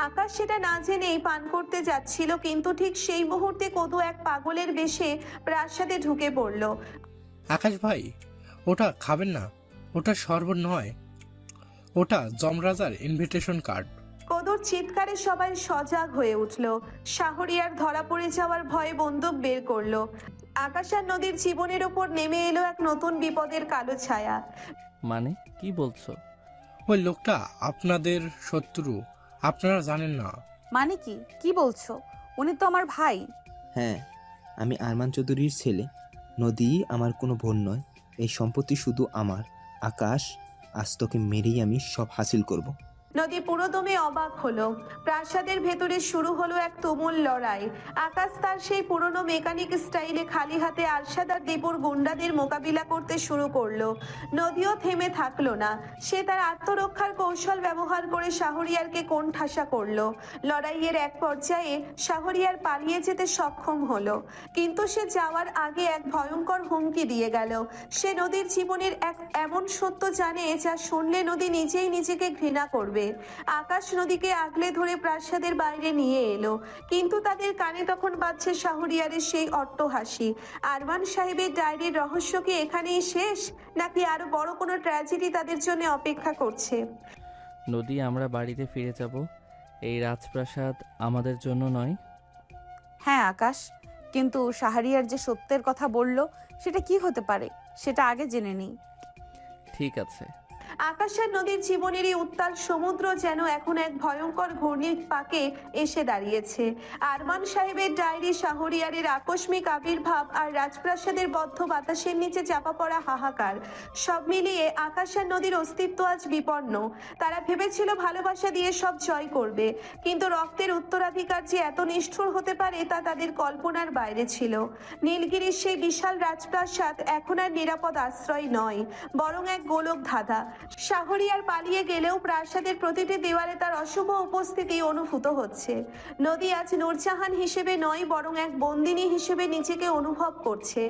আকাশ সেটা না জেনেই পান করতে যাচ্ছিল, কিন্তু ঠিক সেই মুহূর্তে কদু এক পাগলের বেশে প্রাসাদে ঢুকে পড়ল। আকাশ ভাই, ওটা খাবেন না, ওটা শরবত নয়, ওটা যমরাজার ইনভিটেশন কার্ড। কদুর চিৎকারে সবাই সজাগ হয়ে উঠল। শাহরিয়ার ধরা পড়ে যাওয়ার ভয়ে বন্দুক বের করলো। আকাশ আর নদীর জীবনের উপর নেমে এলো এক নতুন বিপদের কালো ছায়া। মানে কি বলছো? ওই লোকটা আপনাদের শত্রু, আপনারা জানেন না। মানে কি? কি বলছো? উনি তো আমার ভাই। হ্যাঁ, আমি আরমান চৌধুরীর ছেলে। নদী আমার কোনো বোন নয়। এই সম্পত্তি শুধু আমার। আকাশ, আজ তোকে মেরেই আমি সব হাসিল করব। নদী পুরোদমে অবাক হলো। প্রাসাদের ভেতরে শুরু হলো এক তুমুল লড়াই। আকাশ তার সেই পুরনো মেকানিক স্টাইলে খালি হাতে আরশাদ আর দীপুর গুন্ডাদের মোকাবিলা করতে শুরু করলো। নদীও থেমে থাকলো না। সে তার আত্মরক্ষার কৌশল ব্যবহার করে শাহরিয়ারকে কোণঠাসা করলো। লড়াইয়ের এক পর্যায়ে শাহরিয়ার পালিয়ে যেতে সক্ষম হলো, কিন্তু সে যাওয়ার আগে এক ভয়ঙ্কর হুমকি দিয়ে গেল। সে নদীর জীবনের এক এমন সত্য জানে যা শুনলে নদী নিজেই নিজেকে ঘৃণা করবে। আকাশ নদীকে আগলে ধরে প্রাসাদের বাইরে নিয়ে এলো, কিন্তু তাদের কানে তখন বাজছে শাহরিয়ারের সেই অট্টহাসি। আরমান সাহেবের ডায়েরির রহস্য কি এখানেই শেষ, নাকি আরো বড় কোনো ট্র্যাজেডি তাদের জন্য অপেক্ষা করছে? নদী, আমরা বাড়িতে ফিরে যাব। এই রাজপ্রাসাদ আমাদের জন্য নয়। হ্যাঁ আকাশ, কিন্তু শাহরিয়ার যে সত্যের কথা বলল সেটা কি হতে পারে সেটা আগে জেনে নিই। ঠিক আছে। আকাশ আর নদীর জীবনেরই উত্তাল সমুদ্র যেন এখন এক ভয়ঙ্কর ঘূর্ণির পাকে এসে দাঁড়িয়েছে। আরমান সাহেবের ডায়েরি, শাহরিয়ারের আকস্মিক আবির্ভাব আর রাজপ্রাসাদের বদ্ধ বাতাসের নিচে চাপা পড়া হাহাকার, সব মিলিয়ে আকাশ আর নদীর অস্তিত্ব আজ বিপন্ন। তারা ভেবেছিল ভালোবাসা দিয়ে সব জয় করবে, কিন্তু রক্তের উত্তরাধিকার যে এত নিষ্ঠুর হতে পারে তা তাদের কল্পনার বাইরে ছিল। নীলগিরির সেই বিশাল রাজপ্রাসাদ এখন আর নিরাপদ আশ্রয় নয়, বরং এক গোলক ধাঁধা। শাহরিয়ার পালিয়ে গেলেও প্রাসাদের প্রতিটি দেওয়ালে তার অশুভ উপস্থিতি অনুভূত হচ্ছে। নদী আজ নূরজাহান হিসেবে নয়, বরং এক বন্দিনী হিসেবে নিজেকে অনুভব করছে।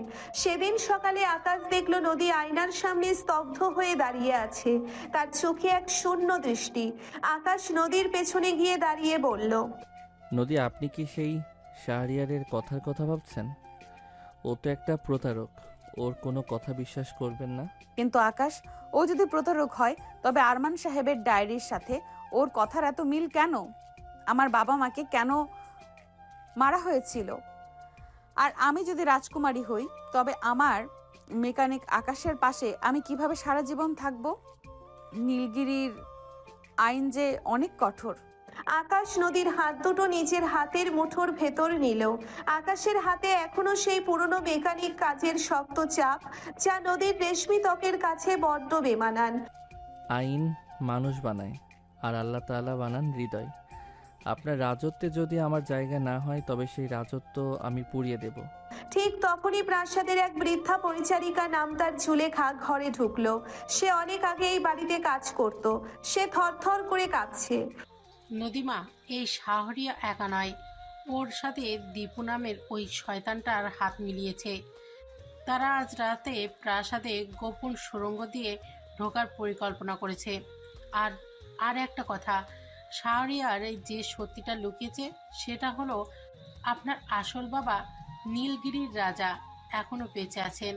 সেদিন সকালে আকাশ দেখল নদী আয়নার সামনে স্তব্ধ হয়ে দাঁড়িয়ে আছে, তার চোখে এক শূন্য দৃষ্টি। আকাশ নদীর পেছনে গিয়ে দাঁড়িয়ে বলল, নদী, আপনি কি সেই শাহরিয়ারের কথার কথা ভাবছেন? ও তো একটা প্রতারক, ওর কোনো কথা বিশ্বাস করবেন না। কিন্তু আকাশ, ও যদি প্রতারক হয় তবে আরমান সাহেবের ডায়েরির সাথে ওর কথার এত মিল কেন? আমার বাবা মাকে কেন মারা হয়েছিল? আর আমি যদি রাজকুমারী হই তবে আমার মেকানিক আকাশের পাশে আমি কিভাবে সারা জীবন থাকব? নীলগিরির আইন যে অনেক কঠোর। আকাশ নদীর হাত দুটো নিজের হাতের মুঠোর ভেতর নিল। আকাশের হাতে এখনো সেই পুরনো মেকানিক কাজের শক্ত চাপ, যা নদীর রেশমি ত্বকের কাছে বড্ড বেমানান। আইন মানুষ বানায়, আর আল্লাহ তাআলা বানান হৃদয়। আপনার রাজত্বে যদি আমার জায়গা না হয় তবে সেই রাজত্ব আমি পুড়িয়ে দেব। ঠিক তখনই প্রাসাদের এক বৃদ্ধা পরিচারিকা, নাম তার জুলেখা, ঘরে ঢুকলো। সে অনেক আগে এই বাড়িতে কাজ করত। সে থরথর করে কাঁপছে। নদীমা, এই শাহরিয়া একা নয়, ওর সাথে দীপু নামের ওই শয়তানটার হাত মিলিয়েছে। তারা আজ রাতে প্রাসাদে গোপন সুড়ঙ্গ দিয়ে ঢোকার পরিকল্পনা করেছে। আর আর একটা কথা, শাহরিয়ার যে সত্যিটা লুকিয়েছে সেটা হলো আপনার আসল বাবা নীলগিরির রাজা এখনো বেঁচে আছেন,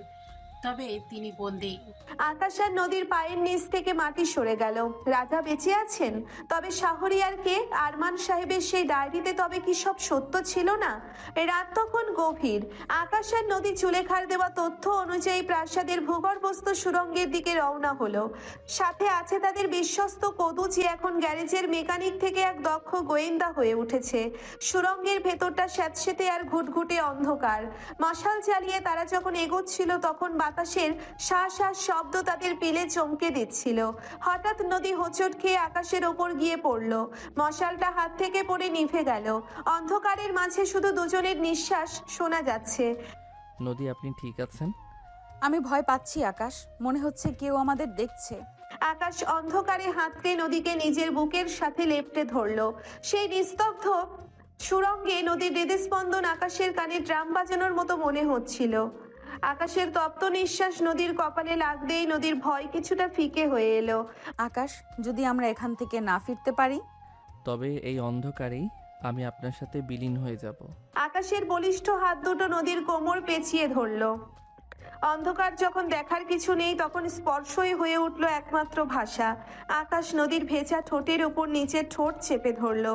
তবে তিনি বন্দী। আকাশ আর নদীর পায়ের নিচ থেকে মাটি সরে গেল। রাজা বেঁচে আছেন? তবে শাহরিয়ার কে? আরমান সাহেবের সেই ডায়েরিতে তবে কি সব সত্য ছিল না? রাত তখন গভীর। আকাশ আর নদী জুলেখার দেওয়া তথ্য অনুযায়ী প্রাসাদের ভূগর্ভস্থ সুড়ঙ্গের দিকে রওনা হলো। সাথে আছে তাদের বিশ্বস্ত কদু, যে এখন গ্যারেজের মেকানিক থেকে এক দক্ষ গোয়েন্দা হয়ে উঠেছে। সুড়ঙ্গের ভেতরটা স্যাঁতসেঁতে আর ঘুটঘুটে অন্ধকার। মশাল জ্বালিয়ে তারা যখন এগোচ্ছিল তখন বাতাসের শা শা শব্দ তাদের পিলে চমকে দিচ্ছিল। হঠাৎ নদী হোঁচট খেয়ে আকাশের ওপর গিয়ে পড়ল। মশালটা হাত থেকে পড়ে নিভে গেল। অন্ধকারের মাঝে শুধু দুজনের নিঃশ্বাস শোনা যাচ্ছে। নদী, আপনি ঠিক আছেন? আমি ভয় পাচ্ছি আকাশ, মনে হচ্ছে কেউ আমাদের দেখছে। আকাশ অন্ধকারে হাতড়ে নদীকে নিজের বুকের সাথে লেপ্টে ধরল। সেই নিস্তব্ধ সুড়ঙ্গে নদীর হৃদস্পন্দন আকাশের কানে ড্রাম বাজানোর মতো মনে হচ্ছিল। আকাশের তপ্ত নিঃশ্বাস নদীর কপালে লাগতেই নদীর ভয় কিছুটা ফিকে হয়ে এলো। আকাশ, যদি আমরা এখান থেকে না ফিরতে পারি? তবে এই অন্ধকারেই আমি আপনার সাথে বিলীন হয়ে যাব। আকাশের বলিষ্ঠ হাত দুটো নদীর কোমর পেঁচিয়ে ধরল। অন্ধকার যখন দেখার কিছু নেই তখন স্পর্শই হয়ে উঠল একমাত্র ভাষা। আকাশ নদীর ভেজা ঠোঁটের উপর নিচের ঠোঁট চেপে ধরল।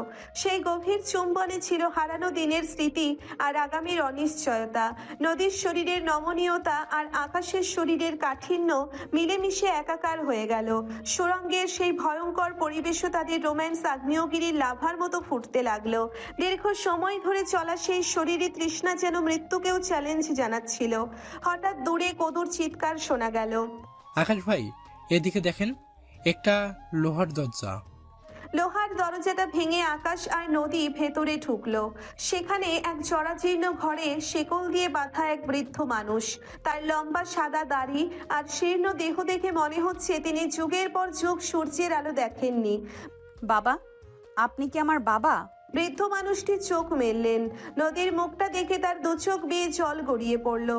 সেই গভীর চুম্বনে ছিল হারানো দিনের স্মৃতি আর আগামীর অনিশ্চয়তা। নদীর শরীরের নমনীয়তা আর আকাশের শরীরের কাঠিন্য মিলেমিশে একাকার হয়ে গেল। সুড়ঙ্গের সেই ভয়ঙ্কর পরিবেশও তাদের রোম্যান্স আগ্নেয়গিরির লাভার মতো ফুটতে লাগলো। দীর্ঘ সময় ধরে চলা সেই শরীরে তৃষ্ণা যেন মৃত্যুকেও চ্যালেঞ্জ জানাচ্ছিল। হঠাৎ দূরে কদুর চিৎকার শোনা গেল। আকাশ ভাই, এদিকে দেখেন, একটা লোহার দরজা। লোহার দরজাটা ভেঙে আকাশ আর নদী ভেতরে ঢুকলো। সেখানে এক জরাজীর্ণ ঘরে শেকল দিয়ে বাঁধা এক বৃদ্ধ মানুষ। তার লম্বা সাদা দাড়ি আর শীর্ণ দেহ দেখে মনে হচ্ছে তিনি যুগের পর যুগ সূর্যের আলো দেখেননি। বাবা, আপনি কি আমার বাবা? বৃদ্ধ মানুষটি চোখ মেললেন। নদীর মুখটা দেখে তার দু চোখ বেয়ে জল গড়িয়ে পড়ল।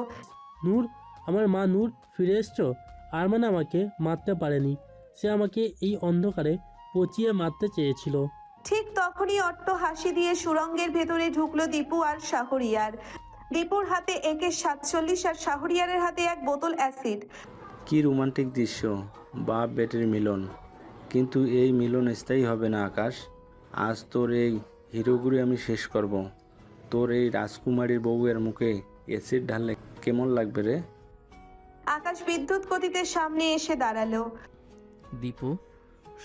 নূর, আমার মা নূর, ফিরে এসছো? আরমান আমাকে মারতে পারেনি, সে আমাকে এই অন্ধকারে পচিয়ে মারতে চেয়েছিল। ঠিক তখনই অট্ট হাসি দিয়ে সুড়ঙ্গের ভেতরে ঢুকলো দীপু আর শাহরিয়ার। দীপুর হাতে AK-47 আর শাহরিয়ারের হাতে এক বোতল অ্যাসিড। কি রোমান্টিক দৃশ্য, বাপ বেটের মিলন। কিন্তু এই মিলন স্থায়ী হবে না আকাশ। আজ তোর এই হিরোগুড়ি আমি শেষ করব। তোর এই রাজকুমারীর বউয়ের মুখে অ্যাসিড ঢাললে কেমন লাগবে রে? আকাশ বিদ্যুৎ গতিতে সামনে এসে দাঁড়ালো। দীপু,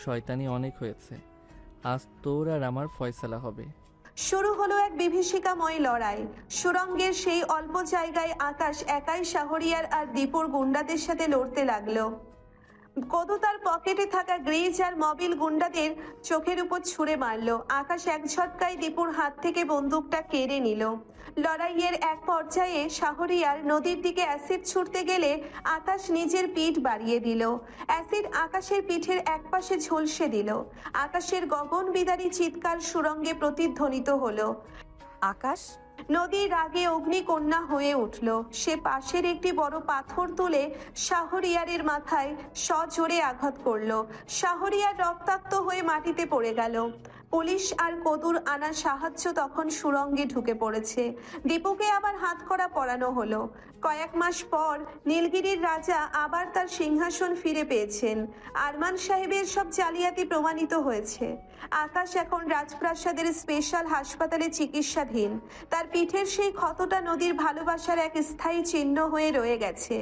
শয়তানি অনেক হয়েছে, আজ তোর আর আমার ফয়সালা হবে। শুরু হলো এক বিভীষিকাময় লড়াই। সুরঙ্গের সেই অল্প জায়গায় আকাশ একাই শাহরিয়ার আর দীপুর গুন্ডাদের সাথে লড়তে লাগলো। কদু তার পকেটে থাকা গ্রিজ আর মোবিল গুন্ডাদের চোখের উপর ছুঁড়ে মারলো। আকাশ এক ঝটকায় দীপুর হাত থেকে বন্দুকটা কেড়ে নিল। লড়াইয়ের এক পর্যায়ে শাহরিয়ার নদীর দিকে অ্যাসিড ছুটতে গেলে আকাশ নিজের পিঠ বাড়িয়ে দিল। অ্যাসিড আকাশের পিঠের একপাশে ঝলসে দিল। আকাশের গগনবিদারী চিৎকার সুরঙ্গে প্রতিধ্বনিত হলো। আকাশ! নদী রাগে অগ্নিকন্যা হয়ে উঠল। সে পাশের একটি বড় পাথর তুলে শাহরিয়ারের মাথায় সজোরে আঘাত করলো। শাহরিয়ার রক্তাক্ত হয়ে মাটিতে পড়ে গেল। পুলিশ আর কদুর আনা সাহায্য তখন সুরঙ্গে ঢুকে পড়েছে। দীপুকে আবার হাতকড়া পরানো হলো। কয়েক মাস পর নীলগিরির রাজা আবার তার সিংহাসন ফিরে পেয়েছেন। আরমান সাহেবের সব জালিয়াতি প্রমাণিত হয়েছে। আকাশ এখন রাজপ্রাসাদের স্পেশাল হাসপাতালে চিকিৎসাধীন। তার পিঠের সেই ক্ষতটা নদীর ভালোবাসার এক স্থায়ী চিহ্ন হয়ে রয়ে গেছে।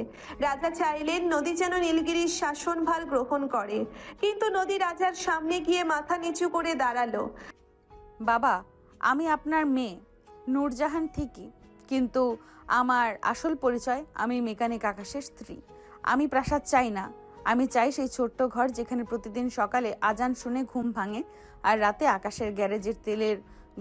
রাজা চাইলেন নদী যেন নীলগিরির শাসনভার গ্রহণ করে, কিন্তু নদী রাজার সামনে গিয়ে মাথা নিচু করে দাঁড়ালো। বাবা, আমি আপনার মেয়ে নূরজাহান ঠিকই, কিন্তু আমার আসল পরিচয় আমি মেকানিক আকাশের স্ত্রী। আমি প্রাসাদ চাই না, আমি চাই সেই ছোট্ট ঘর যেখানে প্রতিদিন সকালে আজান শুনে ঘুম ভাঙে আর রাতে আকাশের গ্যারেজের তেলের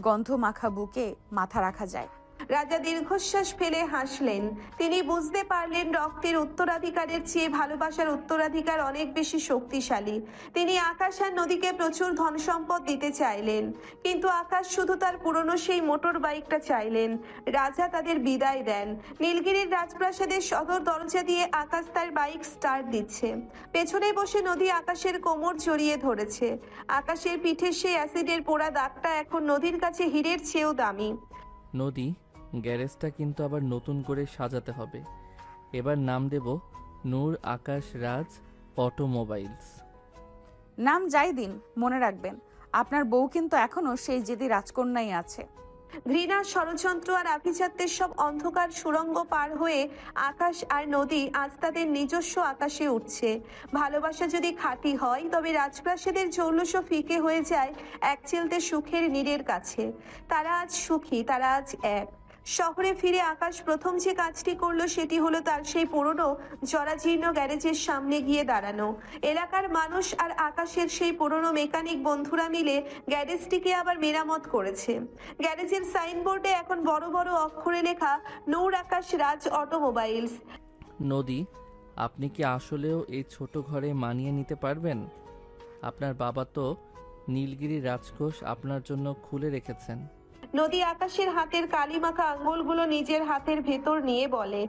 গন্ধ মাখা বুকে মাথা রাখা যায়। রাজা দীর্ঘশ্বাস ফেলে হাসলেন। তিনি বুঝতে পারলেন রক্তের উত্তরাধিকারের চেয়ে ভালোবাসার উত্তরাধিকার অনেক বেশি শক্তিশালী। তিনি আকাশ আর নদীকে প্রচুর ধন সম্পদ দিতে চাইলেন, কিন্তু আকাশ শুধু তার পুরনো সেই মোটর বাইকটা চাইলেন। রাজা তাদের বিদায় দেন। নীলগিরির রাজপ্রাসাদের সদর দরজা দিয়ে আকাশ তার বাইক স্টার্ট দিচ্ছে। পেছনে বসে নদী আকাশের কোমর জড়িয়ে ধরেছে। আকাশের পিঠে সেই অ্যাসিডের পোড়া দাগটা এখন নদীর কাছে হীরের চেয়েও দামি। নদী, গ্যারেজটা কিন্তু আবার নতুন করে সাজাতে হবে। এবার নাম দেব নূর আকাশ রাজ অটোমোবাইলস। নাম যাই দিন, মনে রাখবেন আপনার বউ কিন্তু এখনো সেই জেদি রাজকন্যাই আছে। ঘৃণা, ষড়যন্ত্র আর আভিজাত্যের সব অন্ধকার সুড়ঙ্গ পার হয়ে আকাশ আর নদী আজ তাদের নিজস্ব আকাশে উঠছে। ভালোবাসা যদি খাঁটি হয়, তবে রাজপ্রাসাদের জৌলুস ফিকে হয়ে যায় এক চিলতে সুখের নীড়ের কাছে। তারা আজ সুখী, তারা আজ এক। শহরে ফিরে আকাশ প্রথম যে কাজটি করলো সেটি হলো তার সেই পুরনো জরাজীর্ণ গ্যারেজের সামনে গিয়ে দাঁড়ানো। এলাকার মানুষ আর আকাশের সেই পুরনো মেকানিক বন্ধুরা মিলে গ্যারেজটিকে আবার মেরামত করেছে। গ্যারেজের সাইনবোর্ডে এখন বড় বড় অক্ষরে লেখা নূর আকাশ রাজ অটোমোবাইলস। নদী, আপনি কি আসলেও এই ছোট ঘরে মানিয়ে নিতে পারবেন? আপনার বাবা তো নীলগিরি রাজকোষ আপনার জন্য খুলে রেখেছেন। নদী আকাশের হাতের কালিমাখা আঙ্গুলগুলো নিজের হাতের ভেতর নিয়ে বলে,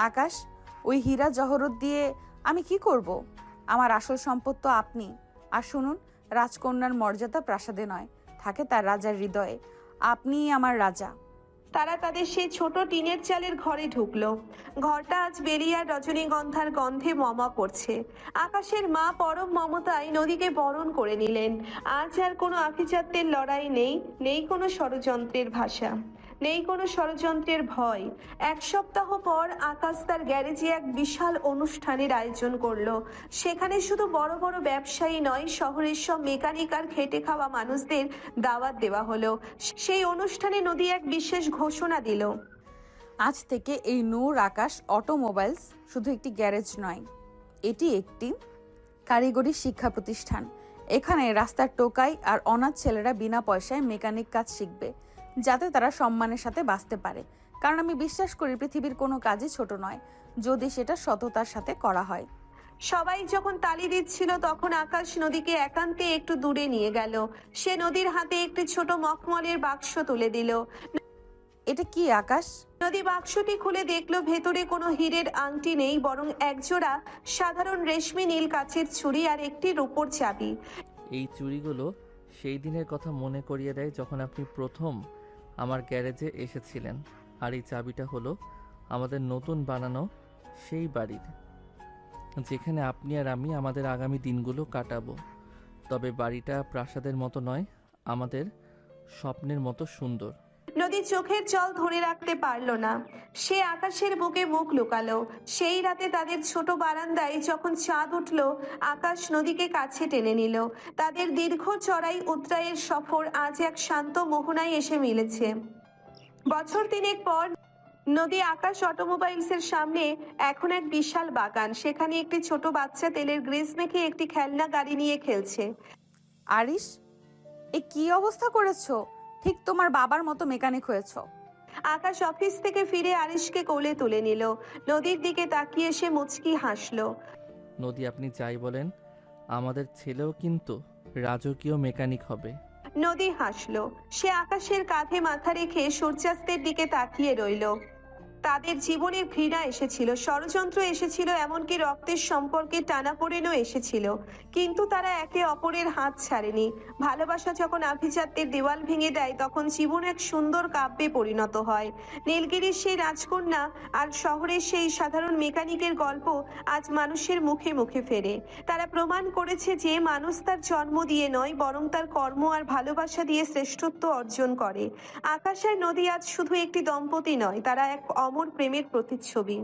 আকাশ, ওই হীরা জহরত দিয়ে আমি কি করব? আমার আসল সম্পদ তো আপনি। আর শুনুন, রাজকন্যার মর্যাদা প্রাসাদে নয়, থাকে তার রাজার হৃদয়ে। আপনিই আমার রাজা। তারা তাদের সেই ছোট টিনের চালের ঘরে ঢুকলো। ঘরটা আজ বেরিয়ে রজনীগন্ধার গন্ধে মমা করছে। আকাশের মা পরম মমতায় নদীকে বরণ করে নিলেন। আজ আর কোনো আভিজাত্যের লড়াই নেই, নেই কোনো ষড়যন্ত্রের ভাষা, নেই কোনো ষড়যন্ত্রের ভয়। এক সপ্তাহ পর আকাশ তার গ্যারেজে এক বিশাল অনুষ্ঠানের আয়োজন করলো। সেখানে শুধু বড় বড় ব্যবসায়ী নয়, শহরের সব মেকানিক আর খেটে খাওয়া মানুষদের দাওয়াত দেওয়া হলো। সেই অনুষ্ঠানে নদী এক বিশেষ ঘোষণা দিল। আজ থেকে এই নূর আকাশ অটোমোবাইলস শুধু একটি গ্যারেজ নয়, এটি একটি কারিগরি শিক্ষা প্রতিষ্ঠান। এখানে রাস্তার টোকাই আর অনাথ ছেলেরা বিনা পয়সায় মেকানিক কাজ শিখবে, যাতে তারা সম্মানের সাথে বাঁচতে পারে। কারণ আমি বিশ্বাস করি পৃথিবীর কোনো কাজই ছোট নয়, যদি সেটা সততার সাথে করা হয়। সবাই যখন তালি দিচ্ছিল, তখন আকাশ নদীকে একান্তে একটু দূরে নিয়ে গেল। সে নদীর হাতে একটি ছোট মখমলের বাক্স তুলে দিল। এটা কি আকাশ? নদী বাক্সটি খুলে দেখলো ভেতরে কোনো হীরের আংটি নেই, বরং একজোড়া সাধারণ রেশমি নীল কাচের ছুরি আর একটি রূপোর চাবি। এই চুড়িগুলো সেই দিনের কথা মনে করিয়ে দেয় যখন আপনি প্রথম আমার গ্যারেজে এসেছিলেন। আর এই চাবিটা হলো আমাদের নতুন বানানো সেই বাড়ির, যেখানে আপনি আর আমি আমাদের আগামী দিনগুলো কাটাবো। তবে বাড়িটা প্রাসাদের মতো নয়, আমাদের স্বপ্নের মতো সুন্দর। নদী চোখের জল ধরে রাখতে পারল না। সে আকাশের বুকে মুখ লুকালো। সেই রাতে তাদের ছোট বারান্দায় যখন চাঁদ উঠল, আকাশ নদীকে কাছে টেনে নিল। তাদের দীর্ঘ চড়াই উতরাইয়ের সফর আজ এক শান্ত মোহনায় এসে মিলেছে। বছর 3 পর নদী আকাশ অটোমোবাইলসের সামনে এখন এক বিশাল বাগান। সেখানে একটি ছোট বাচ্চা তেলের গ্রিস মেখে একটি খেলনা গাড়ি নিয়ে খেলছে। আরিশ, এ কি অবস্থা করেছো? ঠিক তোমার বাবার মতো মেকানিক হয়েছো। আকাশ অফিস থেকে ফিরে আরিশকে কোলে তুলে নিল। নদীর দিকে তাকিয়ে সে মুচকি হাসলো। নদী, আপনি যাই বলেন, আমাদের ছেলেও কিন্তু রাজকীয় মেকানিক হবে। নদী হাসলো। সে আকাশের কাঁধে মাথা রেখে সূর্যাস্তের দিকে তাকিয়ে রইল। তাদের জীবনে ঘৃণা এসেছিল, ষড়যন্ত্র এসেছিল, এমনকি রক্তের সম্পর্কে টানাপোড়েনও এসেছিল, কিন্তু তারা একে অপরের হাত ছাড়েনি। ভালোবাসা যখন আভিজাত্যের দেওয়াল ভেঙে দেয়, তখন জীবন এক সুন্দর কাব্যে পরিণত হয়। নীলগিরির সেই রাজকন্যা আর শহরের সেই সাধারণ মেকানিকের গল্প আজ মানুষের মুখে মুখে ফেরে। তারা প্রমাণ করেছে যে মানুষ তার জন্ম দিয়ে নয়, বরং তার কর্ম আর ভালোবাসা দিয়ে শ্রেষ্ঠত্ব অর্জন করে। আকাশ আর নদী আজ শুধু একটি দম্পতি নয়, তারা এক অমর প্রেমের প্রতিচ্ছবি।